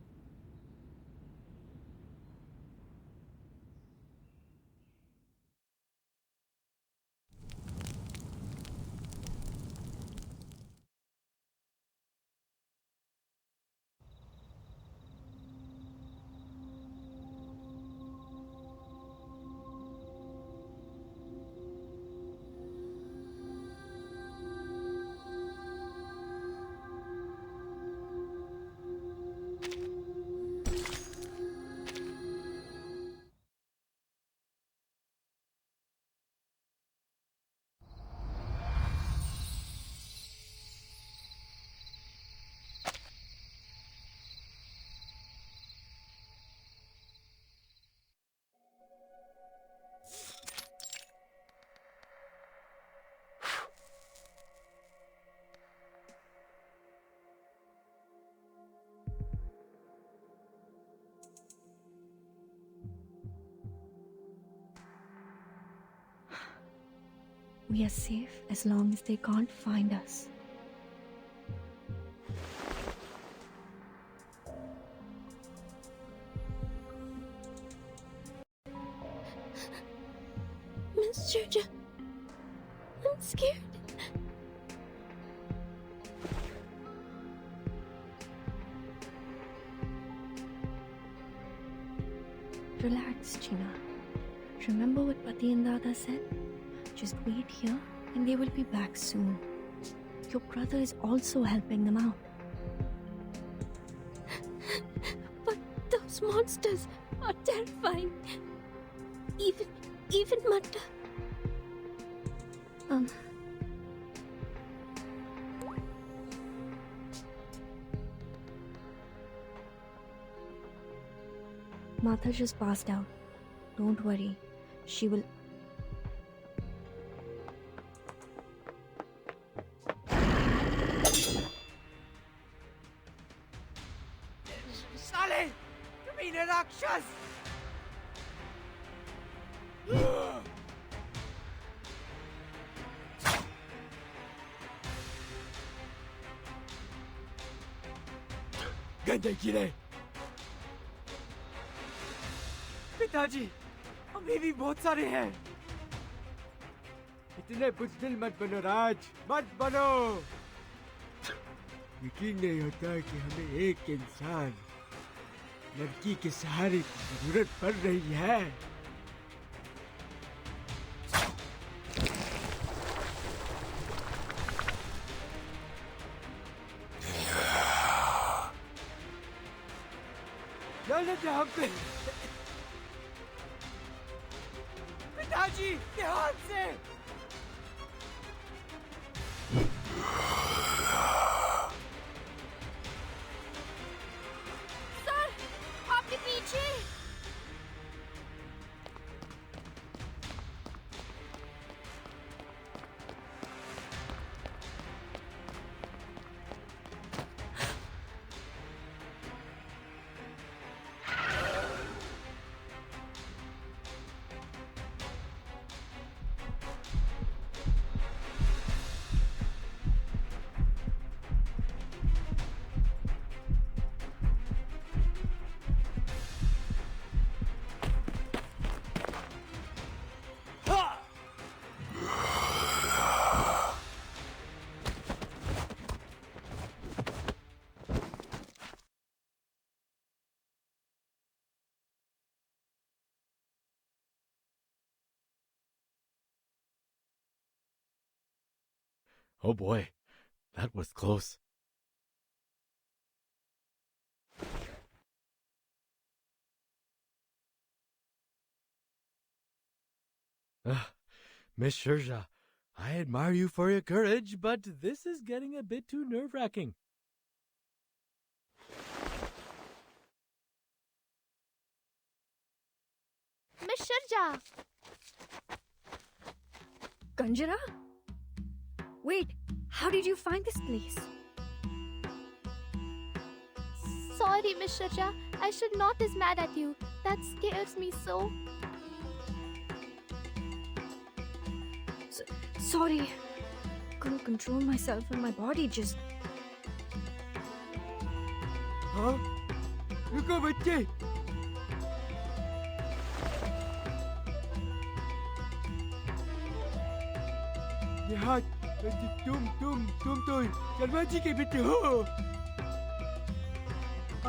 We are safe as long as they can't find us. Miss Georgia, I'm scared. Relax, Gina. Remember what Pati and Dada said? Just wait here and they will be back soon. Your brother is also helping them out. But those monsters are terrifying. Even Matta. Martha just passed out. Don't worry. She will... साले! कमीने राक्षस! गंदे कीड़े! पिताजी, अभी भी बहुत सारे हैं। इतने बुज़दिल मत बनो राज, मत बनो। यकीन नहीं होता कि हमें एक इंसान, लड़की के सहारे की जरूरत पड़ रही है। लानत है हम पे। पिताजी, ध्यान से। सर, आपके पीछे। Oh boy, that was close. Miss Sherja, I admire you for your courage, but this is getting a bit too nerve-wracking. Miss Sharja! Kanjara? Wait, how did you find this place? Sorry, Miss Sharja. I should not is mad at you. That scares me so. Sorry. Couldn't control myself and my body just... हाँ? रुको बच्चे! ये हाथ, तुम तो शर्मा जी के बेटे हो।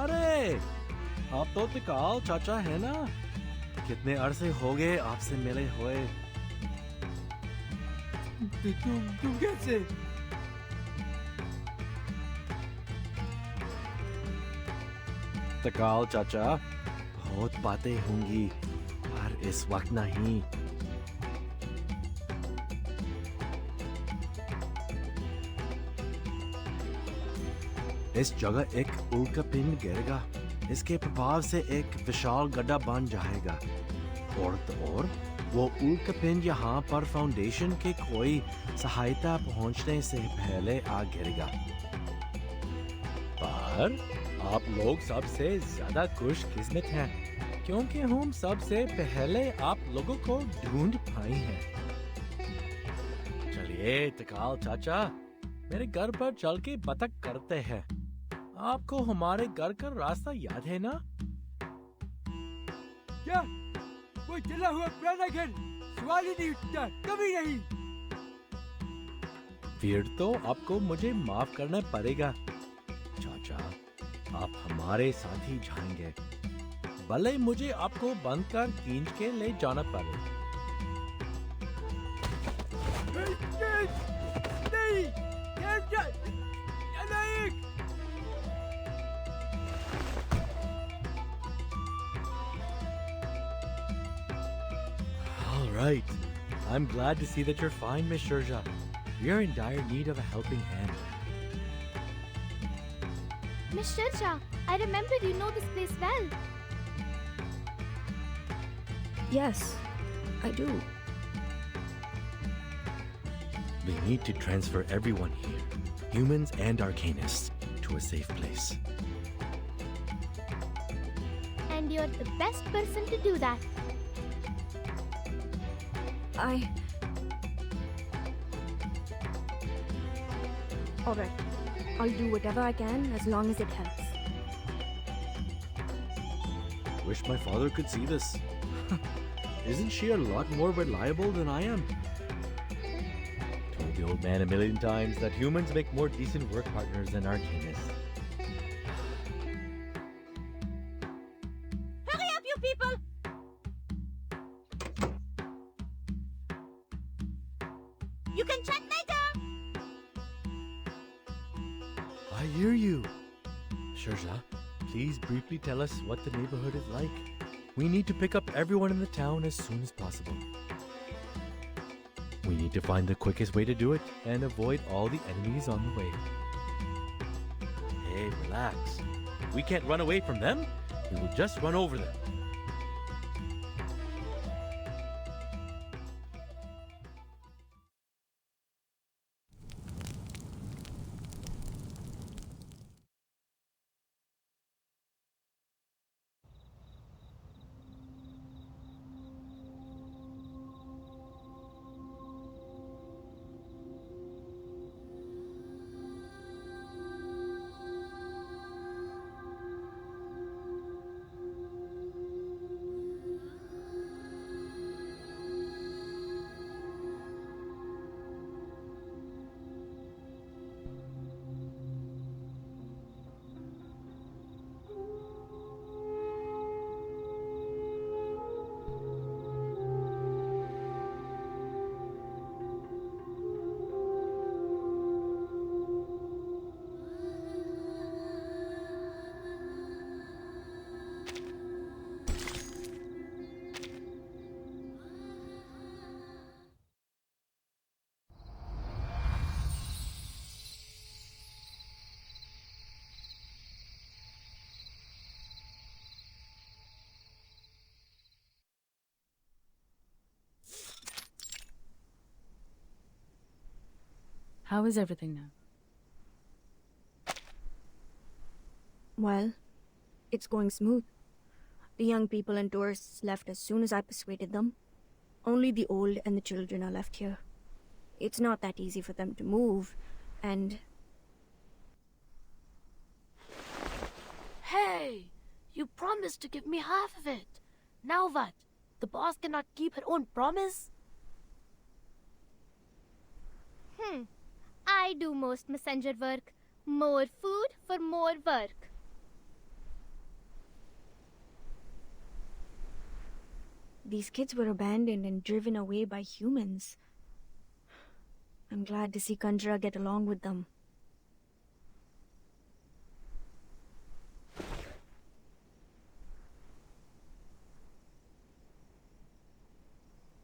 अरे, आप तो तिकाल चाचा है ना? कितने अरसे हो गए आपसे मिले हुए? तुम कैसे? तिकाल चाचा, बहुत बातें होंगी, पर इस वक्त नहीं। इस जगह एक उल्कापिंड गिरेगा। इसके प्रभाव से एक विशाल गड्ढा बन जाएगा। और तो और, वो उल्कापिंड यहाँ पर फाउंडेशन के कोई सहायता पहुँचने से पहले आ गिरेगा। पर आप लोग सबसे ज्यादा खुशकिस्मत हैं, क्योंकि हम सबसे पहले आप लोगों को ढूंढ पाए हैं। ये तकाल चाचा, मेरे घर पर चल के बतख करते हैं। आपको हमारे घर का रास्ता याद है ना? क्या? वो जला हुआ पुराना घर सवाल ही नहीं उठता, कभी नहीं। फिर तो आपको मुझे माफ करना पड़ेगा चाचा। आप हमारे साथ ही जाएंगे, भले मुझे आपको बंद कर खींच के ले जाना पड़े। नहीं, अनायक। All right. I'm glad to see that you're fine, Miss Shurja. We're in dire need of a helping hand. Miss Shirja, I remember you know this place well. Yes, I do. We need to transfer everyone here, humans and arcanists, to a safe place. And you're the best person to do that. Alright, I'll do whatever I can as long as it helps. Wish my father could see this. Isn't she a lot more reliable than I am? Told the old man a million times that humans make more decent work partners than arcanists. Hurry up, you people! You can chat later! I hear you. Shurja, please briefly tell us what the neighborhood is like. We need to pick up everyone in the town as soon as possible. We need to find the quickest way to do it and avoid all the enemies on the way. Hey, relax. We can't run away from them. We will just run over them. How is everything now? Well, it's going smooth. The young people and tourists left as soon as I persuaded them. Only the old and the children are left here. It's not that easy for them to move, and... Hey! You promised to give me half of it. Now what? The boss cannot keep her own promise? I do most messenger work. More food for more work. These kids were abandoned and driven away by humans. I'm glad to see Kanjra get along with them.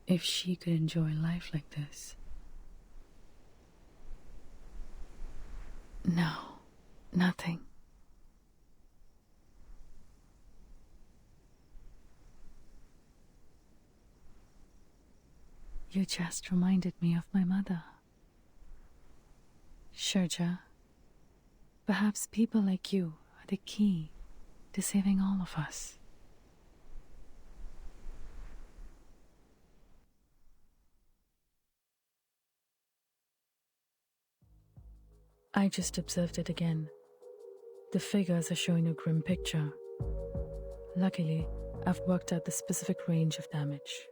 If she could enjoy life like this. No, nothing. You just reminded me of my mother. Shurja, perhaps people like you are the key to saving all of us. I just observed it again. The figures are showing a grim picture. Luckily, I've worked out the specific range of damage.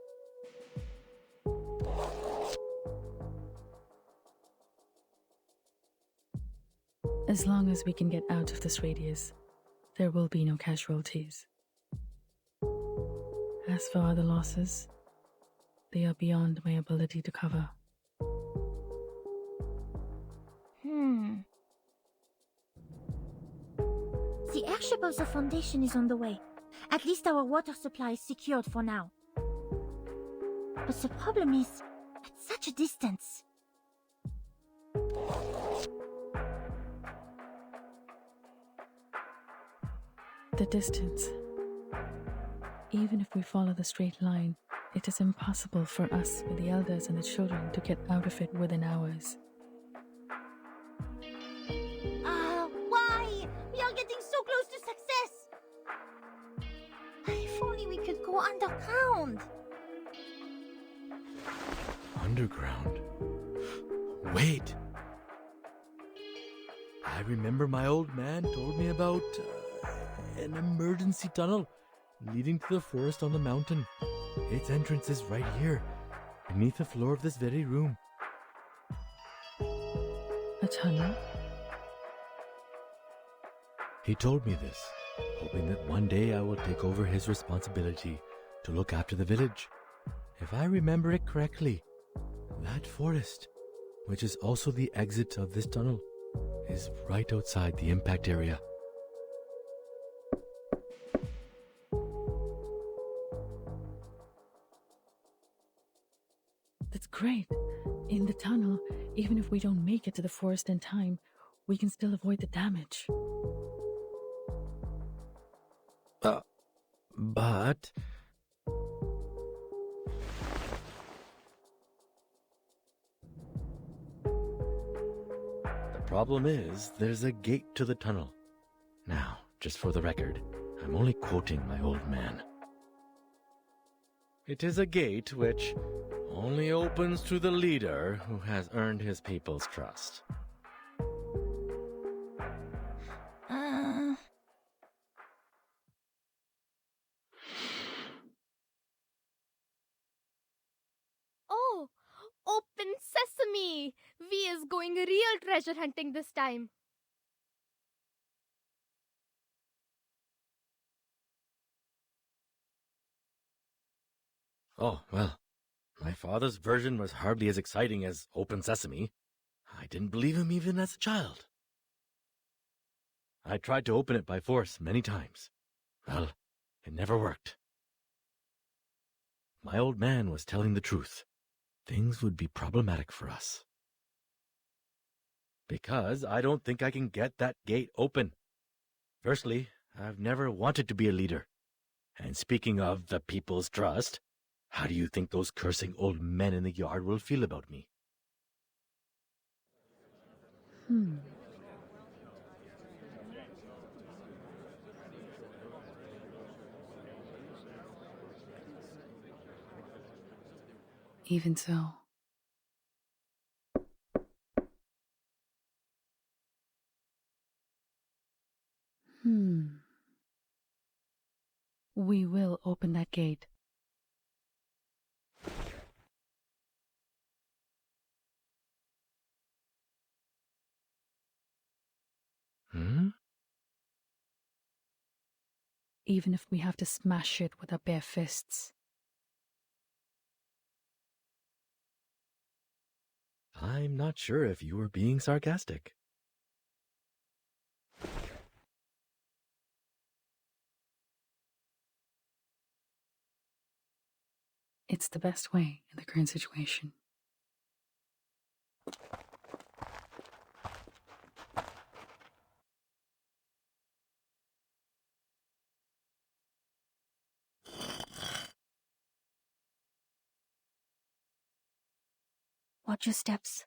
As long as we can get out of this radius, there will be no casualties. As for other losses, they are beyond my ability to cover. The airship of the Foundation is on the way. At least our water supply is secured for now. But the problem is, at such a distance. The distance. Even if we follow the straight line, it is impossible for us with the elders and the children to get out of it within hours. Why? We are getting so close to success! If only we could go underground. Underground? Wait! I remember my old man told me about an emergency tunnel leading to the forest on the mountain. Its entrance is right here, beneath the floor of this very room. A tunnel? He told me this, hoping that one day I will take over his responsibility to look after the village. If I remember it correctly, that forest, which is also the exit of this tunnel, is right outside the impact area. That's great. In the tunnel, even if we don't make it to the forest in time, we can still avoid the damage. But... the problem is, there's a gate to the tunnel. Now, just for the record, I'm only quoting my old man. It is a gate which only opens to the leader who has earned his people's trust. Oh, open sesame! We is going real treasure hunting this time. Oh, well, my father's version was hardly as exciting as Open Sesame. I didn't believe him even as a child. I tried to open it by force many times. Well, it never worked. My old man was telling the truth. Things would be problematic for us. Because I don't think I can get that gate open. Firstly, I've never wanted to be a leader. And speaking of the people's trust, how do you think those cursing old men in the yard will feel about me? Even so. We will open that gate. Even if we have to smash it with our bare fists. I'm not sure if you were being sarcastic. It's the best way in the current situation. Watch your steps.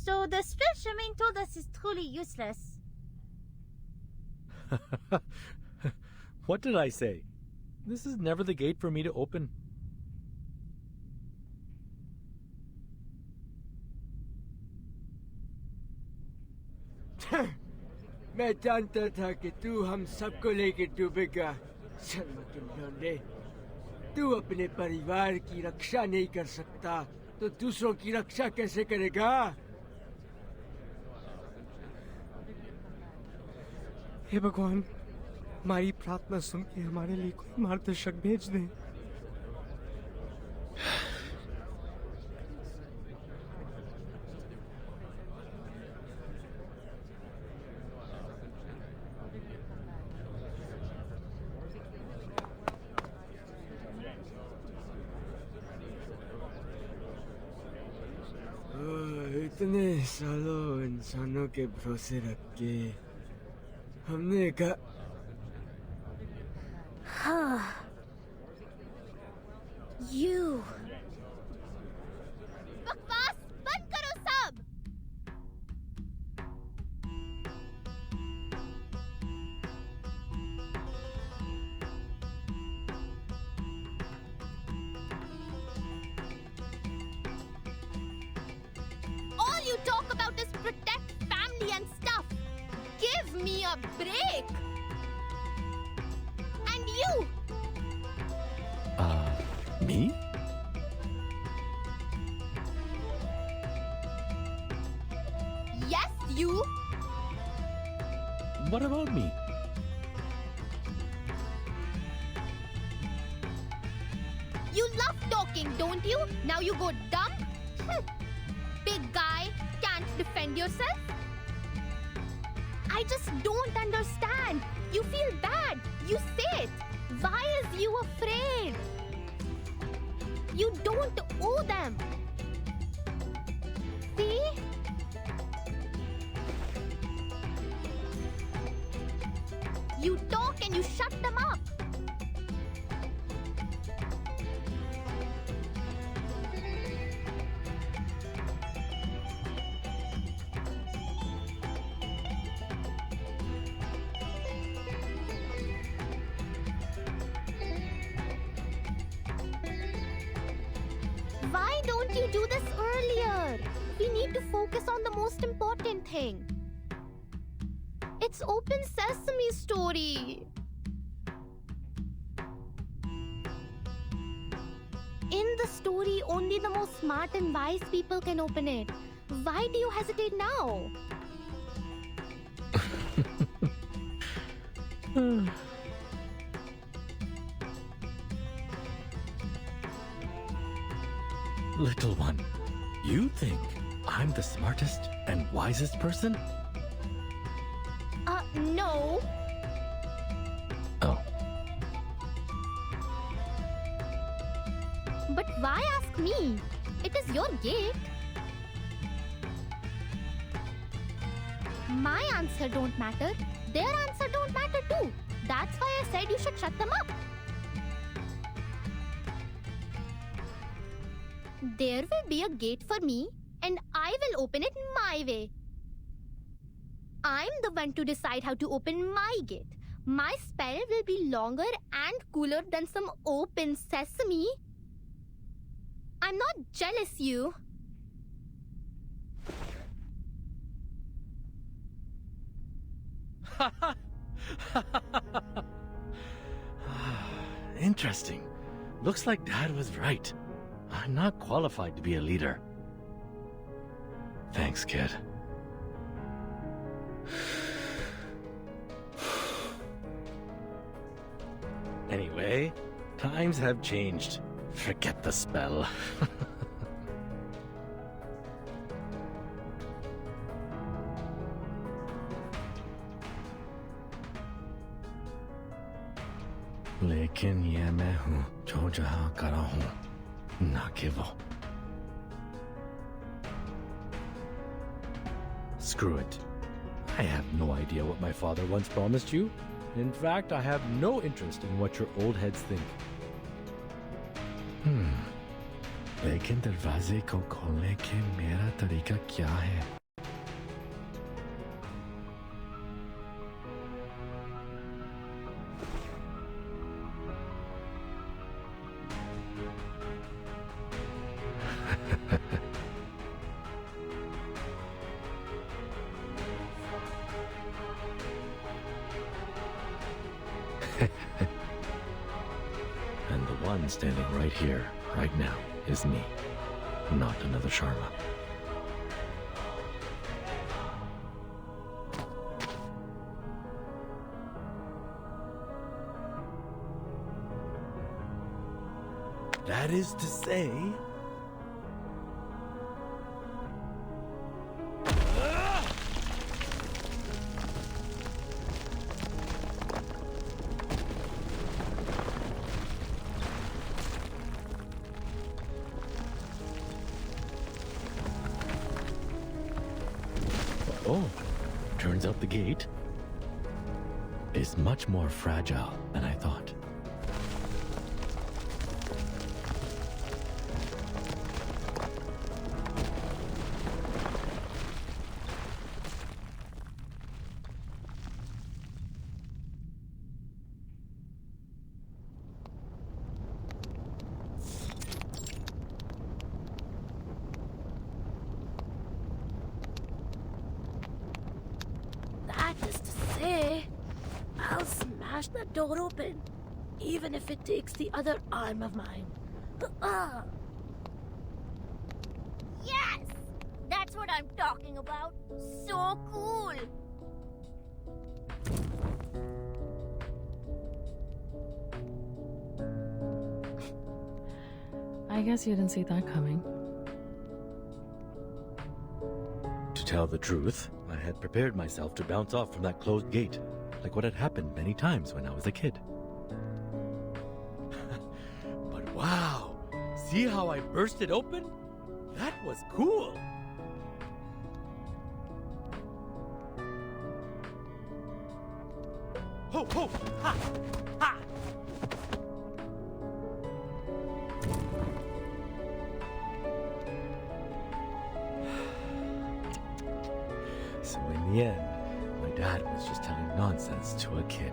So the stretch Jermaine told us is truly useless. What did I say? This is never the gate for me to open. मैं जानता था कि तू हम सबको लेके डूबेगा शर्मा के लौंडे तू अपने परिवार की रक्षा नहीं कर सकता तो दूसरों की रक्षा कैसे करेगा हे भगवान हमारी प्रार्थना सुन के हमारे लिए कोई मार्गदर्शक भेज दे इतने सालों इंसानों के भरोसे रख के हमने कहा You. बकवास बंद करो सब। All you talk about is protect family and stuff. Give me a break. And you. Me? Yes, you. What about me? You love talking, don't you? Now you go dumb? Big guy, can't defend yourself? I just don't understand. You feel bad. You say it. Why is you afraid? You don't owe them. See? You talk and you shut them up. Why don't you do this earlier? We need to focus on the most important thing. It's Open Sesame story. In the story, only the most smart and wise people can open it. Why do you hesitate now? Little one, you think I'm the smartest and wisest person? No. Oh. But why ask me? It is your gate. My answer don't matter. Their answer don't matter too. That's why I said you should shut them up. There will be a gate for me, and I will open it my way. I'm the one to decide how to open my gate. My spell will be longer and cooler than some open sesame. I'm not jealous, you. Interesting. Looks like Dad was right. I'm not qualified to be a leader. Thanks, kid. Anyway, times have changed. Forget the spell. लेकिन ये मैं हूँ जो जहाँ करा हूँ ना कि वो. Screw it. I have no idea what my father once promised you. In fact, I have no interest in what your old heads think. लेकिन दरवाजे को खोलने के मेरा तरीका क्या है? And the one standing right here, right now, is me, not another Sharma. That is to say... Oh, turns out the gate is much more fragile than I thought. That is to say, I'll smash the door open, even if it takes the other arm of mine. Yes! That's what I'm talking about. So cool! I guess you didn't see that coming. To tell the truth, I had prepared myself to bounce off from that closed gate, like what had happened many times when I was a kid. But wow! See how I burst it open? That was cool! Ho ho! Ha! Ha! So in the end, my dad was just telling nonsense to a kid.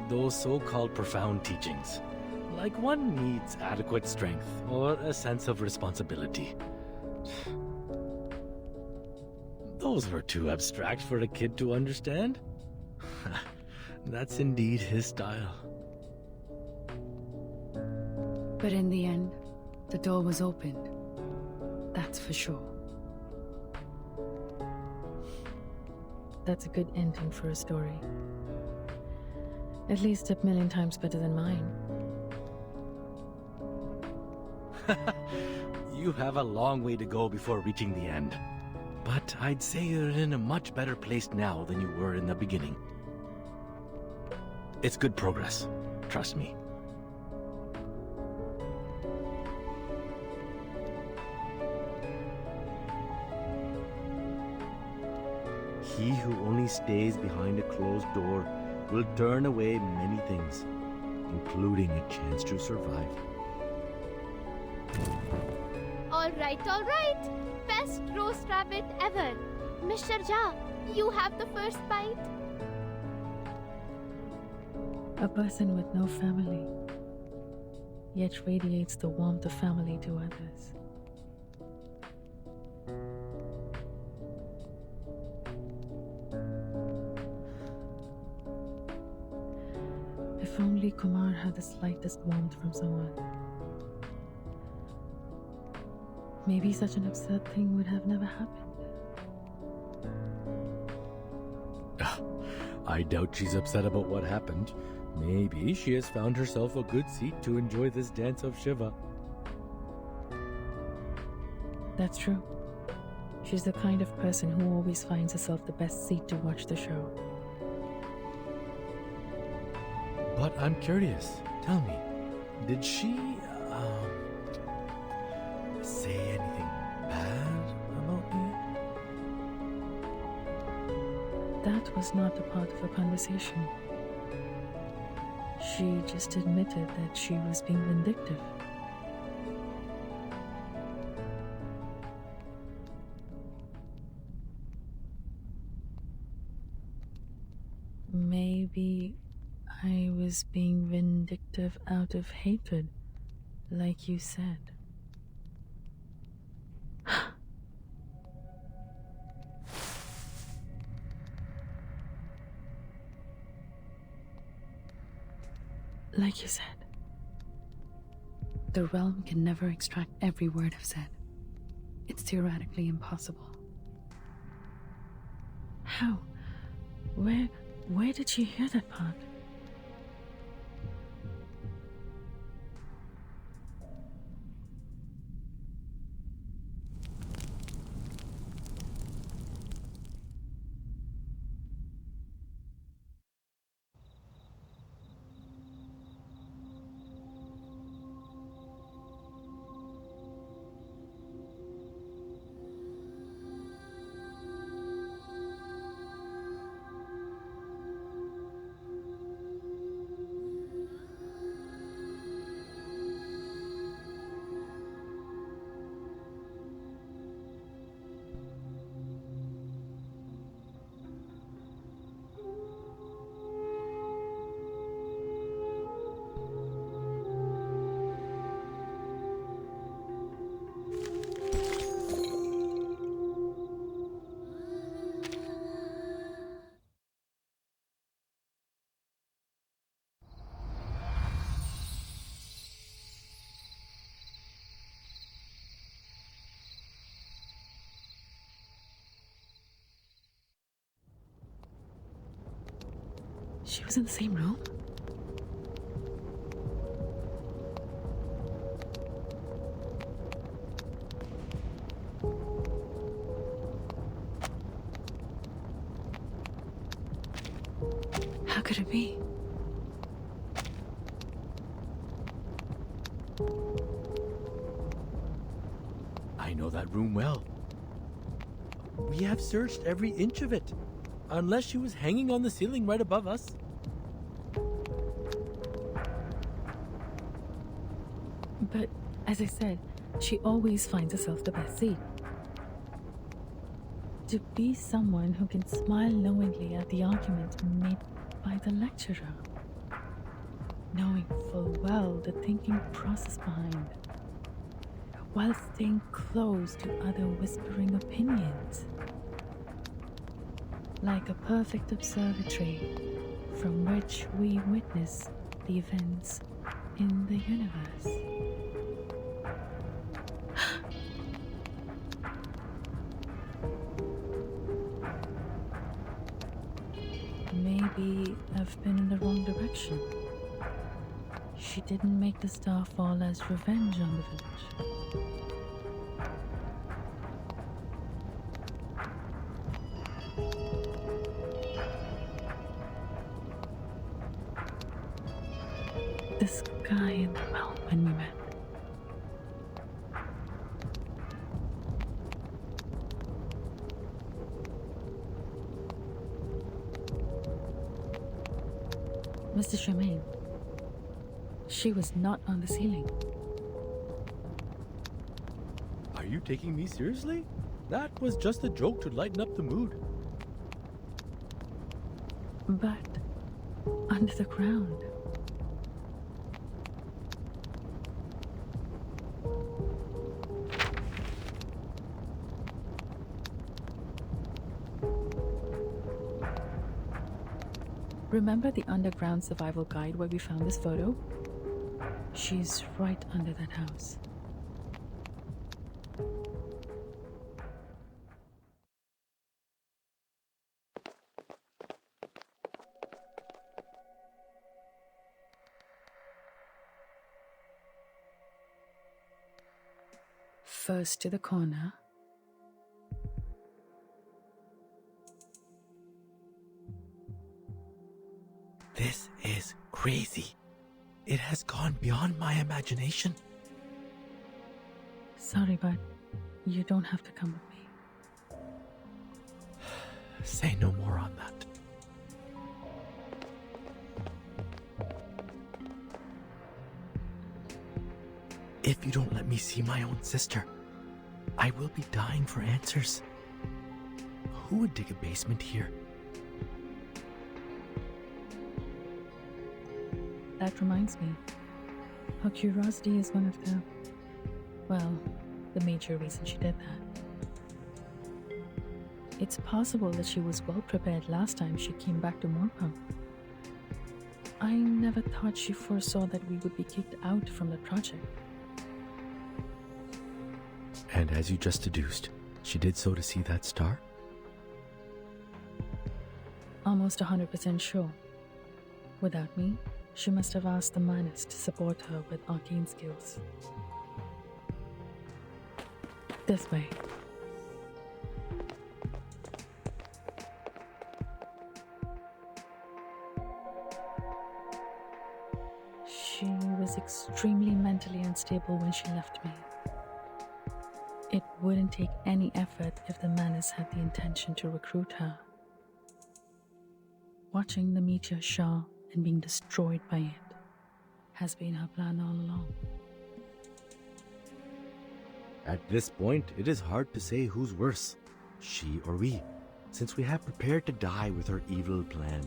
Those so-called profound teachings, like one needs adequate strength or a sense of responsibility. Those were too abstract for a kid to understand. That's indeed his style. But in the end, the door was opened. That's for sure. That's a good ending for a story. At least 1,000,000 times better than mine. You have a long way to go before reaching the end. But I'd say you're in a much better place now than you were in the beginning. It's good progress. Trust me. He who only stays behind a closed door will turn away many things, including a chance to survive. All right. Best roast rabbit ever. Mr. Jha, you have the first bite. A person with no family, yet radiates the warmth of family to others. If only Kumar had the slightest warmth from someone. Maybe such an absurd thing would have never happened. I doubt she's upset about what happened. Maybe she has found herself a good seat to enjoy this dance of Shiva. That's true. She's the kind of person who always finds herself the best seat to watch the show. But I'm curious. Tell me, did she, say anything bad about me? That was not a part of a conversation. She just admitted that she was being vindictive. Maybe I was being vindictive out of hatred, like you said. Like you said, the realm can never extract every word I've said. It's theoretically impossible. How? Where did she hear that part? She was in the same room? How could it be? I know that room well. We have searched every inch of it. Unless she was hanging on the ceiling right above us. But, as I said, she always finds herself the best seat. To be someone who can smile knowingly at the argument made by the lecturer, knowing full well the thinking process behind, while staying close to other whispering opinions. Like a perfect observatory from which we witness the events in the universe. Maybe I've been in the wrong direction. She didn't make the star fall as revenge on the village. This guy in the realm when we met. Mr. Tremaine. She was not on the ceiling. Are you taking me seriously? That was just a joke to lighten up the mood. But under the ground. Remember the underground survival guide where we found this photo? She's right under that house. First to the corner. This is crazy. It has gone beyond my imagination. Sorry, but you don't have to come with me. Say no more on that. If you don't let me see my own sister, I will be dying for answers. Who would dig a basement here? That reminds me. Her curiosity is one of the major reason she did that. It's possible that she was well prepared last time she came back to Mor Pankh. I never thought she foresaw that we would be kicked out from the project. And as you just deduced, she did so to see that star? Almost 100% sure. Without me, she must have asked the Manus to support her with arcane skills. This way. She was extremely mentally unstable when she left me. It wouldn't take any effort if the Manus had the intention to recruit her. Watching the meteor shower and being destroyed by it has been her plan all along. At this point, it is hard to say who's worse, she or we, since we have prepared to die with her evil plan.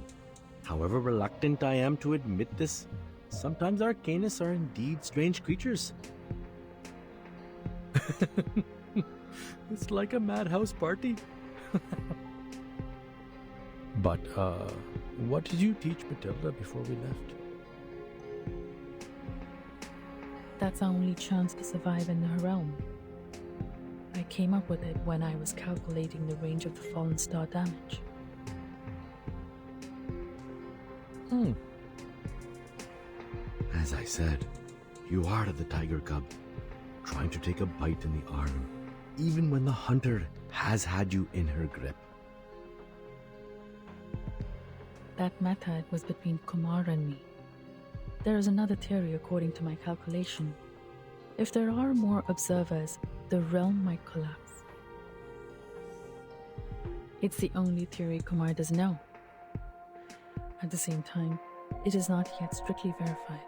However reluctant I am to admit this, sometimes arcanists are indeed strange creatures. It's like a madhouse party. But, what did you teach Matilda before we left? That's our only chance to survive in her realm. I came up with it when I was calculating the range of the fallen star damage. As I said, you are the tiger cub, trying to take a bite in the arm, even when the hunter has had you in her grip. That method was between Kumar and me. There is another theory according to my calculation. If there are more observers, the realm might collapse. It's the only theory Kumar does know. At the same time, it is not yet strictly verified.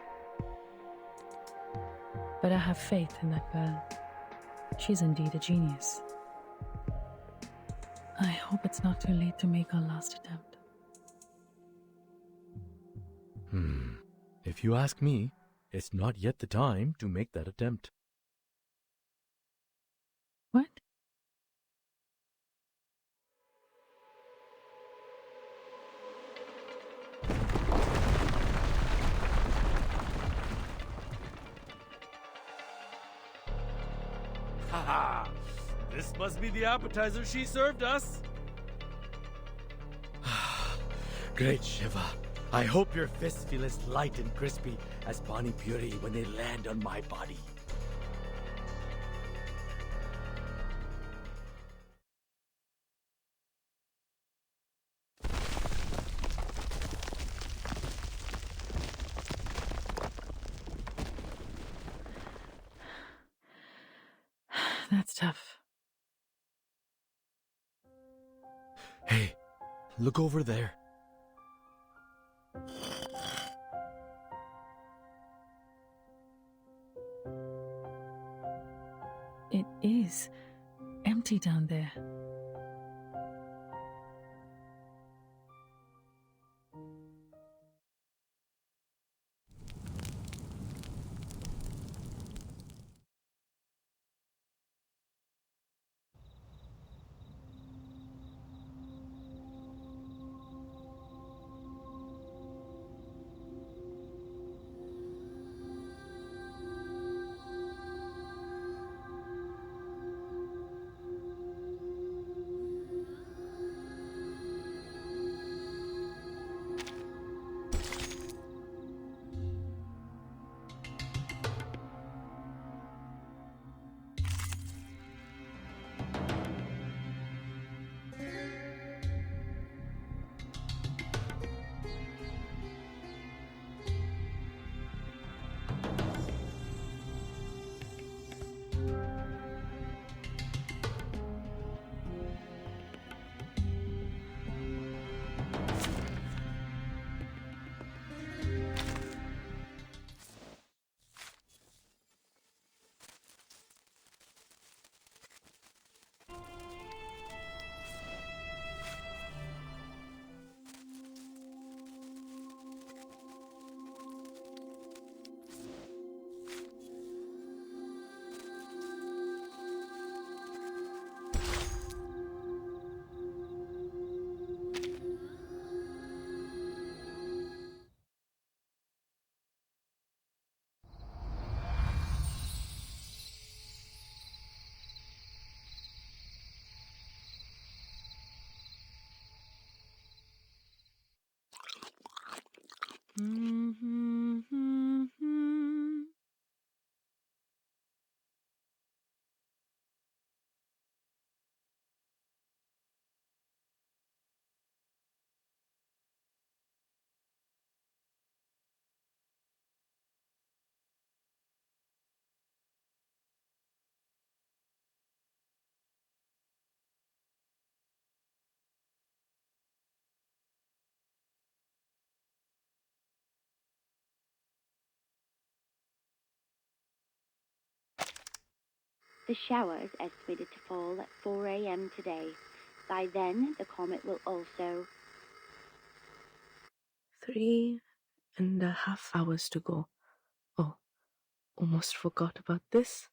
But I have faith in that girl. She's indeed a genius. I hope it's not too late to make our last attempt. If you ask me, it's not yet the time to make that attempt. What? Haha! This must be the appetizer she served us. Great Shiva. I hope your fists feel as light and crispy as Pani Puri when they land on my body. That's tough. Hey, look over there. It is empty down there. The shower is estimated to fall at 4 a.m. today. By then, the comet will also... 3.5 hours to go. Oh, almost forgot about this.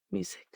Music.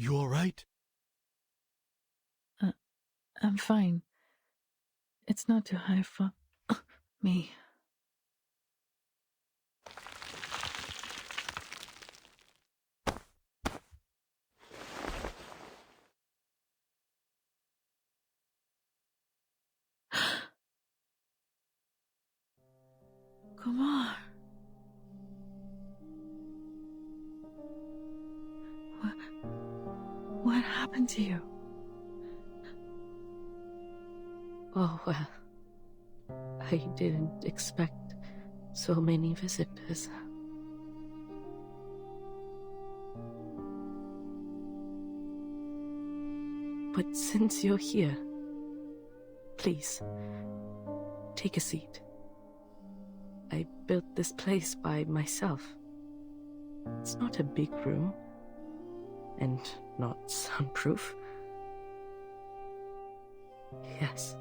You alright? I'm fine. It's not too high for me. Kumar. What happened to you? Oh, well. I didn't expect so many visitors. But since you're here, please, take a seat. I built this place by myself. It's not a big room, and not soundproof. Yes,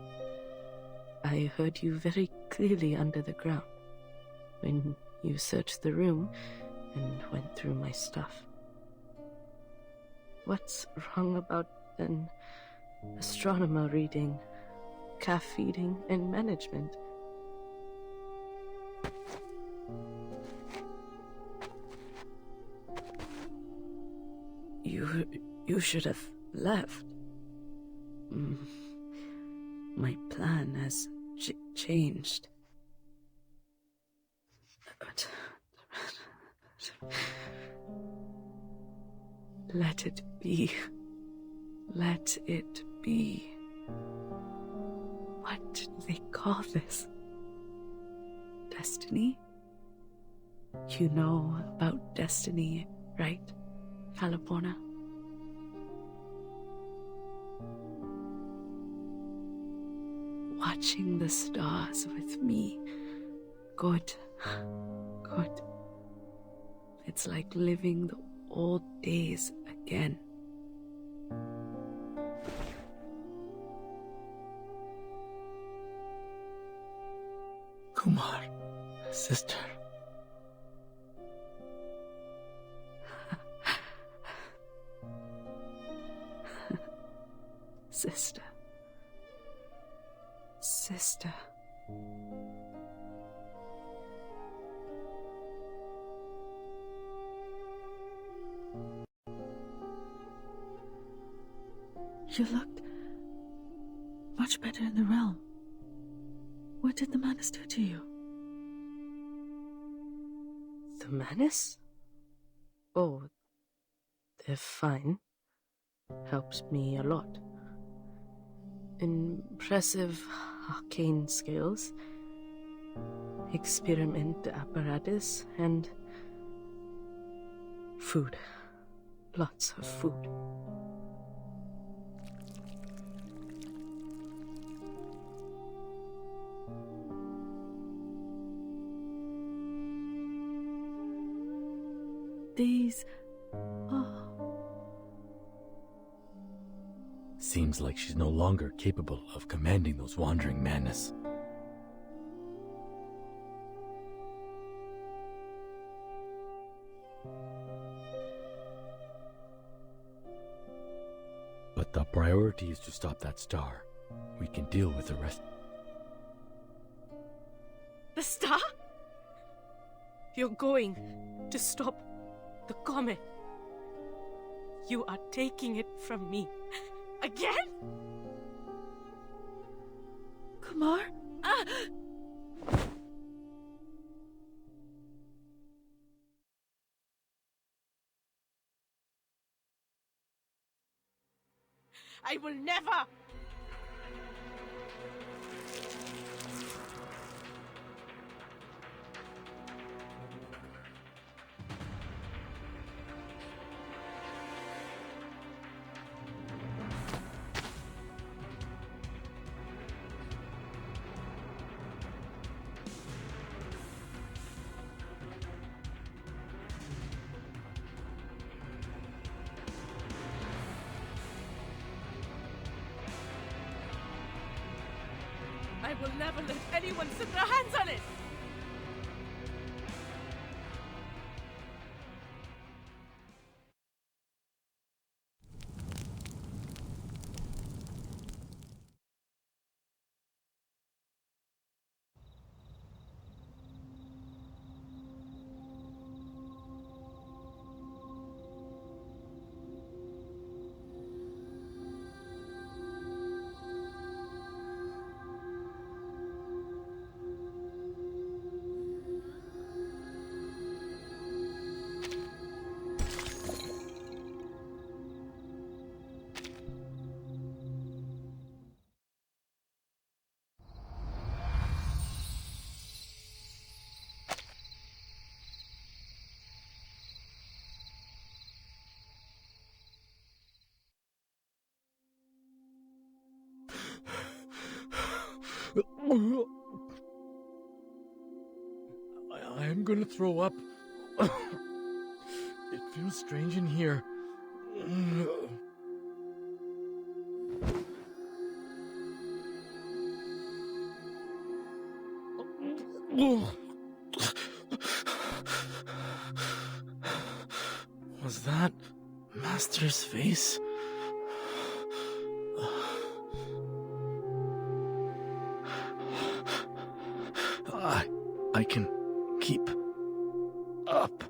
I heard you very clearly under the ground when you searched the room and went through my stuff. What's wrong about an astronomer reading calf feeding and management? You should have left. My plan has changed. Let it be. Let it be. What do they call this? Destiny? You know about destiny, right, California? Watching the stars with me. Good. Good. It's like living the old days again. Kumar, sister. Sister. Sister. You looked much better in the realm. What did the Manus do to you? The Manus? Oh, they're fine. Helps me a lot. Impressive arcane skills, experiment apparatus, and food. Lots of food. These... Oh. Seems like she's no longer capable of commanding those wandering Manus. But the priority is to stop that star. We can deal with the rest. The star? You're going to stop the comet. You are taking it from me. Again? Kumar? I will never! I will never let anyone set their hands on it! I'm gonna throw up. It feels strange in here. Was that Master's face? I can keep up.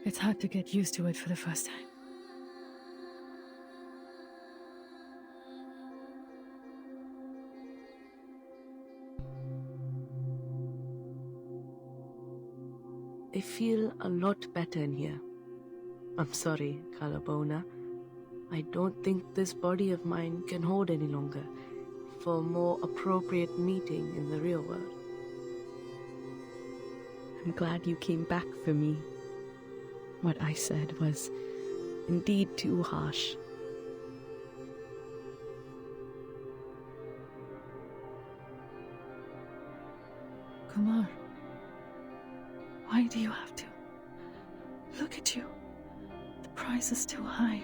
It's hard to get used to it for the first time. I feel a lot better in here. I'm sorry, Calabona. I don't think this body of mine can hold any longer for a more appropriate meeting in the real world. I'm glad you came back for me. What I said was indeed too harsh. Kumar, why do you have to? Look at you. The price is too high.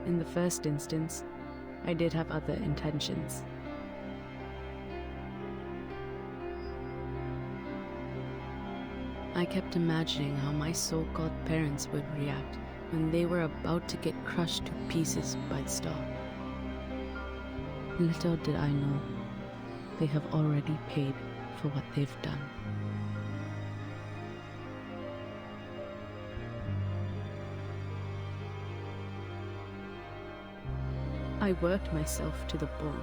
In the first instance, I did have other intentions. I kept imagining how my so-called parents would react when they were about to get crushed to pieces by the star. Little did I know, they have already paid for what they've done. I worked myself to the bone.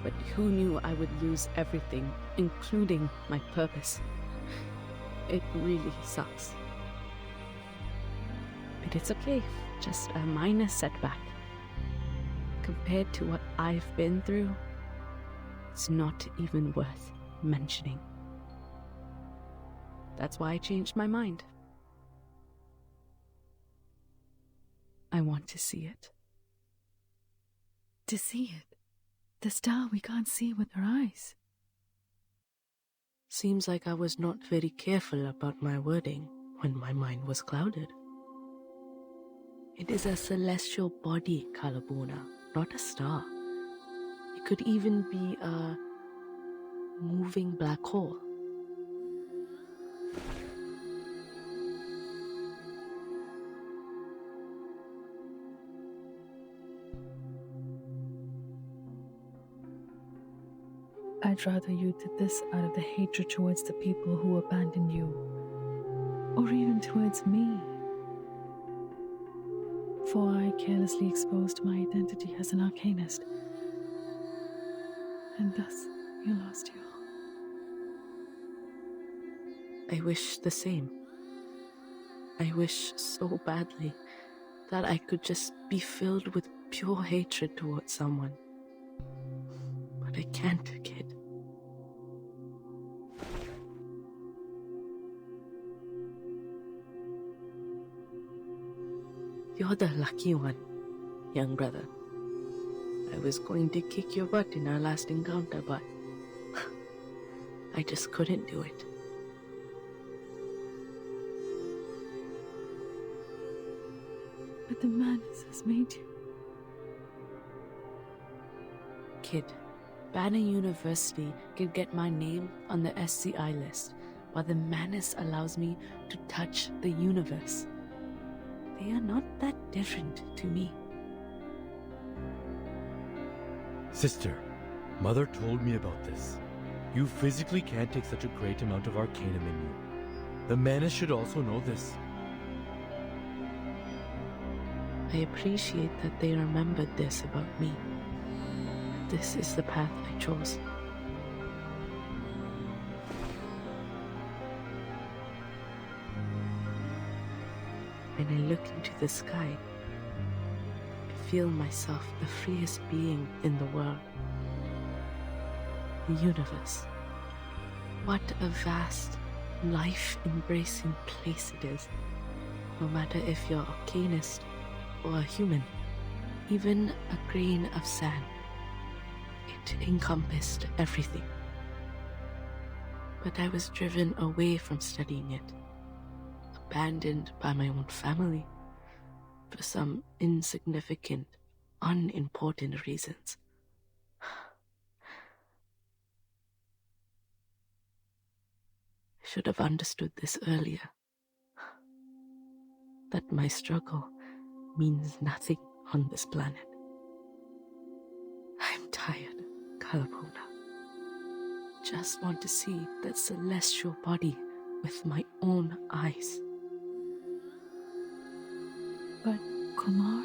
But who knew I would lose everything, including my purpose? It really sucks. But it's okay, just a minor setback. Compared to what I've been through, it's not even worth mentioning. That's why I changed my mind. I want to see it. To see it. The star we can't see with our eyes. Seems like I was not very careful about my wording when my mind was clouded. It is a celestial body, Calabona, not a star. It could even be a moving black hole. I'd rather you did this out of the hatred towards the people who abandoned you, or even towards me. For I carelessly exposed my identity as an arcanist, and thus you lost you. I wish the same. I wish so badly that I could just be filled with pure hatred towards someone. But I can't, kid. You're the lucky one, young brother. I was going to kick your butt in our last encounter, but I just couldn't do it. But the madness has made you. Kid, Banner University could get my name on the SCI list, while the madness allows me to touch the universe. They are not that different to me. Sister, Mother told me about this. You physically can't take such a great amount of arcanum in you. The Manus should also know this. I appreciate that they remembered this about me. This is the path I chose. When I look into the sky, I feel myself the freest being in the world. The universe. What a vast, life-embracing place it is. No matter if you're arcanist or a human, even a grain of sand. It encompassed everything. But I was driven away from studying it, abandoned by my own family, for some insignificant, unimportant reasons. I should have understood this earlier. That my struggle means nothing on this planet. I'm tired, Calabona. Just want to see that celestial body with my own eyes. But Kumar?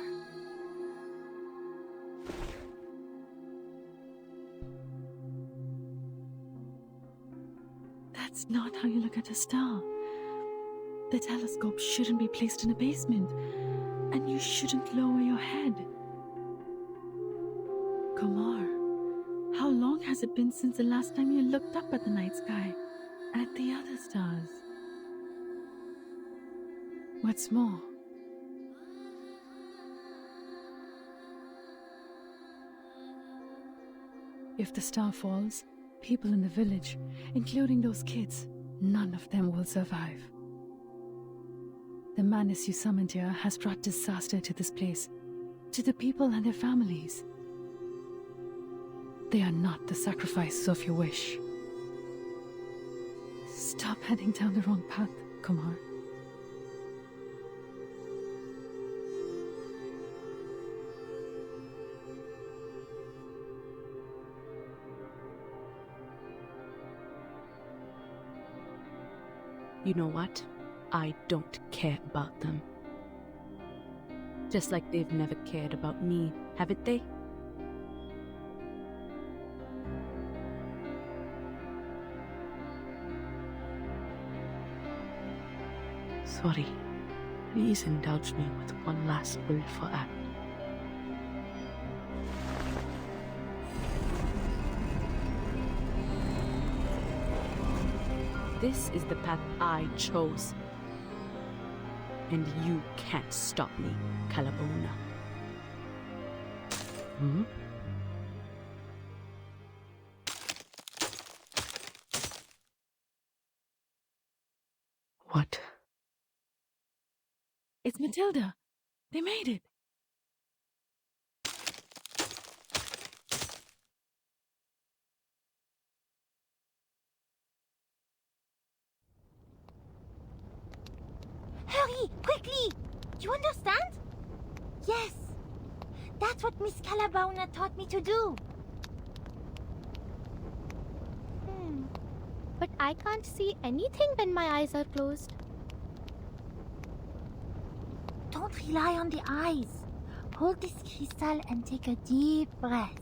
That's not how you look at a star. The telescope shouldn't be placed in a basement, and you shouldn't lower your head. Kumar, how long has it been since the last time you looked up at the night sky, at the other stars? What's more, if the star falls, people in the village, including those kids, none of them will survive. The madness you summoned here has brought disaster to this place, to the people and their families. They are not the sacrifices of your wish. Stop heading down the wrong path, Kumar. You know what? I don't care about them. Just like they've never cared about me, haven't they? Sorry. Please indulge me with one last willful act. This is the path I chose. And you can't stop me, Calabona. Hmm? What? It's Matilda. They made it. Hurry, quickly! You understand? Yes. That's what Miss Calabona taught me to do. I can't see anything when my eyes are closed. Don't rely on the eyes. Hold this crystal and take a deep breath.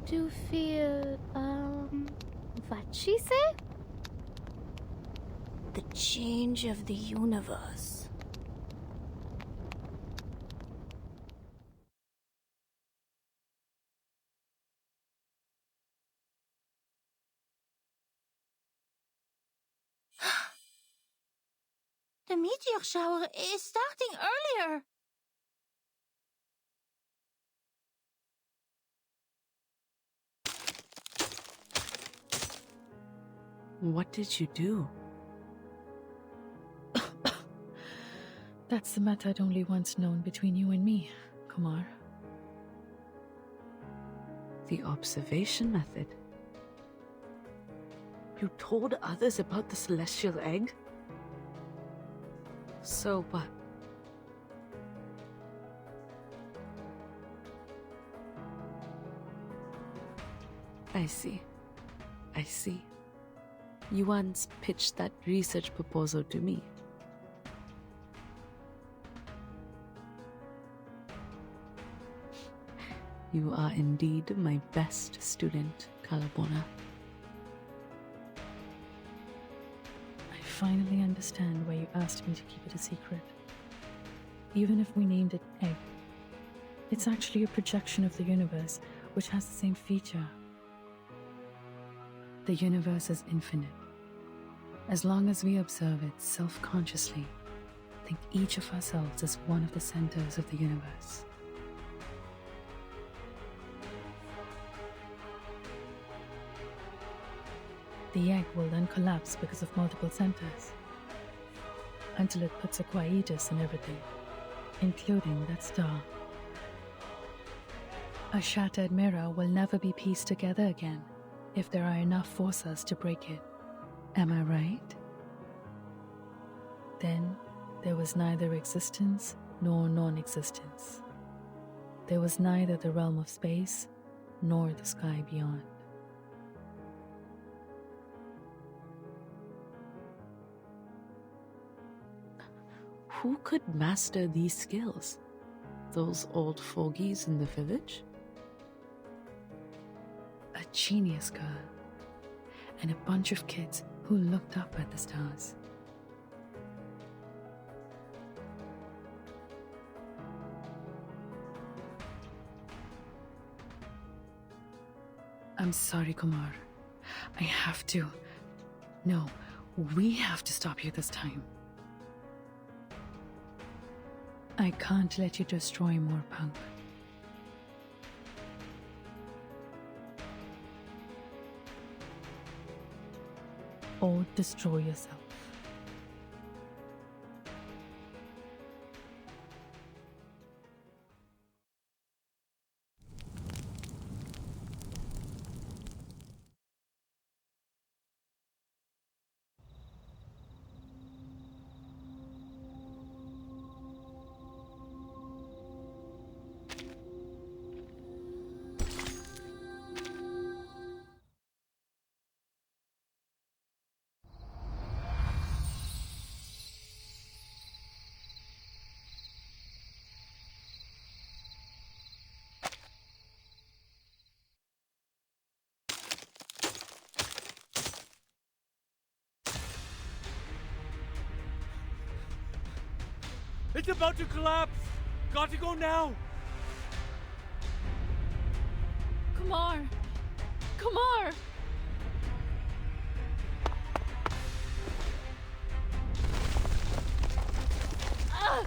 To feel, what she say? The change of the universe. The meteor shower is starting earlier. What did you do? That's the method only once known between you and me, Kumar. The observation method. You told others about the celestial egg? So what? I see. I see. You once pitched that research proposal to me. You are indeed my best student, Kalabona. I finally understand why you asked me to keep it a secret. Even if we named it Egg, it's actually a projection of the universe, which has the same feature. The universe is infinite. As long as we observe it self-consciously, think each of ourselves as one of the centers of the universe. The egg will then collapse because of multiple centers, until it puts a quietus in everything, including that star. A shattered mirror will never be pieced together again if there are enough forces to break it. Am I right? Then there was neither existence nor non-existence. There was neither the realm of space nor the sky beyond. Who could master these skills? Those old fogies in the village? A genius girl and a bunch of kids who looked up at the stars. I'm sorry, Kumar. I have to. No, we have to stop you this time. I can't let you destroy Mor Pankh. Or destroy yourself. It's about to collapse! Got to go now! Kumar! Kumar! Ah!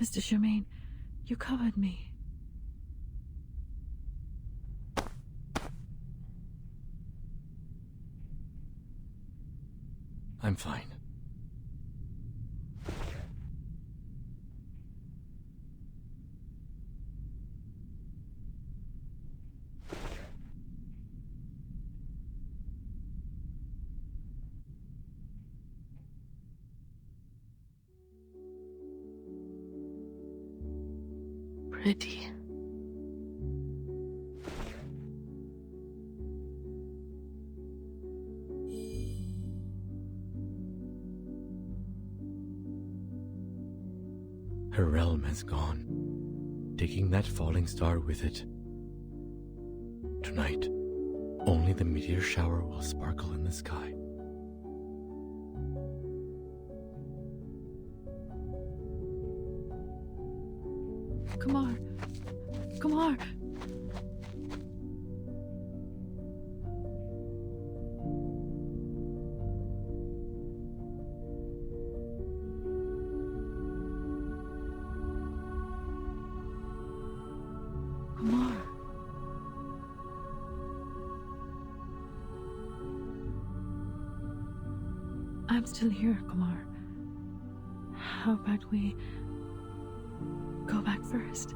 Mr. Germain, you covered me. I'm fine. Pretty. Her realm has gone, taking that falling star with it. Tonight, only the meteor shower will sparkle in the sky. Kumar! Kumar! Kumar! I'm still here, Kumar. How about we go back first?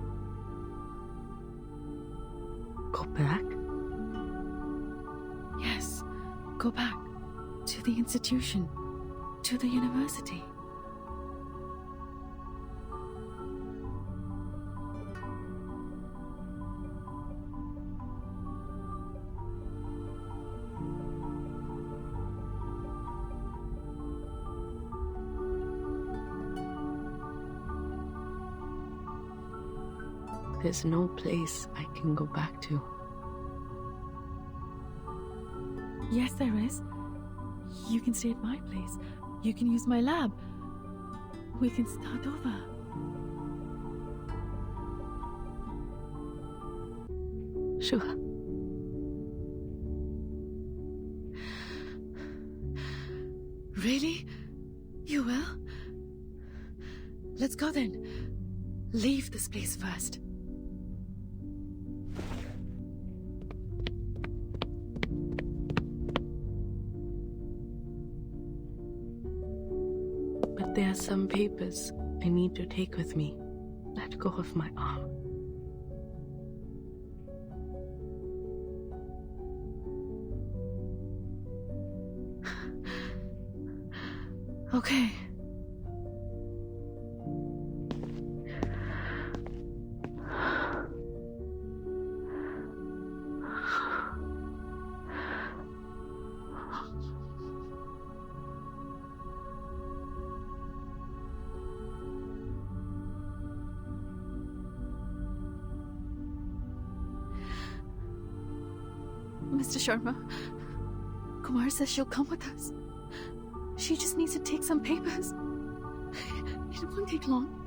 Go back? Yes, go back to the institution, to the university. There's no place I can go back to. Yes, there is. You can stay at my place. You can use my lab. We can start over. Sure. Really? You will? Let's go then. Leave this place first. But there are some papers I need to take with me. Let go of my arm. Okay. Mr. Sharma, Kumar says she'll come with us. She just needs to take some papers. It won't take long.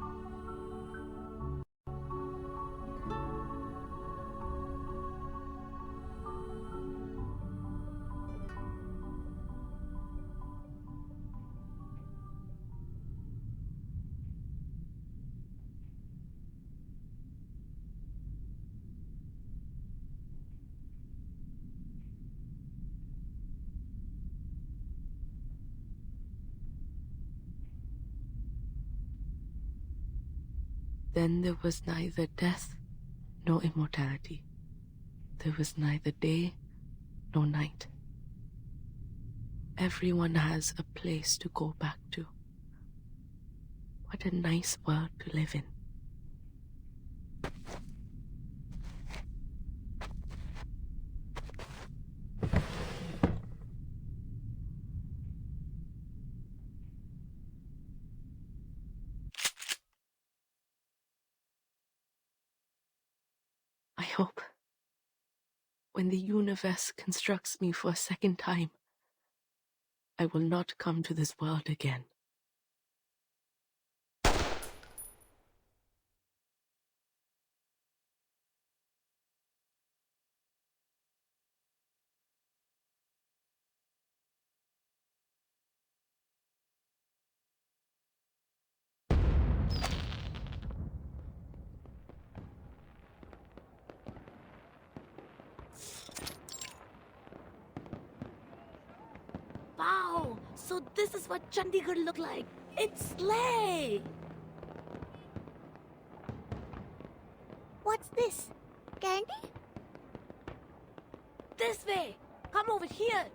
Then there was neither death nor immortality. There was neither day nor night. Everyone has a place to go back to. What a nice world to live in. I hope when the universe constructs me for a second time, I will not come to this world again. This is what Chandigarh look like. It's slay! What's this? Candy? This way! Come over here!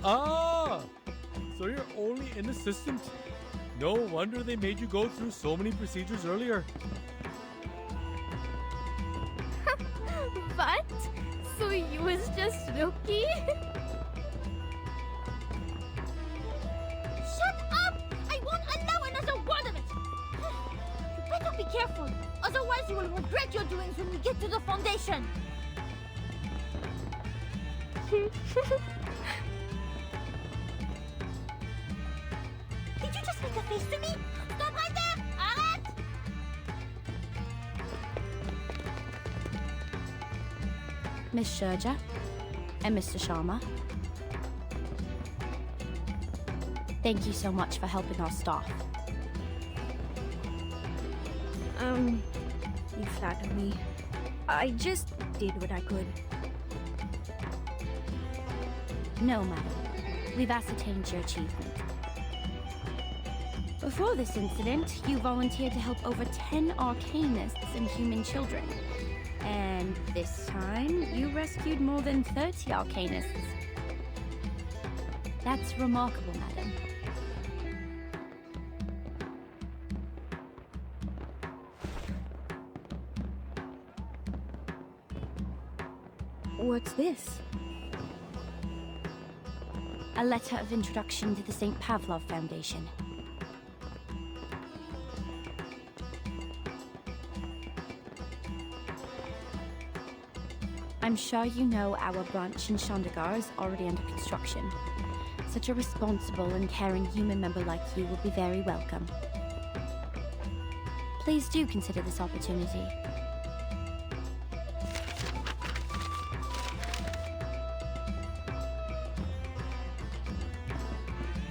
Ah! So you're only an assistant. No wonder they made you go through so many procedures earlier. What? So you was just rookie? Shut up! I won't allow another word of it! You better be careful, otherwise you will regret your doings when we get to the foundation. Did you just make a face to me? Stop right there! Arrête! Miss Sherja and Mr. Sharma, thank you so much for helping our staff. You flatter me. I just did what I could. No, madam. We've ascertained your achievement. Before this incident, you volunteered to help over 10 arcanists and human children. And this time, you rescued more than 30 arcanists. That's remarkable, madam. What's this? A letter of introduction to the St. Pavlov Foundation. I'm sure you know our branch in Chandigarh is already under construction. Such a responsible and caring human member like you will be very welcome. Please do consider this opportunity.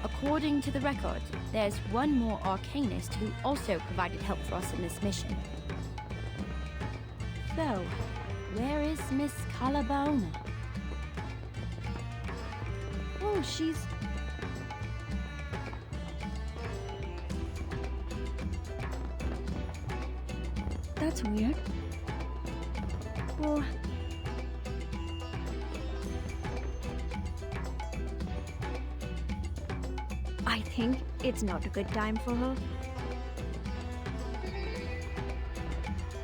According to the record, there's one more arcanist who also provided help for us in this mission. So, where is Miss Calabaona? Oh, she's... That's weird. Oh... I think it's not a good time for her.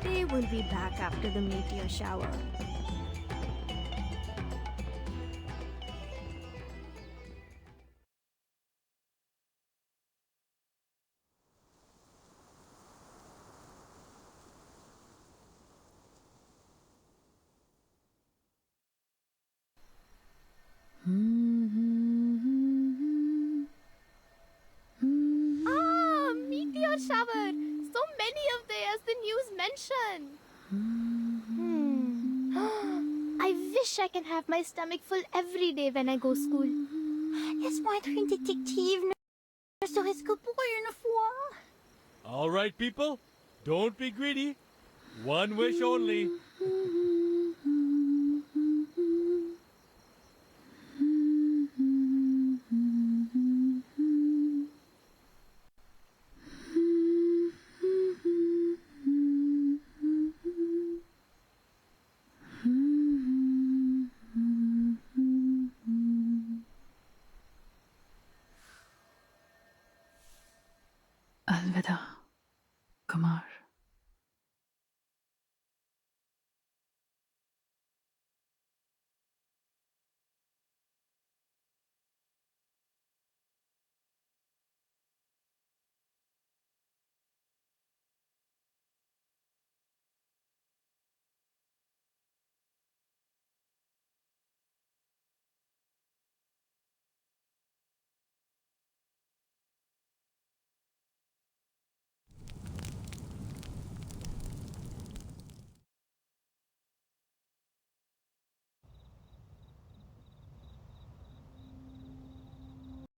They will be back after the meteor shower. Ah, meteor shower! So many of they as the news mentioned. I wish I can have my stomach full every day when I go school. Laisse-moi être une détective, ne serait-ce que pour une fois. All right, people, don't be greedy. One wish only. Alvida, Kumar.